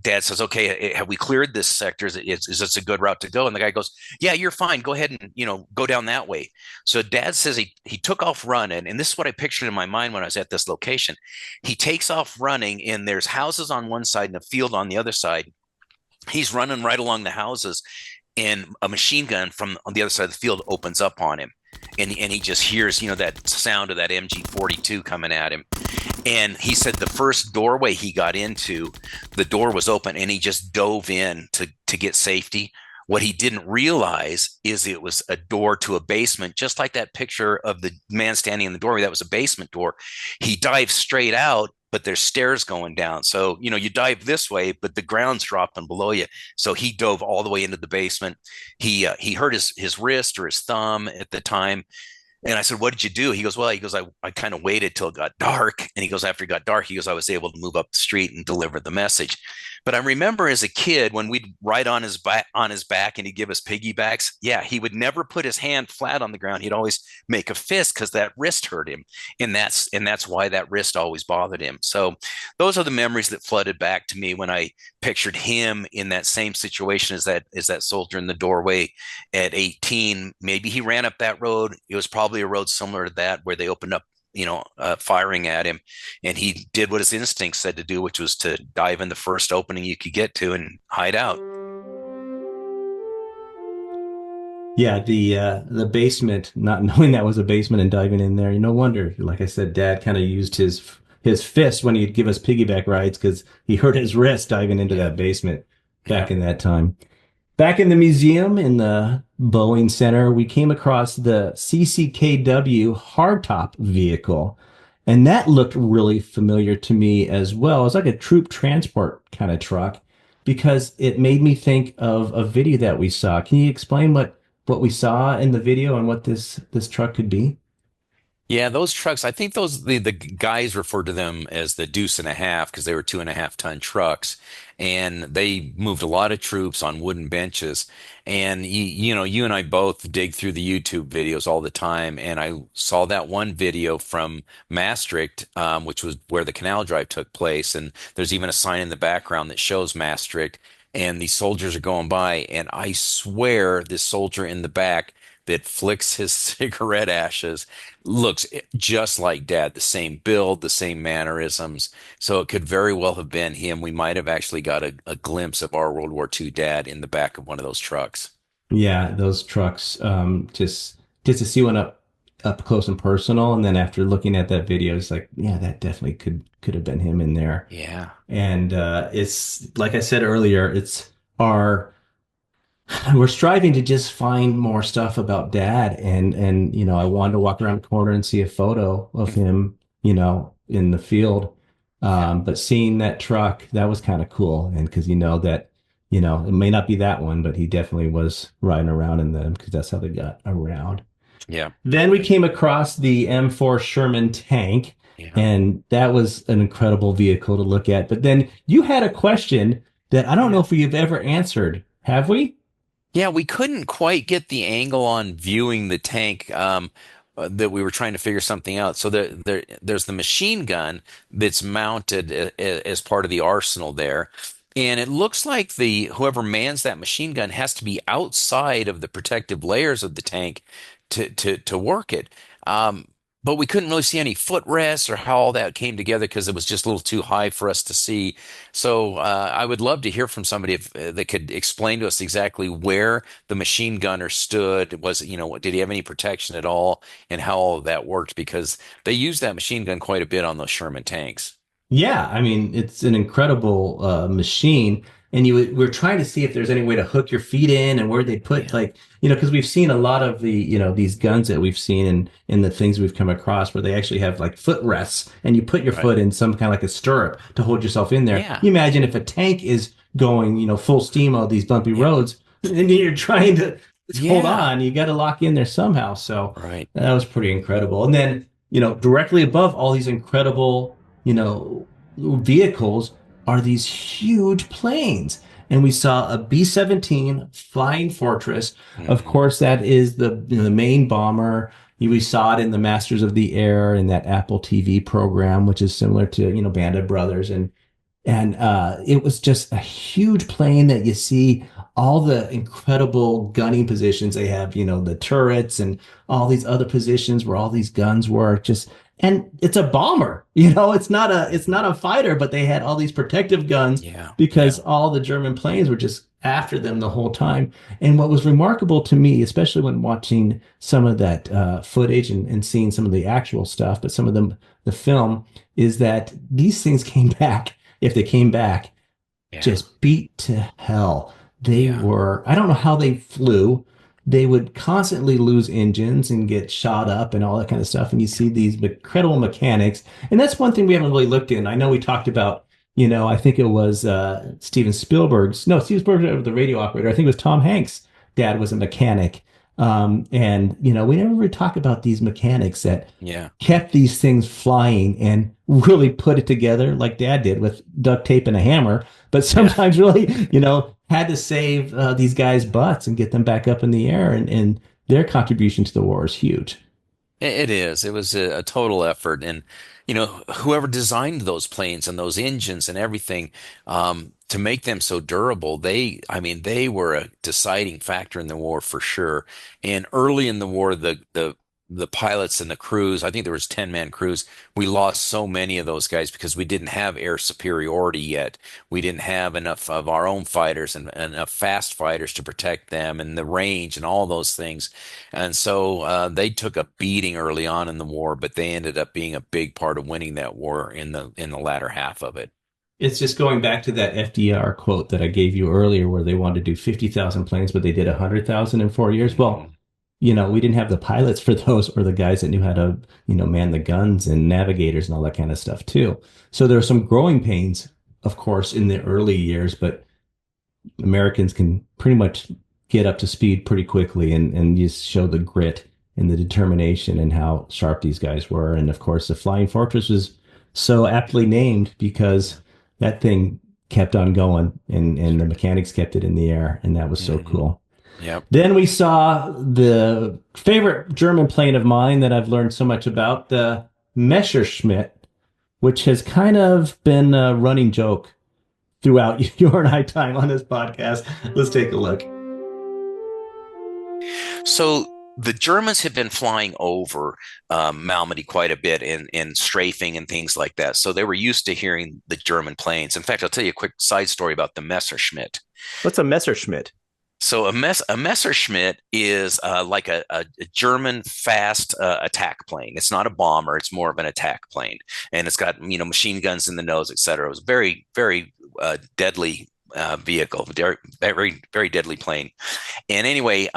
B: Dad says, okay, have we cleared this sector? Is this a good route to go? And the guy goes, yeah, you're fine. Go ahead and go down that way. So Dad says he took off running. And this is what I pictured in my mind when I was at this location. He takes off running, and there's houses on one side and a field on the other side. He's running right along the houses, and a machine gun from on the other side of the field opens up on him. And he just hears, that sound of that MG42 coming at him. And he said the first doorway he got into, the door was open, and he just dove in to get safety. What he didn't realize is it was a door to a basement, just like that picture of the man standing in the doorway. That was a basement door. He dived straight out, but there's stairs going down. So, you dive this way, but the ground's dropping below you. So he dove all the way into the basement. He hurt his wrist or his thumb at the time. And I said, what did you do? He goes, I kind of waited till it got dark. And he goes, after it got dark, he goes, I was able to move up the street and deliver the message. But I remember as a kid when we'd ride on his back and he'd give us piggybacks. Yeah, he would never put his hand flat on the ground. He'd always make a fist because that wrist hurt him. And that's why that wrist always bothered him. So those are the memories that flooded back to me when I pictured him in that same situation as that soldier in the doorway at 18. Maybe he ran up that road. It was probably a road similar to that where they opened up firing at him, and he did what his instincts said to do, which was to dive in the first opening you could get to and hide out.
A: Yeah, the basement, not knowing that was a basement and diving in there, no wonder. Like I said, Dad kind of used his fist when he'd give us piggyback rides because he hurt his wrist diving into that basement back in that time. Back in the museum in the Boeing Center, we came across the CCKW hardtop vehicle, and that looked really familiar to me as well. It was like a troop transport kind of truck because it made me think of a video that we saw. Can you explain what we saw in the video and what this truck could be?
B: Yeah, those trucks, I think the guys referred to them as the deuce and a half because they were 2.5 ton trucks, and they moved a lot of troops on wooden benches. And you and I both dig through the YouTube videos all the time, and I saw that one video from Maastricht, which was where the canal drive took place, and there's even a sign in the background that shows Maastricht, and these soldiers are going by, and I swear this soldier in the back that flicks his cigarette ashes. Looks just like Dad, the same build, the same mannerisms. So it could very well have been him. We might have actually got a glimpse of our World War II Dad in the back of one of those trucks.
A: Yeah, those trucks, just to see one up close and personal, and then after looking at that video, it's like, yeah, that definitely could have been him in there.
B: Yeah.
A: And it's like I said earlier, it's our we're striving to just find more stuff about Dad, and I wanted to walk around the corner and see a photo of him, in the field. But seeing that truck, that was kind of cool, and because that. It may not be that one, but he definitely was riding around in them because that's how they got around.
B: Yeah.
A: Then we came across the M4 Sherman tank, and that was an incredible vehicle to look at. But then you had a question that I don't know if we've ever answered. Have we?
B: Yeah, we couldn't quite get the angle on viewing the tank that we were trying to figure something out. So there's the machine gun that's mounted as part of the arsenal there. And it looks like whoever mans that machine gun has to be outside of the protective layers of the tank to work it. But we couldn't really see any footrests or how all that came together because it was just a little too high for us to see. So I would love to hear from somebody that could explain to us exactly where the machine gunner stood. Did he have any protection at all, and how all of that worked? Because they used that machine gun quite a bit on those Sherman tanks.
A: Yeah, I mean, it's an incredible machine. And we're trying to see if there's any way to hook your feet in and where they put, because we've seen a lot of the, these guns that we've seen in the things we've come across where they actually have like footrests, and you put your foot in some kind of like a stirrup to hold yourself in there.
B: Yeah.
A: You imagine if a tank is going, full steam on these bumpy roads, and you're trying to hold on, you got to lock in there somehow. So that was pretty incredible. And then, directly above all these incredible vehicles are these huge planes. And we saw a B-17 Flying Fortress. Of course, that is the main bomber. We saw it in the Masters of the Air in that Apple TV program, which is similar to, Band of Brothers. And it was just a huge plane that you see all the incredible gunning positions they have, the turrets and all these other positions where all these guns were and it's a bomber, it's not a fighter, but they had all these protective guns because all the German planes were just after them the whole time. And what was remarkable to me, especially when watching some of that footage and seeing some of the actual stuff, but some of the film, is that these things came back. If they came back, just beat to hell. They were, I don't know how they flew. They would constantly lose engines and get shot up and all that kind of stuff. And you see these incredible mechanics. And that's one thing we haven't really looked in. I know we talked about, I think it was Steven Spielberg was the radio operator. I think it was Tom Hanks' dad was a mechanic. And, we never really talk about these mechanics that kept these things flying and really put it together like Dad did with duct tape and a hammer, but sometimes really, had to save these guys' butts and get them back up in the air. And their contribution to the war is huge.
B: It is. It was a total effort. And, whoever designed those planes and those engines and everything, to make them so durable, they were a deciding factor in the war for sure. And early in the war, the pilots and the crews, I think there was 10-man crews. We lost so many of those guys because we didn't have air superiority yet. We didn't have enough of our own fighters and enough fast fighters to protect them and the range and all those things. And so they took a beating early on in the war, but they ended up being a big part of winning that war in the latter half of it.
A: It's just going back to that FDR quote that I gave you earlier, where they wanted to do 50,000 planes, but they did 100,000 in 4 years. Well, we didn't have the pilots for those, or the guys that knew how to, man the guns and navigators and all that kind of stuff too. So there are some growing pains, of course, in the early years, but Americans can pretty much get up to speed pretty quickly and just show the grit and the determination and how sharp these guys were. And of course, the Flying Fortress was so aptly named because that thing kept on going and the mechanics kept it in the air. And that was so cool.
B: Yep.
A: Then we saw the favorite German plane of mine that I've learned so much about, the Messerschmitt, which has kind of been a running joke throughout your and I time on this podcast. Let's take a look.
B: So the Germans had been flying over Malmedy quite a bit in strafing and things like that. So they were used to hearing the German planes. In fact, I'll tell you a quick side story about the Messerschmitt.
F: What's a Messerschmitt?
B: So a Messerschmitt is like a German fast attack plane. It's not a bomber; it's more of an attack plane, and it's got machine guns in the nose, etc. It was very very deadly vehicle, very very deadly plane. And anyway,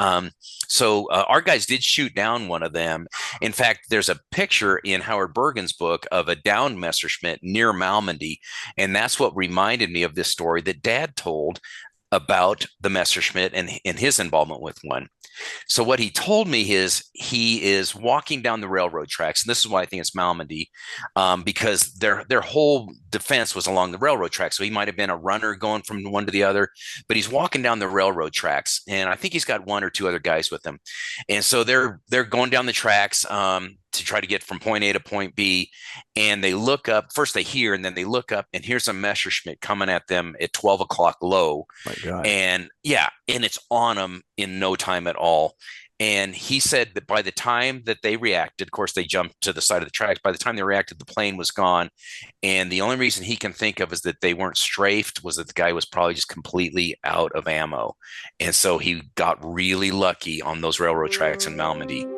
B: so our guys did shoot down one of them. In fact, there's a picture in Howard Bergen's book of a downed Messerschmitt near Malmedy, and that's what reminded me of this story that Dad told about the Messerschmitt and his involvement with one. So what he told me is he is walking down the railroad tracks, and this is why I think it's Malmedy, because their whole defense was along the railroad tracks. So he might have been a runner going from one to the other, but he's walking down the railroad tracks, and I think he's got one or two other guys with him. And so they're going down the tracks to try to get from point A to point B, and they look up. First they hear, and then they look up, and here's a Messerschmitt coming at them at 12 o'clock low.
F: My God.
B: And it's on them in no time at all. And he said that by the time that they reacted, of course, they jumped to the side of the tracks. By the time they reacted, the plane was gone. And the only reason he can think of is that they weren't strafed, was that the guy was probably just completely out of ammo. And so he got really lucky on those railroad tracks in Malmedy.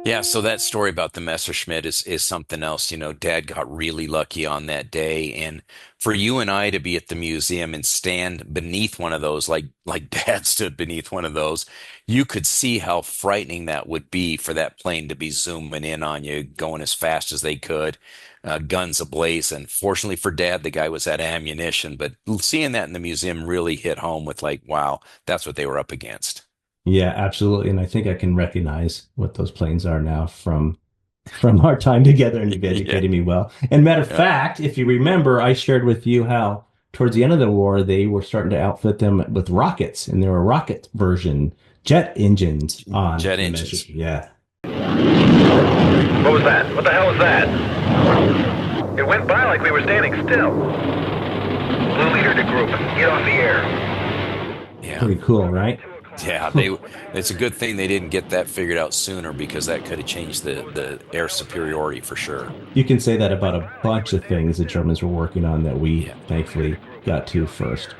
B: Yeah, so that story about the Messerschmitt is something else. Dad got really lucky on that day. And for you and I to be at the museum and stand beneath one of those, like Dad stood beneath one of those, you could see how frightening that would be for that plane to be zooming in on you, going as fast as they could, guns ablaze. And fortunately for Dad, the guy was at ammunition. But seeing that in the museum really hit home with wow, that's what they were up against.
A: Yeah, absolutely. And I think I can recognize what those planes are now from our time together, and you've educated me well. And matter of fact, if you remember, I shared with you how towards the end of the war, they were starting to outfit them with rockets, and there were rocket version jet engines on.
B: Jet engines.
A: Yeah.
I: What was that? What the hell was that? It went by like we were standing still. Blue leader to group. Get off the air.
B: Yeah.
A: Pretty cool, right?
B: Yeah, it's a good thing they didn't get that figured out sooner, because that could have changed the air superiority for sure.
A: You can say that about a bunch of things the Germans were working on that we thankfully got to first.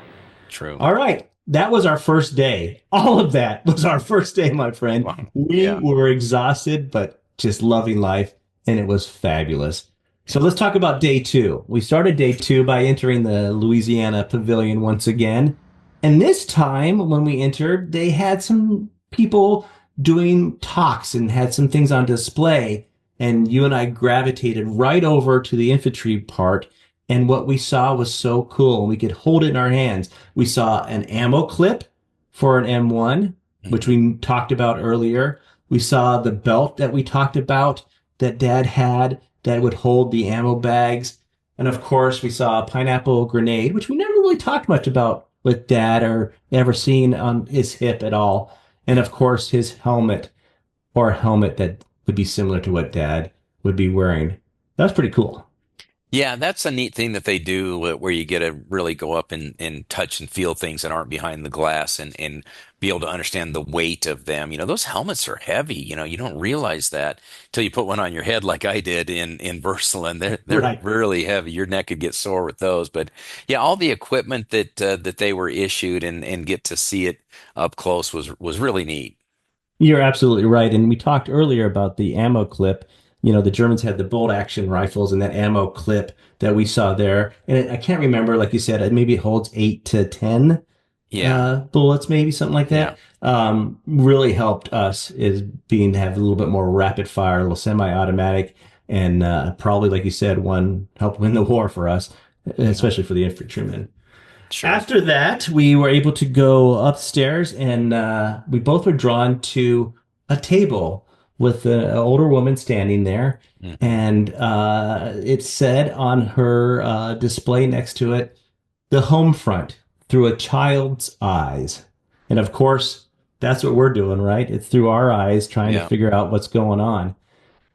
B: True.
A: All right. That was our first day. All of that was our first day, my friend.
B: Wow.
A: We were exhausted, but just loving life, and it was fabulous. So let's talk about day 2. We started day 2 by entering the Louisiana Pavilion once again. And this time, when we entered, they had some people doing talks and had some things on display. And you and I gravitated right over to the infantry part. And what we saw was so cool. We could hold it in our hands. We saw an ammo clip for an M1, which we talked about earlier. We saw the belt that we talked about that Dad had that would hold the ammo bags. And of course, we saw a pineapple grenade, which we never really talked much about with Dad or ever seen on his hip at all. And of course, his helmet, or a helmet that would be similar to what Dad would be wearing. That's pretty cool.
B: Yeah, that's a neat thing that they do, where you get to really go up and touch and feel things that aren't behind the glass, and be able to understand the weight of them. Those helmets are heavy. You don't realize that till you put one on your head, like I did in Versailles. They're
A: Right.
B: really heavy. Your neck could get sore with those. But yeah, all the equipment that they were issued and get to see it up close was really neat.
A: You're absolutely right. And we talked earlier about the ammo clip. The Germans had the bolt action rifles and that ammo clip that we saw there. And I can't remember, like you said, maybe it holds 8 to 10 bullets, maybe something like that. Yeah. Really helped us is being to have a little bit more rapid fire, a little semi-automatic, and probably, like you said, one helped win the war for us, especially for the infantrymen. Sure. After that, we were able to go upstairs, and we both were drawn to a table with an older woman standing there. Mm-hmm. And it said on her display next to it, "The home front through a child's eyes." And of course, that's what we're doing, right? It's through our eyes trying to figure out what's going on.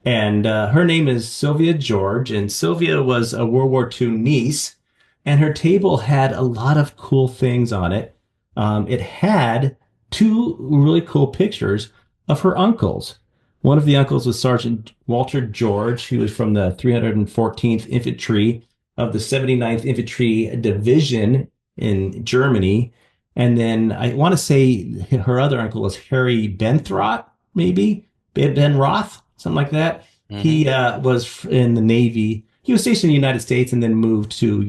A: And her name is Sylvia George, and Sylvia was a World War II niece, and her table had a lot of cool things on it. It had two really cool pictures of her uncles. One of the uncles was Sergeant Walter George. He was from the 314th Infantry of the 79th Infantry Division in Germany. And then I want to say her other uncle was Harry Benthroth, maybe Ben Roth, something like that.
B: Mm-hmm.
A: He was in the Navy. He was stationed in the United States and then moved to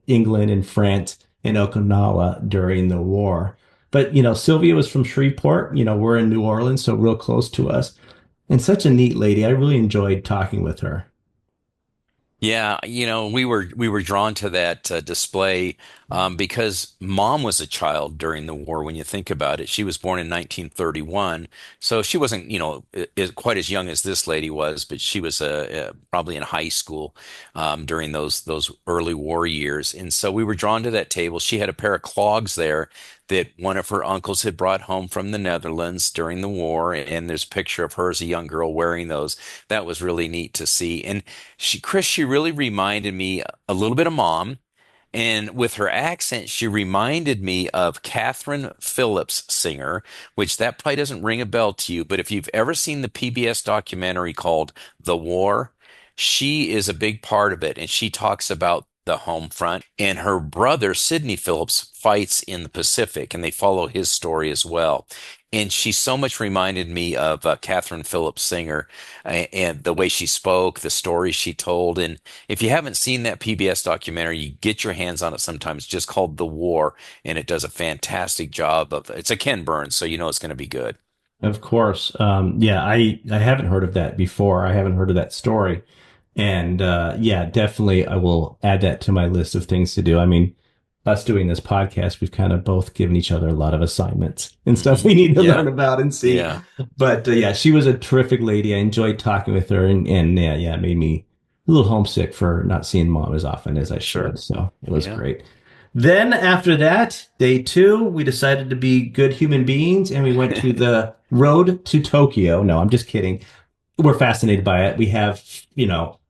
A: England and France and Okinawa during the war. But Sylvia was from Shreveport. We're in New Orleans, so real close to us, and such a neat lady. I really enjoyed talking with her.
B: Yeah, we were drawn to that display because Mom was a child during the war. When you think about it, she was born in 1931, so she wasn't, quite as young as this lady was, but she was probably in high school during those early war years. And so we were drawn to that table. She had a pair of clogs there that one of her uncles had brought home from the Netherlands during the war, and there's a picture of her as a young girl wearing those. That was really neat to see. And she really reminded me a little bit of Mom. And with her accent, she reminded me of Catherine Phillips singer, which that probably doesn't ring a bell to you. But if you've ever seen the PBS documentary called The War, she is a big part of it. And she talks about the home front, and her brother, Sidney Phillips, fights in the Pacific, and they follow his story as well. And she so much reminded me of Catherine Phillips Singer and the way she spoke, the stories she told. And if you haven't seen that PBS documentary, you get your hands on it sometimes, just called The War. And it does a fantastic job it's a Ken Burns, so you know it's going to be good.
A: Of course. Yeah, I haven't heard of that before. I haven't heard of that story. And yeah, definitely I will add that to my list of things to do. I mean, us doing this podcast, we've kind of both given each other a lot of assignments and stuff we need to learn about and see.
B: Yeah.
A: But yeah, she was a terrific lady. I enjoyed talking with her, and yeah, it made me a little homesick for not seeing Mom as often as I should. So it was great. Then after that, day 2, we decided to be good human beings, and we went to the road to Tokyo. No, I'm just kidding. We're fascinated by it. We have,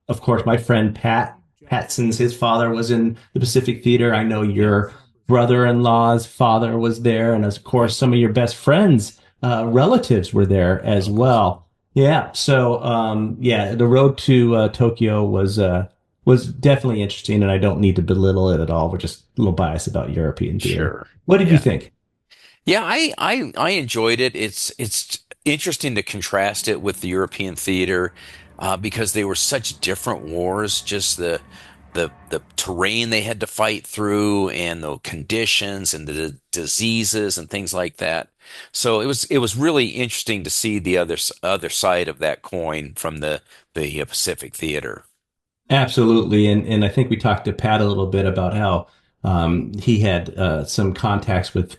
A: of course, my friend Patson's, his father was in the Pacific Theater. I know your brother-in-law's father was there. And of course, some of your best friends' relatives were there as well. Yeah. So, the road to Tokyo was definitely interesting. And I don't need to belittle it at all. We're just a little biased about European theater.
B: Sure.
A: What did you think?
B: Yeah, I enjoyed it. It's interesting to contrast it with the European theater because they were such different wars. Just the terrain they had to fight through, and the conditions, and the diseases, and things like that. So it was really interesting to see the other side of that coin from the Pacific theater.
A: Absolutely. And I think we talked to Pat a little bit about how he had some contacts with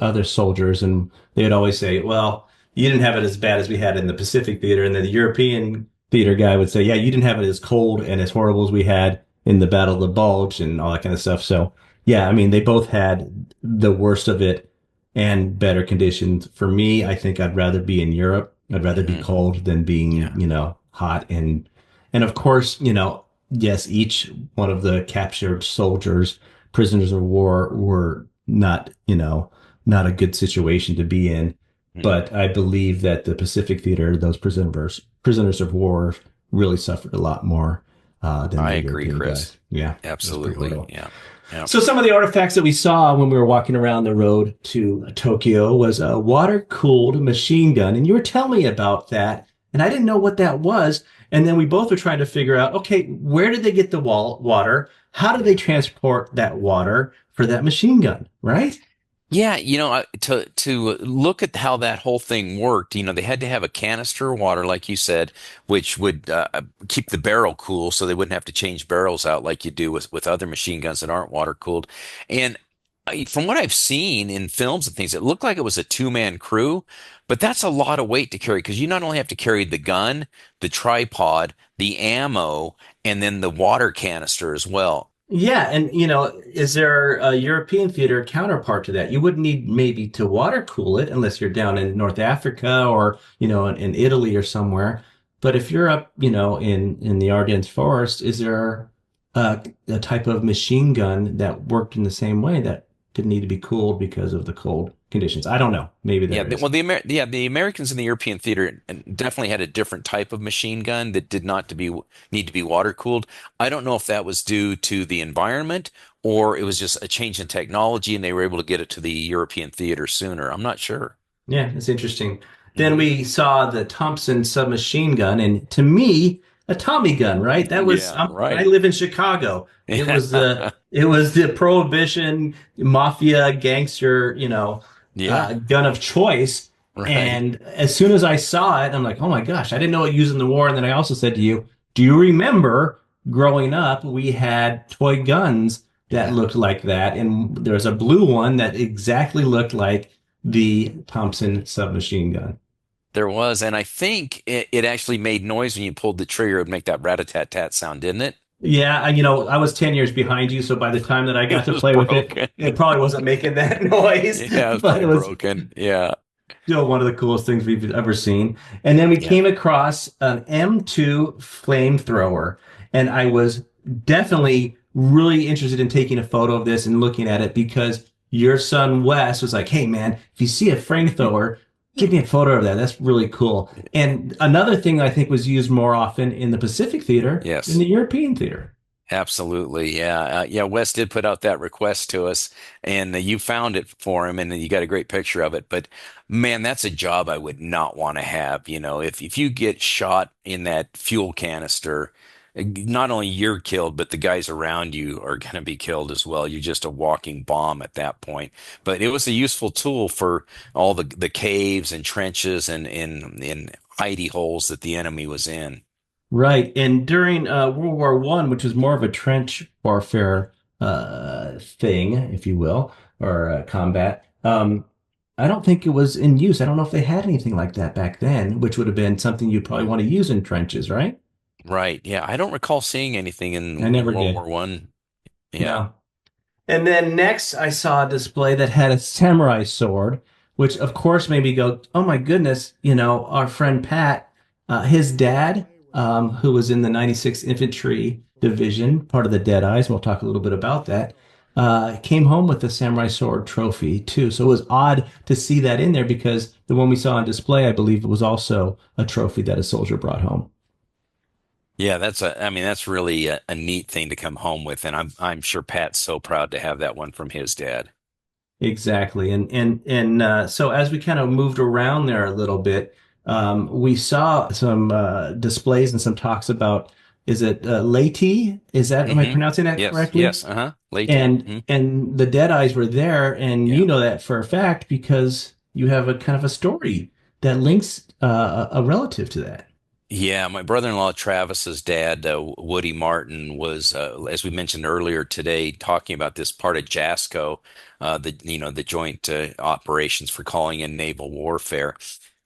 A: other soldiers, and they would always say, well, you didn't have it as bad as we had in the Pacific theater. And then the European theater guy would say, yeah, you didn't have it as cold and as horrible as we had in the Battle of the Bulge and all that kind of stuff. So yeah, I mean, they both had the worst of it and better conditions. For me, I think I'd rather be in Europe. I'd rather be cold than being, hot. And of course, yes, each one of the captured soldiers, prisoners of war, were not a good situation to be in. But I believe that the Pacific Theater, those prisoners of war, really suffered a lot more than
B: I
A: the
B: agree,
A: European
B: Chris.
A: guys. Yeah,
B: Absolutely. Yeah.
A: So some of the artifacts that we saw when we were walking around the road to Tokyo was a water-cooled machine gun. And you were telling me about that, and I didn't know what that was. And then we both were trying to figure out, okay, where did they get the water? How did they transport that water for that machine gun, right?
B: Yeah, to look at how that whole thing worked, they had to have a canister of water, like you said, which would keep the barrel cool, so they wouldn't have to change barrels out like you do with other machine guns that aren't water cooled. And from what I've seen in films and things, it looked like it was a 2-man crew, but that's a lot of weight to carry because you not only have to carry the gun, the tripod, the ammo, and then the water canister as well.
A: Yeah, and is there a European theater counterpart to that? You wouldn't need maybe to water cool it unless you're down in North Africa or in Italy or somewhere. But if you're up in the Ardennes forest, is there a type of machine gun that worked in the same way that didn't need to be cooled because of the cold conditions. I don't know. Maybe
B: Yeah,
A: there is.
B: the Americans in the European theater definitely had a different type of machine gun that did not to be need to be water cooled. I don't know if that was due to the environment or it was just a change in technology and they were able to get it to the European theater sooner. I'm not sure.
A: Yeah, it's interesting. Then
B: Hmm.
A: we saw the Thompson submachine gun, and to me, a Tommy gun, right? That was
B: Yeah,
A: I
B: right.
A: live in Chicago. It was the Prohibition mafia gangster,
B: Yeah,
A: gun of choice.
B: right.
A: And as soon as I saw it, I'm like, oh my gosh, I didn't know it used in the war. And then I also said to you, do you remember growing up, we had toy guns that
B: Yeah.
A: looked like that, and there was a blue one that exactly looked like the Thompson submachine gun.
B: There was, and I think it actually made noise when you pulled the trigger. It would make that rat-a-tat-tat sound, didn't it?
A: Yeah, I was 10 years behind you, so by the time that I got
B: It
A: to
B: was
A: play with it,
B: broken.
A: it probably wasn't making that noise,
B: Yeah, it was
A: but
B: probably
A: it was
B: broken. Yeah,
A: still one of the coolest things we've ever seen. And then we
B: yeah.
A: came across an M2 flamethrower, and I was definitely really interested in taking a photo of this and looking at it because your son Wes was like, "Hey man, if you see a flamethrower, give me a photo of that. That's really cool." And another thing I think was used more often in the Pacific Theater than
B: Yes.
A: the European Theater.
B: Absolutely, yeah, yeah. Wes did put out that request to us, and you found it for him, and you got a great picture of it. But man, that's a job I would not want to have. If you get shot in that fuel canister, not only you're killed, but the guys around you are going to be killed as well. You're just a walking bomb at that point. But it was a useful tool for all the caves and trenches and hidey holes that the enemy was in.
A: Right. And during World War One, which was more of a trench warfare thing, if you will, or combat, I don't think it was in use. I don't know if they had anything like that back then, which would have been something you'd probably want to use in trenches, right?
B: Right. Yeah. I don't recall seeing anything
A: I
B: in
A: never
B: World
A: did.
B: War One. Yeah.
A: No. And then next, I saw a display that had a samurai sword, which of course made me go, "Oh my goodness!" Our friend Pat, his dad, who was in the 96th Infantry Division, part of the Deadeyes. We'll talk a little bit about that. Came home with the samurai sword trophy too. So it was odd to see that in there because the one we saw on display, I believe, was also a trophy that a soldier brought home.
B: Yeah. I mean, that's really a neat thing to come home with. And I'm sure Pat's so proud to have that one from his dad.
A: Exactly. And so as we kind of moved around there a little bit, we saw some displays and some talks about, is it Leyte? Am I
B: Hmm.
A: pronouncing that
B: Yes.
A: correctly?
B: Yes. Uh-huh. Late.
A: And the Deadeyes were there, and
B: Yeah.
A: you know that for a fact because you have a kind of a story that links a relative to that.
B: Yeah, my brother-in-law Travis's dad, Woody Martin, was, as we mentioned earlier today, talking about this part of JASCO, the Joint Operations for Calling in Naval Warfare,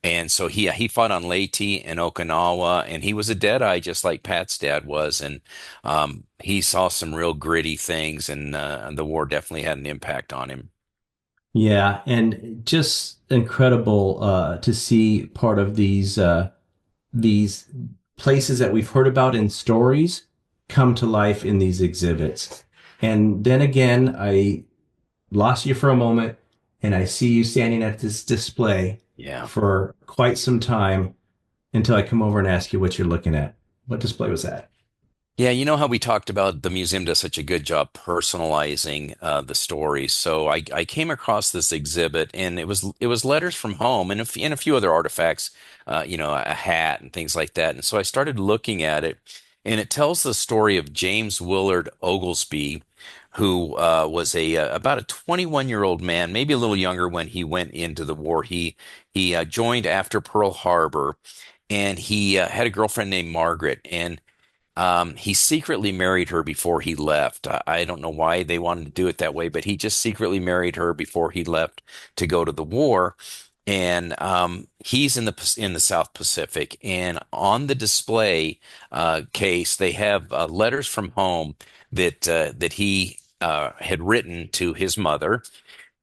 B: and so he fought on Leyte and Okinawa, and he was a Deadeye just like Pat's dad was, and he saw some real gritty things, and the war definitely had an impact on him.
A: Yeah, and just incredible to see part of these places that we've heard about in stories come to life in these exhibits. And then again, I lost you for a moment and I see you standing at this display
B: Yeah.
A: for quite some time until I come over and ask you what you're looking at. What display was that?
B: Yeah, you know how we talked about the museum does such a good job personalizing the stories. So I came across this exhibit, and it was letters from home and and a few other artifacts, a hat and things like that. And so I started looking at it, and it tells the story of James Willard Oglesby, who was about a 21-year-old man, maybe a little younger when he went into the war. He joined after Pearl Harbor, and he had a girlfriend named Margaret, and he secretly married her before he left. I don't know why they wanted to do it that way, but he just secretly married her before he left to go to the war. And he's in the South Pacific. And on the display case, they have letters from home that he had written to his mother,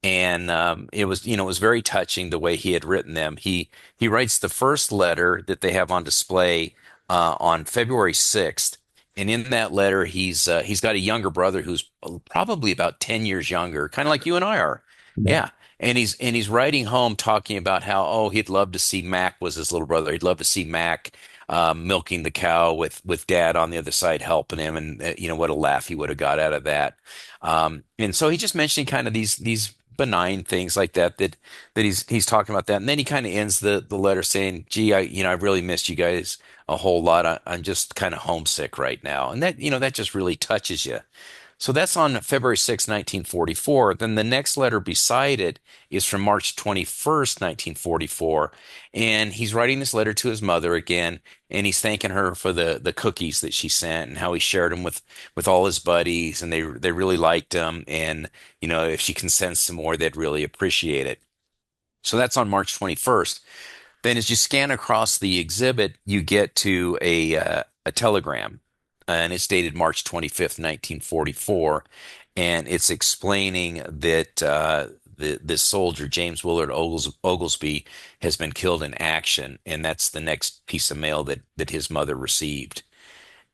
B: and it was very touching the way he had written them. He writes the first letter that they have on display on February 6th, And in that letter, he's got a younger brother who's probably about 10 years younger, kind of like you and I are.
A: Yeah.
B: Yeah. And he's writing home talking about how, oh, he'd love to see Mac was his little brother. He'd love to see Mac milking the cow with Dad on the other side helping him, and what a laugh he would have got out of that. And so he just mentioning kind of these benign things like that he's talking about that, and then he kind of ends the letter saying, "Gee, I've really missed you guys a whole lot. I'm just kind of homesick right now," and that just really touches you. So that's on February 6th, 1944. Then the next letter beside it is from March 21st, 1944. And he's writing this letter to his mother again, and he's thanking her for the cookies that she sent and how he shared them with all his buddies, and they really liked them. And, if she can send some more, they'd really appreciate it. So that's on March 21st. Then as you scan across the exhibit, you get to a telegram, and it's dated March 25th, 1944, and it's explaining that this soldier, James Willard Oglesby, has been killed in action, and that's the next piece of mail that his mother received.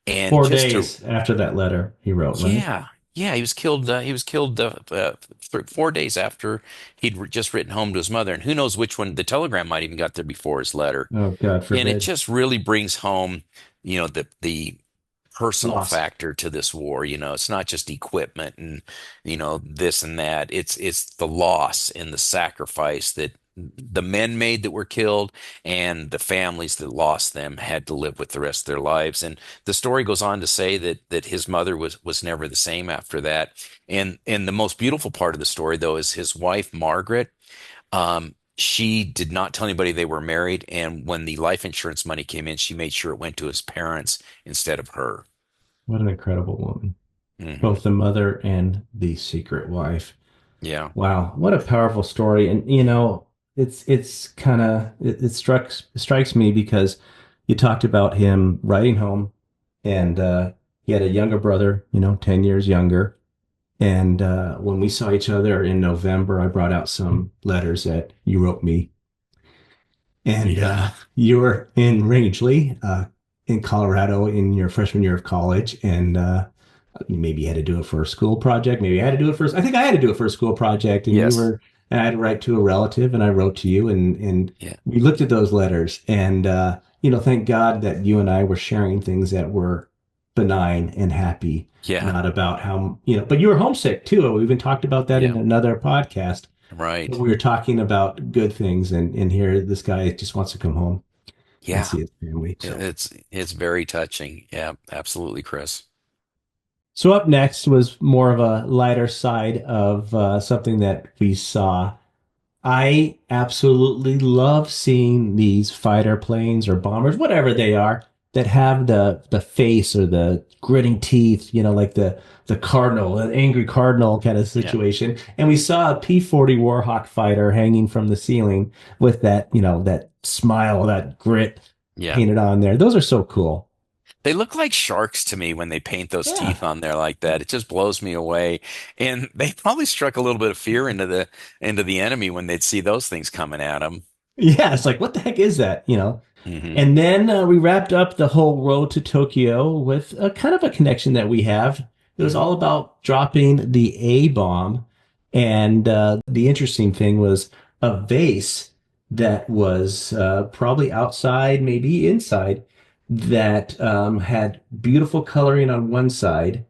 B: And
A: Four
B: just to
A: days after that letter he wrote, right?
B: yeah, yeah, he was killed. He was killed 4 days after just written home to his mother, and who knows which one. The telegram might even got there before his letter,
A: Oh, God
B: and it
A: forbid.
B: just really brings home, the personal
A: Loss.
B: factor to this war. It's not just equipment and this and that. It's the loss and the sacrifice that the men made that were killed, and the families that lost them had to live with the rest of their lives. And the story goes on to say that his mother was never the same after that. And the most beautiful part of the story, though, is his wife Margaret. She did not tell anybody they were married, and when the life insurance money came in, she made sure it went to his parents instead of her.
A: What an incredible woman.
B: Hmm.
A: Both the mother and the secret wife.
B: Yeah.
A: Wow, what a powerful story. And it's kind of it strikes me because you talked about him writing home, and he had a younger brother, 10 years younger. And when we saw each other in November, I brought out some letters that you wrote me. And
B: Yeah.
A: you were in Rangeley, in Colorado in your freshman year of college. And maybe you had to do it for a school project. Maybe I had to do it first. I think I had to do it for a school project.
B: Yes.
A: And I had to write to a relative, and I wrote to you, and
B: Yeah.
A: we looked at those letters. And, thank God that you and I were sharing things that were benign and happy,
B: Yeah.
A: not about but you were homesick too. We even talked about that in
B: Yeah.
A: another podcast.
B: Right.
A: We were talking about good things, and here this guy just wants to come home and
B: Yeah.
A: see his family. So.
B: It's very touching. Yeah, absolutely, Chris.
A: So up next was more of a lighter side of something that we saw. I absolutely love seeing these fighter planes or bombers, whatever they are, that have the face or the gritting teeth, like the cardinal, an angry cardinal kind of
B: Yeah.
A: situation. And we saw a P-40 Warhawk fighter hanging from the ceiling with that smile, that grit
B: Yeah.
A: painted on there. Those are so cool.
B: They look like sharks to me when they paint those
A: Yeah.
B: teeth on there like that. It just blows me away. And they probably struck a little bit of fear into the enemy when they'd see those things coming at them.
A: Yeah, it's like, what the heck is that?
B: Hmm.
A: And then we wrapped up the whole road to Tokyo with a kind of a connection that we have. It was all about dropping the A bomb. And the interesting thing was a vase that was probably outside, maybe inside, that had beautiful coloring on one side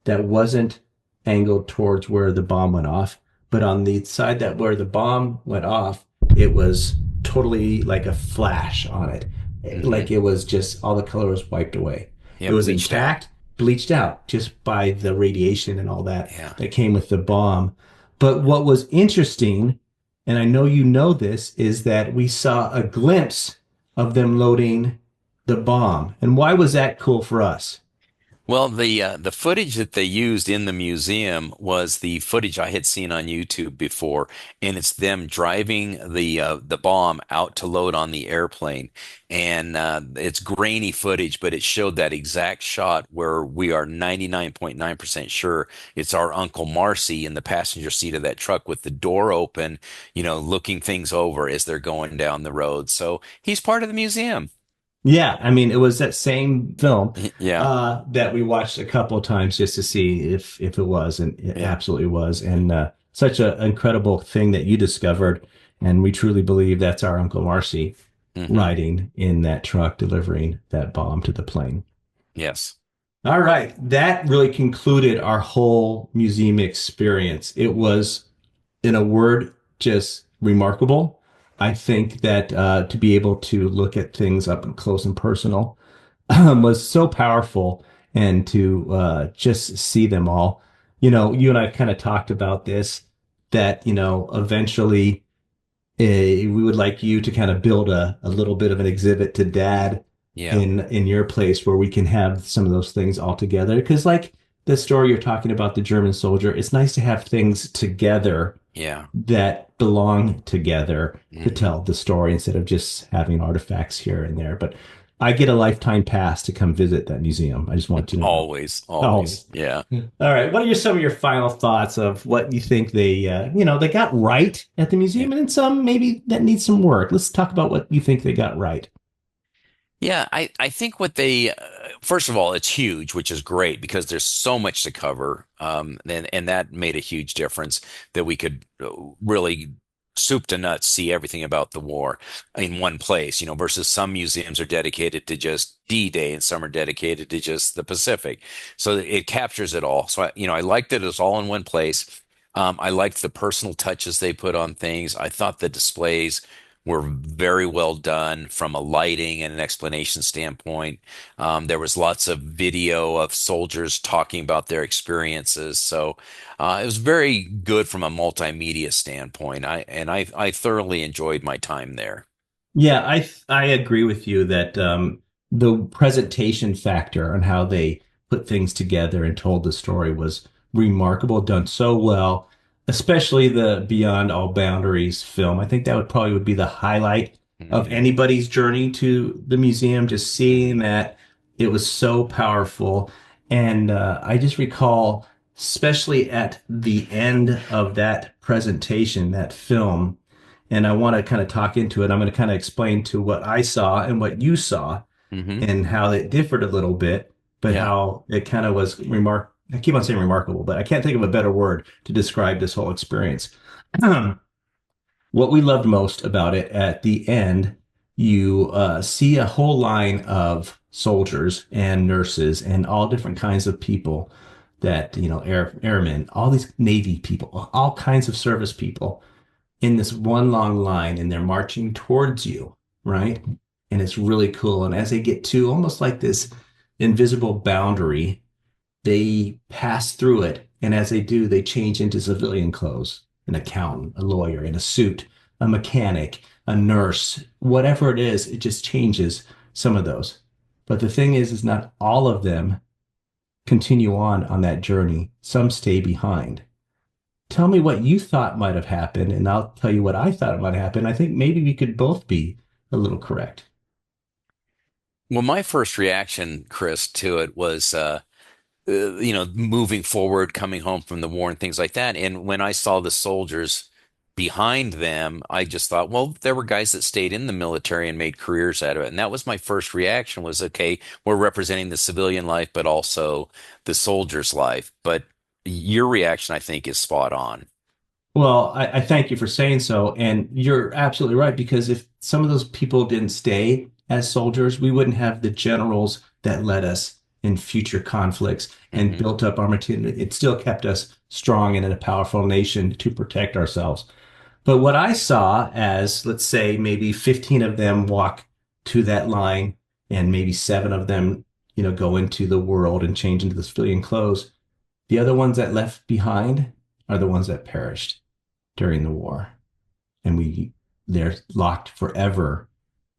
A: that wasn't angled towards where the bomb went off. But on the side that where the bomb went off, it was totally like a flash on it.
B: Hmm.
A: Like it was just all the color was wiped away.
B: Yeah,
A: It was
B: bleached out.
A: intact, bleached out just by the radiation and all that
B: Yeah.
A: that came with the bomb. But what was interesting, and I know you know this, is that we saw a glimpse of them loading the bomb. And why was that cool for us?
B: Well, the footage that they used in the museum was the footage I had seen on YouTube before, and it's them driving the bomb out to load on the airplane, and it's grainy footage, but it showed that exact shot where we are 99.9% sure it's our Uncle Marcy in the passenger seat of that truck with the door open, looking things over as they're going down the road. So he's part of the museum.
A: Yeah, I mean, it was that same film
B: Yeah,
A: that we watched a couple of times just to see if it was, and it
B: yeah.
A: absolutely was, and such an incredible thing that you discovered, and we truly believe that's our Uncle Marcy
B: Hmm.
A: riding in that truck delivering that bomb to the plane.
B: Yes.
A: All right, that really concluded our whole museum experience. It was, in a word, just remarkable. I think that to be able to look at things up and close and personal was so powerful, and to just see them all. You know, you and I kind of talked about this, that, eventually we would like you to kind of build a little bit of an exhibit to Dad
B: Yeah.
A: in your place where we can have some of those things all together. Because like the story you're talking about, the German soldier, it's nice to have things together
B: Yeah.
A: that belong together to
B: Hmm.
A: tell the story instead of just having artifacts here and there. But I get a lifetime pass to come visit that museum. I just want you to know.
B: Always,
A: Oh,
B: always. Yeah.
A: all right. What are some of your final thoughts of what you think they got right at the
B: Yeah.
A: museum, and then some maybe that needs some work? Let's talk about what you think they got right.
B: Yeah, I think what they first of all, it's huge, which is great because there's so much to cover, and that made a huge difference that we could really soup to nuts see everything about the war in one place, versus some museums are dedicated to just D-Day and some are dedicated to just the Pacific. So it captures it all. So I liked it as all in one place. I liked the personal touches they put on things. I thought the displays were very well done from a lighting and an explanation standpoint. There was lots of video of soldiers talking about their experiences, so it was very good from a multimedia standpoint. I thoroughly enjoyed my time there.
A: Yeah, I agree with you that the presentation factor and how they put things together and told the story was remarkable, done so well, especially the Beyond All Boundaries film. I think that would be the highlight of
B: Hmm.
A: anybody's journey to the museum, just seeing
B: Hmm.
A: that it was so powerful. And I just recall, especially at the end of that presentation, that film, and I want to kind of talk into it. I'm going to kind of explain to what I saw and what you saw
B: Hmm.
A: and how it differed a little bit, but
B: Yeah.
A: how it kind of was I keep on saying remarkable, but I can't think of a better word to describe this whole experience. What we loved most about it at the end, you see a whole line of soldiers and nurses and all different kinds of people that, airmen, all these Navy people, all kinds of service people in this one long line, and they're marching towards you, right? And it's really cool. And as they get to almost like this invisible boundary, they pass through it. And as they do, they change into civilian clothes, an accountant, a lawyer in a suit, a mechanic, a nurse, whatever it is, it just changes some of those. But the thing is not all of them continue on that journey. Some stay behind. Tell me what you thought might have happened, and I'll tell you what I thought might happen. I think maybe we could both be a little correct.
B: Well, my first reaction, Chris, to it was, moving forward, coming home from the war and things like that. And when I saw the soldiers behind them, I just thought, well, there were guys that stayed in the military and made careers out of it. And that was my first reaction was, okay, we're representing the civilian life, but also the soldier's life. But your reaction, I think, is spot on.
A: Well, I thank you for saying so. And you're absolutely right, because if some of those people didn't stay as soldiers, we wouldn't have the generals that led us in future conflicts and
B: Hmm.
A: built up our material. It still kept us strong and in a powerful nation to protect ourselves. But what I saw as, let's say, maybe 15 of them walk to that line, and maybe seven of them, go into the world and change into the civilian clothes. The other ones that left behind are the ones that perished during the war. And they're locked forever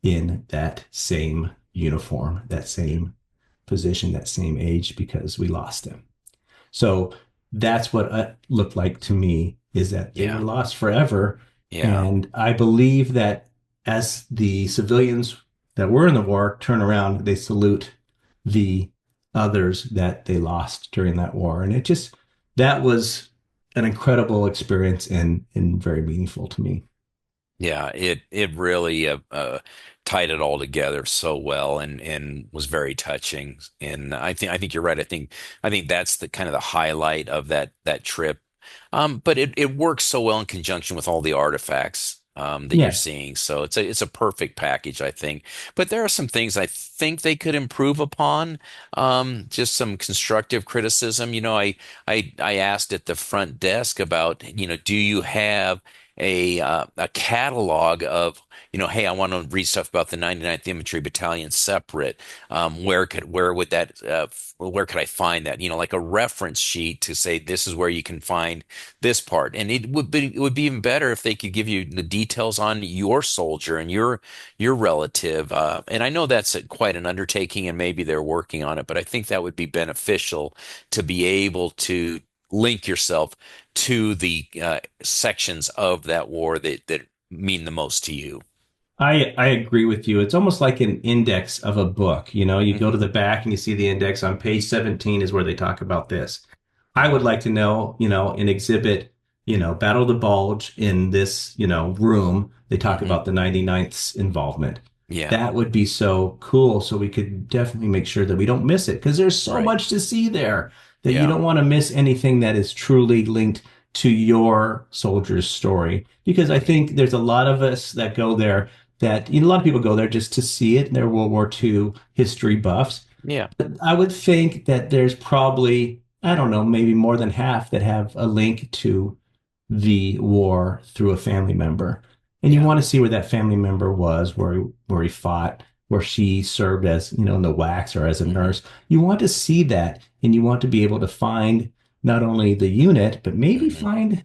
A: in that same uniform, that same position, that same age, because we lost them. So that's what it looked like to me, is that they were
B: Yeah.
A: lost forever.
B: Yeah.
A: And I believe that as the civilians that were in the war turn around, they salute the others that they lost during that war. And that was an incredible experience, and very meaningful to me.
B: Yeah, it really tied it all together so well, and was very touching. And I think you're right. I think that's the kind of the highlight of that trip. But it works so well in conjunction with all the artifacts that you're
A: Yes.
B: seeing. So it's a perfect package, I think. But there are some things I think they could improve upon. Just some constructive criticism. I asked at the front desk about, do you have a catalog of, hey, I want to read stuff about the 99th Infantry Battalion separate. Where could I find that? Like a reference sheet to say this is where you can find this part. And it would be even better if they could give you the details on your soldier and your relative. And I know that's quite an undertaking, and maybe they're working on it, but I think that would be beneficial to be able to link yourself to the sections of that war that mean the most to you.
A: I agree with you. It's almost like an index of a book. You go to
B: Hmm.
A: the back and you see the index on page 17 is where they talk about this. I would like to know, in exhibit, Battle of the Bulge in this, room, they talk
B: Hmm.
A: about the 99th's involvement.
B: Yeah,
A: That would be so cool. So we could definitely make sure that we don't miss it because there's so
B: right.
A: much to see there that you
B: Yeah.
A: don't want to miss anything that is truly linked to your soldier's story. Because I
B: Right.
A: think there's a lot of us that go there that, a lot of people go there just to see it. And they're World War II history buffs.
B: Yeah.
A: I would think that there's probably, I don't know, maybe more than half that have a link to the war through a family member. And you
B: Yeah.
A: want to see where that family member was, where he fought, where she served as, in the wax or as a
B: Hmm.
A: nurse. You want to see that, and you want to be able to find not only the unit, but maybe
B: Hmm.
A: find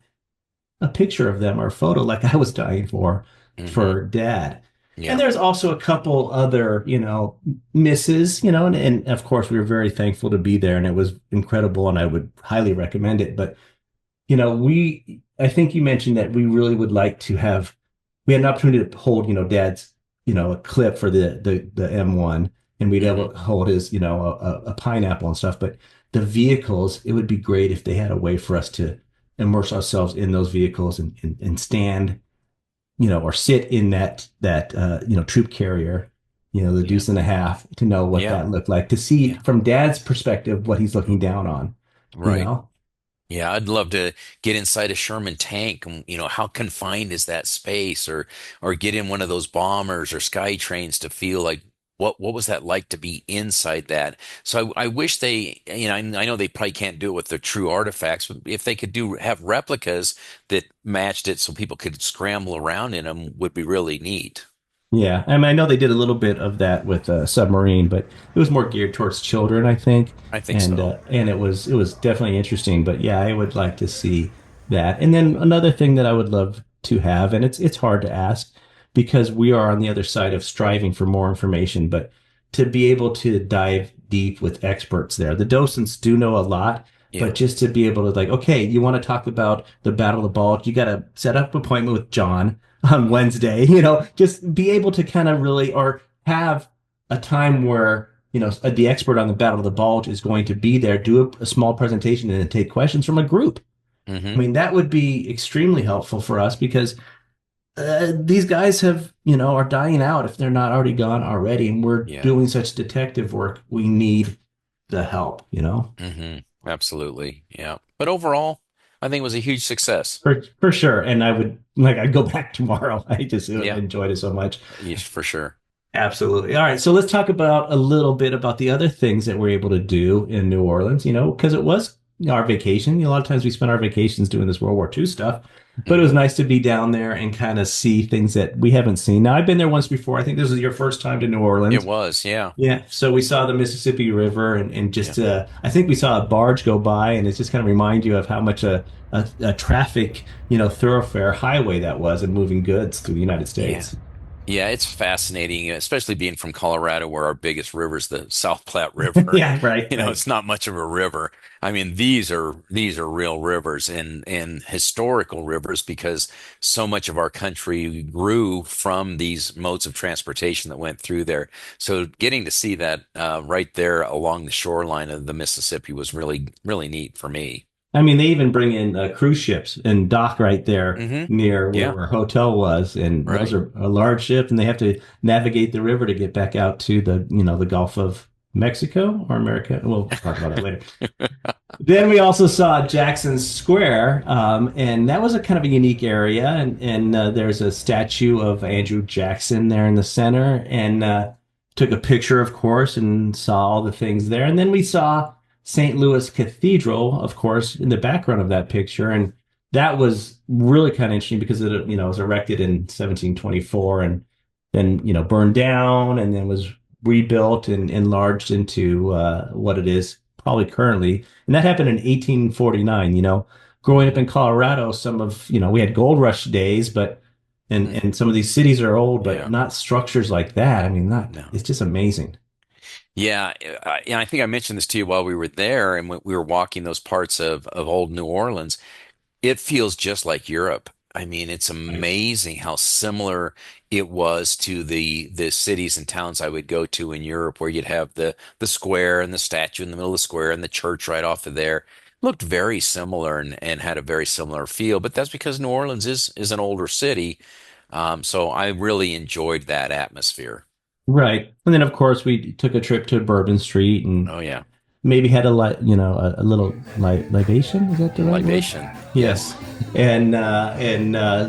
A: a picture of them or a photo like I was dying
B: Hmm.
A: for Dad. And
B: Yeah.
A: there's also a couple other, misses, and of course we were very thankful to be there and it was incredible and I would highly recommend it. But, I think you mentioned that we really would like to have, we had an opportunity to hold, Dad's, a clip for the M1 and we'd
B: Hmm.
A: able to hold his, a pineapple and stuff. But the vehicles, it would be great if they had a way for us to immerse ourselves in those vehicles and stand, or sit in that troop carrier, the
B: Yeah.
A: deuce and a half to know what
B: Yeah.
A: that looked like, to see
B: Yeah.
A: from Dad's perspective what he's looking down on, you
B: Right.
A: know?
B: Yeah, I'd love to get inside a Sherman tank. And, how confined is that space, or get in one of those bombers or Skytrains to feel like what was that like to be inside that. So I wish they, I know they probably can't do it with the true artifacts, but if they could have replicas that matched it so people could scramble around in them would be really neat.
A: Yeah, I mean, I know they did a little bit of that with Submarine, but it was more geared towards children, I think,
B: I think
A: and
B: so.
A: uh, and it was definitely interesting. But yeah, I would like to see that. And then another thing that I would love to have, and it's hard to ask because we are on the other side of striving for more information, but to be able to dive deep with experts there. The docents do know a lot,
B: Yeah.
A: but just to be able to like, okay, you want to talk about the Battle of the Bulge, you got to set up an appointment with John on Wednesday, just be able to kind of really, or have a time where, the expert on the Battle of the Bulge is going to be there, do a small presentation and then take questions from a group. I
B: Hmm.
A: mean, that would be extremely helpful for us because these guys are dying out if they're not already gone already. And we're
B: Yeah.
A: doing such detective work. We need the help.
B: Hmm. Absolutely. Yeah. But overall, I think it was a huge success.
A: For sure. And I'd go back tomorrow. I just
B: Yeah.
A: enjoyed it so much.
B: Yes, for sure.
A: Absolutely. All right. So let's talk about a little bit about the other things that we're able to do in New Orleans, because it was our vacation. A lot of times we spend our vacations doing this World War II stuff, but it was
B: Hmm.
A: nice to be down there and kind of see things that we haven't seen. Now, I've been there once before. I think this was your first time to New
B: It
A: Orleans.
B: was. Yeah.
A: Yeah. So we saw the Mississippi River and
B: Yeah.
A: just, I think we saw a barge go by and it's just kind of remind you of how much a traffic, thoroughfare highway that was and moving goods through the United
B: Yeah.
A: States.
B: Yeah, it's fascinating, especially being from Colorado, where our biggest river is the South Platte River.
A: Yeah. Right. Right.
B: It's not much of a river. I mean, these are real rivers and historical rivers because so much of our country grew from these modes of transportation that went through there. So getting to see that right there along the shoreline of the Mississippi was really, really neat for me.
A: I mean, they even bring in cruise ships and dock right there near where
B: Yeah,
A: our hotel was, and those
B: right.
A: are a large ship, and they have to navigate the river to get back out to the Gulf of Mexico or America. We'll talk about that later. Then we also saw Jackson Square, and that was a kind of a unique area. And there's a statue of Andrew Jackson there in the center, and took a picture, of course, and saw all the things there. And then we saw St. Louis Cathedral, of course, in the background of that picture, and that was really kind of interesting because it was erected in 1724, and then burned down, and then was rebuilt and enlarged into what it is probably currently. And that happened in 1849. Growing up in Colorado, some of, we had gold rush days, but and some of these cities are old, but
B: Yeah.
A: not structures like that. I mean,
B: No.
A: it's just amazing.
B: Yeah, and I think I mentioned this to you while we were there, and when we were walking those parts of old New Orleans. It feels just like Europe. I mean, it's amazing how similar it was to the cities and towns I would go to in Europe, where you'd have the square and the statue in the middle of the square and the church right off of there. Looked very similar and had a very similar feel. But that's because New Orleans is an older city. So I really enjoyed that atmosphere.
A: Right. And then, of course, we took a trip to Bourbon Street and
B: Oh yeah,
A: maybe had a little libation. Is that the right word?
B: libation.
A: Yes. And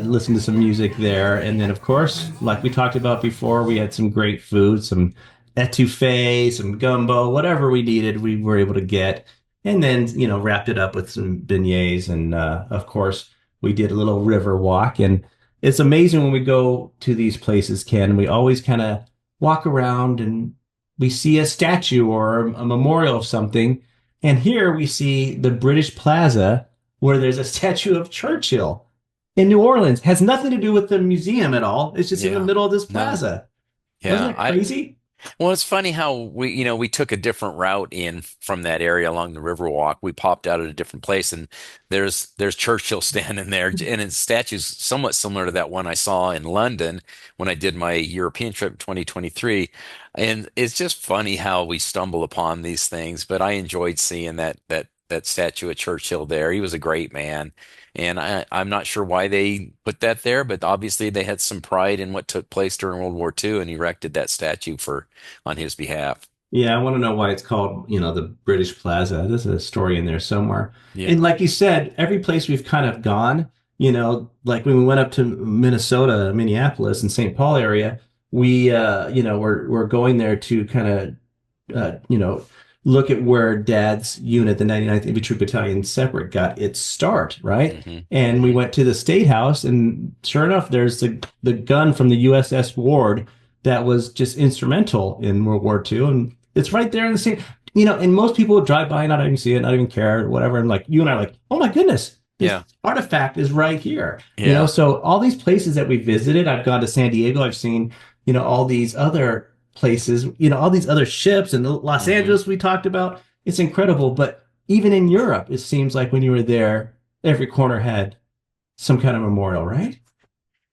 A: listen to some music there. And then, of course, like we talked about before, we had some great food, some etouffee, some gumbo, whatever we needed, we were able to get. And then, wrapped it up with some beignets. And of course, we did a little river walk. And it's amazing when we go to these places, Ken, we always kind of walk around and we see a statue or a memorial of something. And here we see the British Plaza, where there's a statue of Churchill in New Orleans. Has nothing to do with the museum at all. It's just in the
B: Yeah.
A: middle of this
B: No.
A: plaza.
B: Yeah,
A: Wasn't that crazy?
B: Well, it's funny how we took a different route in from that area along the Riverwalk. We popped out at a different place, and there's Churchill standing there, and his statue's somewhat similar to that one I saw in London when I did my European trip in 2023. And it's just funny how we stumble upon these things. But I enjoyed seeing that statue of Churchill there. He was a great man. And I'm not sure why they put that there, but obviously they had some pride in what took place during World War II and erected that statue on his behalf.
A: Yeah, I want to know why it's called, the British Plaza. There's a story in there somewhere.
B: Yeah.
A: And like you said, every place we've kind of gone, like when we went up to Minnesota, Minneapolis, and St. Paul area, we, we're going there to kind of, look at where Dad's unit, the 99th Infantry Battalion Separate, got its start, right? And we went to the State House, and sure enough, there's the gun from the USS Ward that was just instrumental in World War II, and it's right there in the same, and most people would drive by and not even see it, not even care, whatever, and like you and I are like, oh my goodness, this artifact is right here.
B: Yeah.
A: So all these places that we visited, I've gone to San Diego, I've seen, all these other places, all these other ships, and Los Angeles we talked about. It's incredible. But even in Europe, it seems like when you were there, every corner had some kind of memorial, right?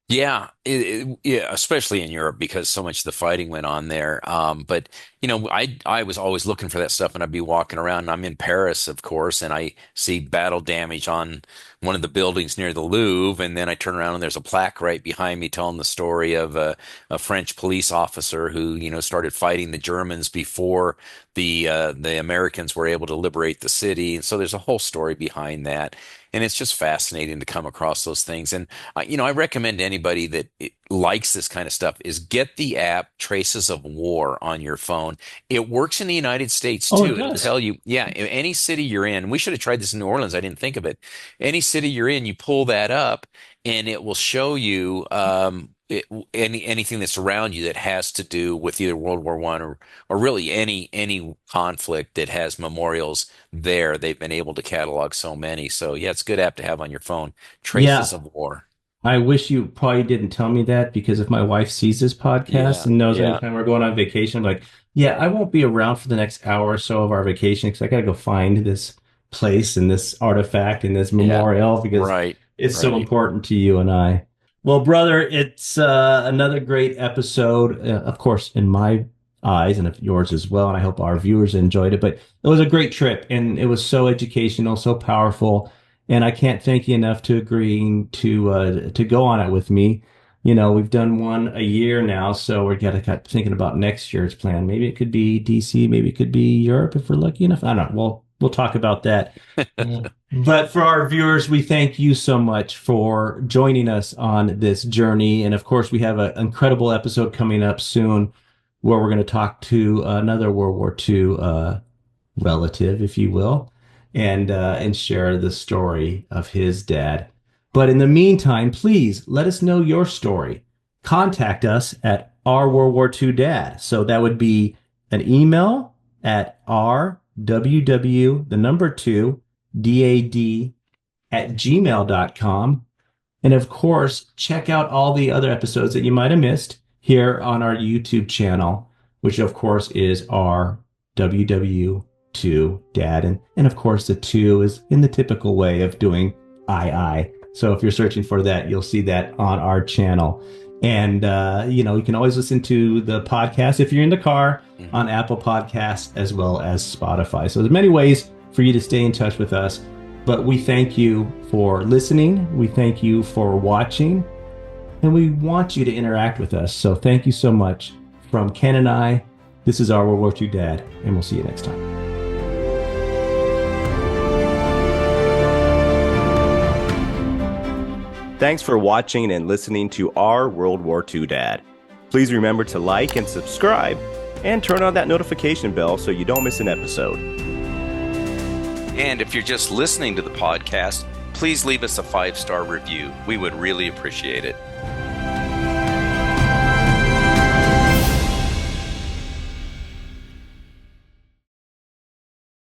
B: Yeah, yeah, especially in Europe because so much of the fighting went on there. But I was always looking for that stuff, and I'd be walking around. And I'm in Paris, of course, and I see battle damage on one of the buildings near the Louvre, and then I turn around and there's a plaque right behind me telling the story of a French police officer who started fighting the Germans before the Americans were able to liberate the city. And so there's a whole story behind that. And it's just fascinating to come across those things. And, I recommend anybody that likes this kind of stuff is get the app Traces of War on your phone. It works in the United States
A: Oh,
B: too.
A: it
B: It'll
A: does.
B: tell you, yeah, in any city you're in. We should have tried this in New Orleans. I didn't think of it. Any city you're in, you pull that up and it will show you anything that's around you that has to do with either World War I or really any conflict that has memorials there. They've been able to catalog so many. So yeah, it's a good app to have on your phone. Traces
A: Yeah.
B: of War.
A: I wish you probably didn't tell me that, because if my wife sees this podcast
B: Yeah,
A: and knows
B: yeah.
A: anytime we're going on vacation, I'm like, yeah, I won't be around for the next hour or so of our vacation because I got to go find this place and this artifact and this memorial because
B: Right.
A: it's so
B: Right.
A: important to you and I. Well, brother, it's another great episode, of course, in my eyes and of yours as well. And I hope our viewers enjoyed it. But it was a great trip, and it was so educational, so powerful. And I can't thank you enough to agreeing to go on it with me. You know, we've done one a year now, so we're thinking about next year's plan. Maybe it could be DC, maybe it could be Europe if we're lucky enough. I don't know. We'll talk about that. But for our viewers, we thank you so much for joining us on this journey. And of course, we have an incredible episode coming up soon where we're going to talk to another World War II relative, if you will, and share the story of his dad. But in the meantime, please let us know your story. Contact us at Our WWII Dad. So that would be an email at rww2dad@gmail.com. And of course, check out all the other episodes that you might have missed here on our YouTube channel, which of course is our WWII Dad. And of course, the 2 is in the typical way of doing II. So if you're searching for that, you'll see that on our channel. And, you can always listen to the podcast if you're in the car on Apple Podcasts as well as Spotify. So there's many ways for you to stay in touch with us. But we thank you for listening. We thank you for watching. And we want you to interact with us. So thank you so much. From Ken and I, this is Our WWII Dad, and we'll see you next time.
F: Thanks for watching and listening to Our World War II Dad. Please remember to like and subscribe and turn on that notification bell so you don't miss an episode.
B: And if you're just listening to the podcast, please leave us a 5-star review. We would really appreciate it.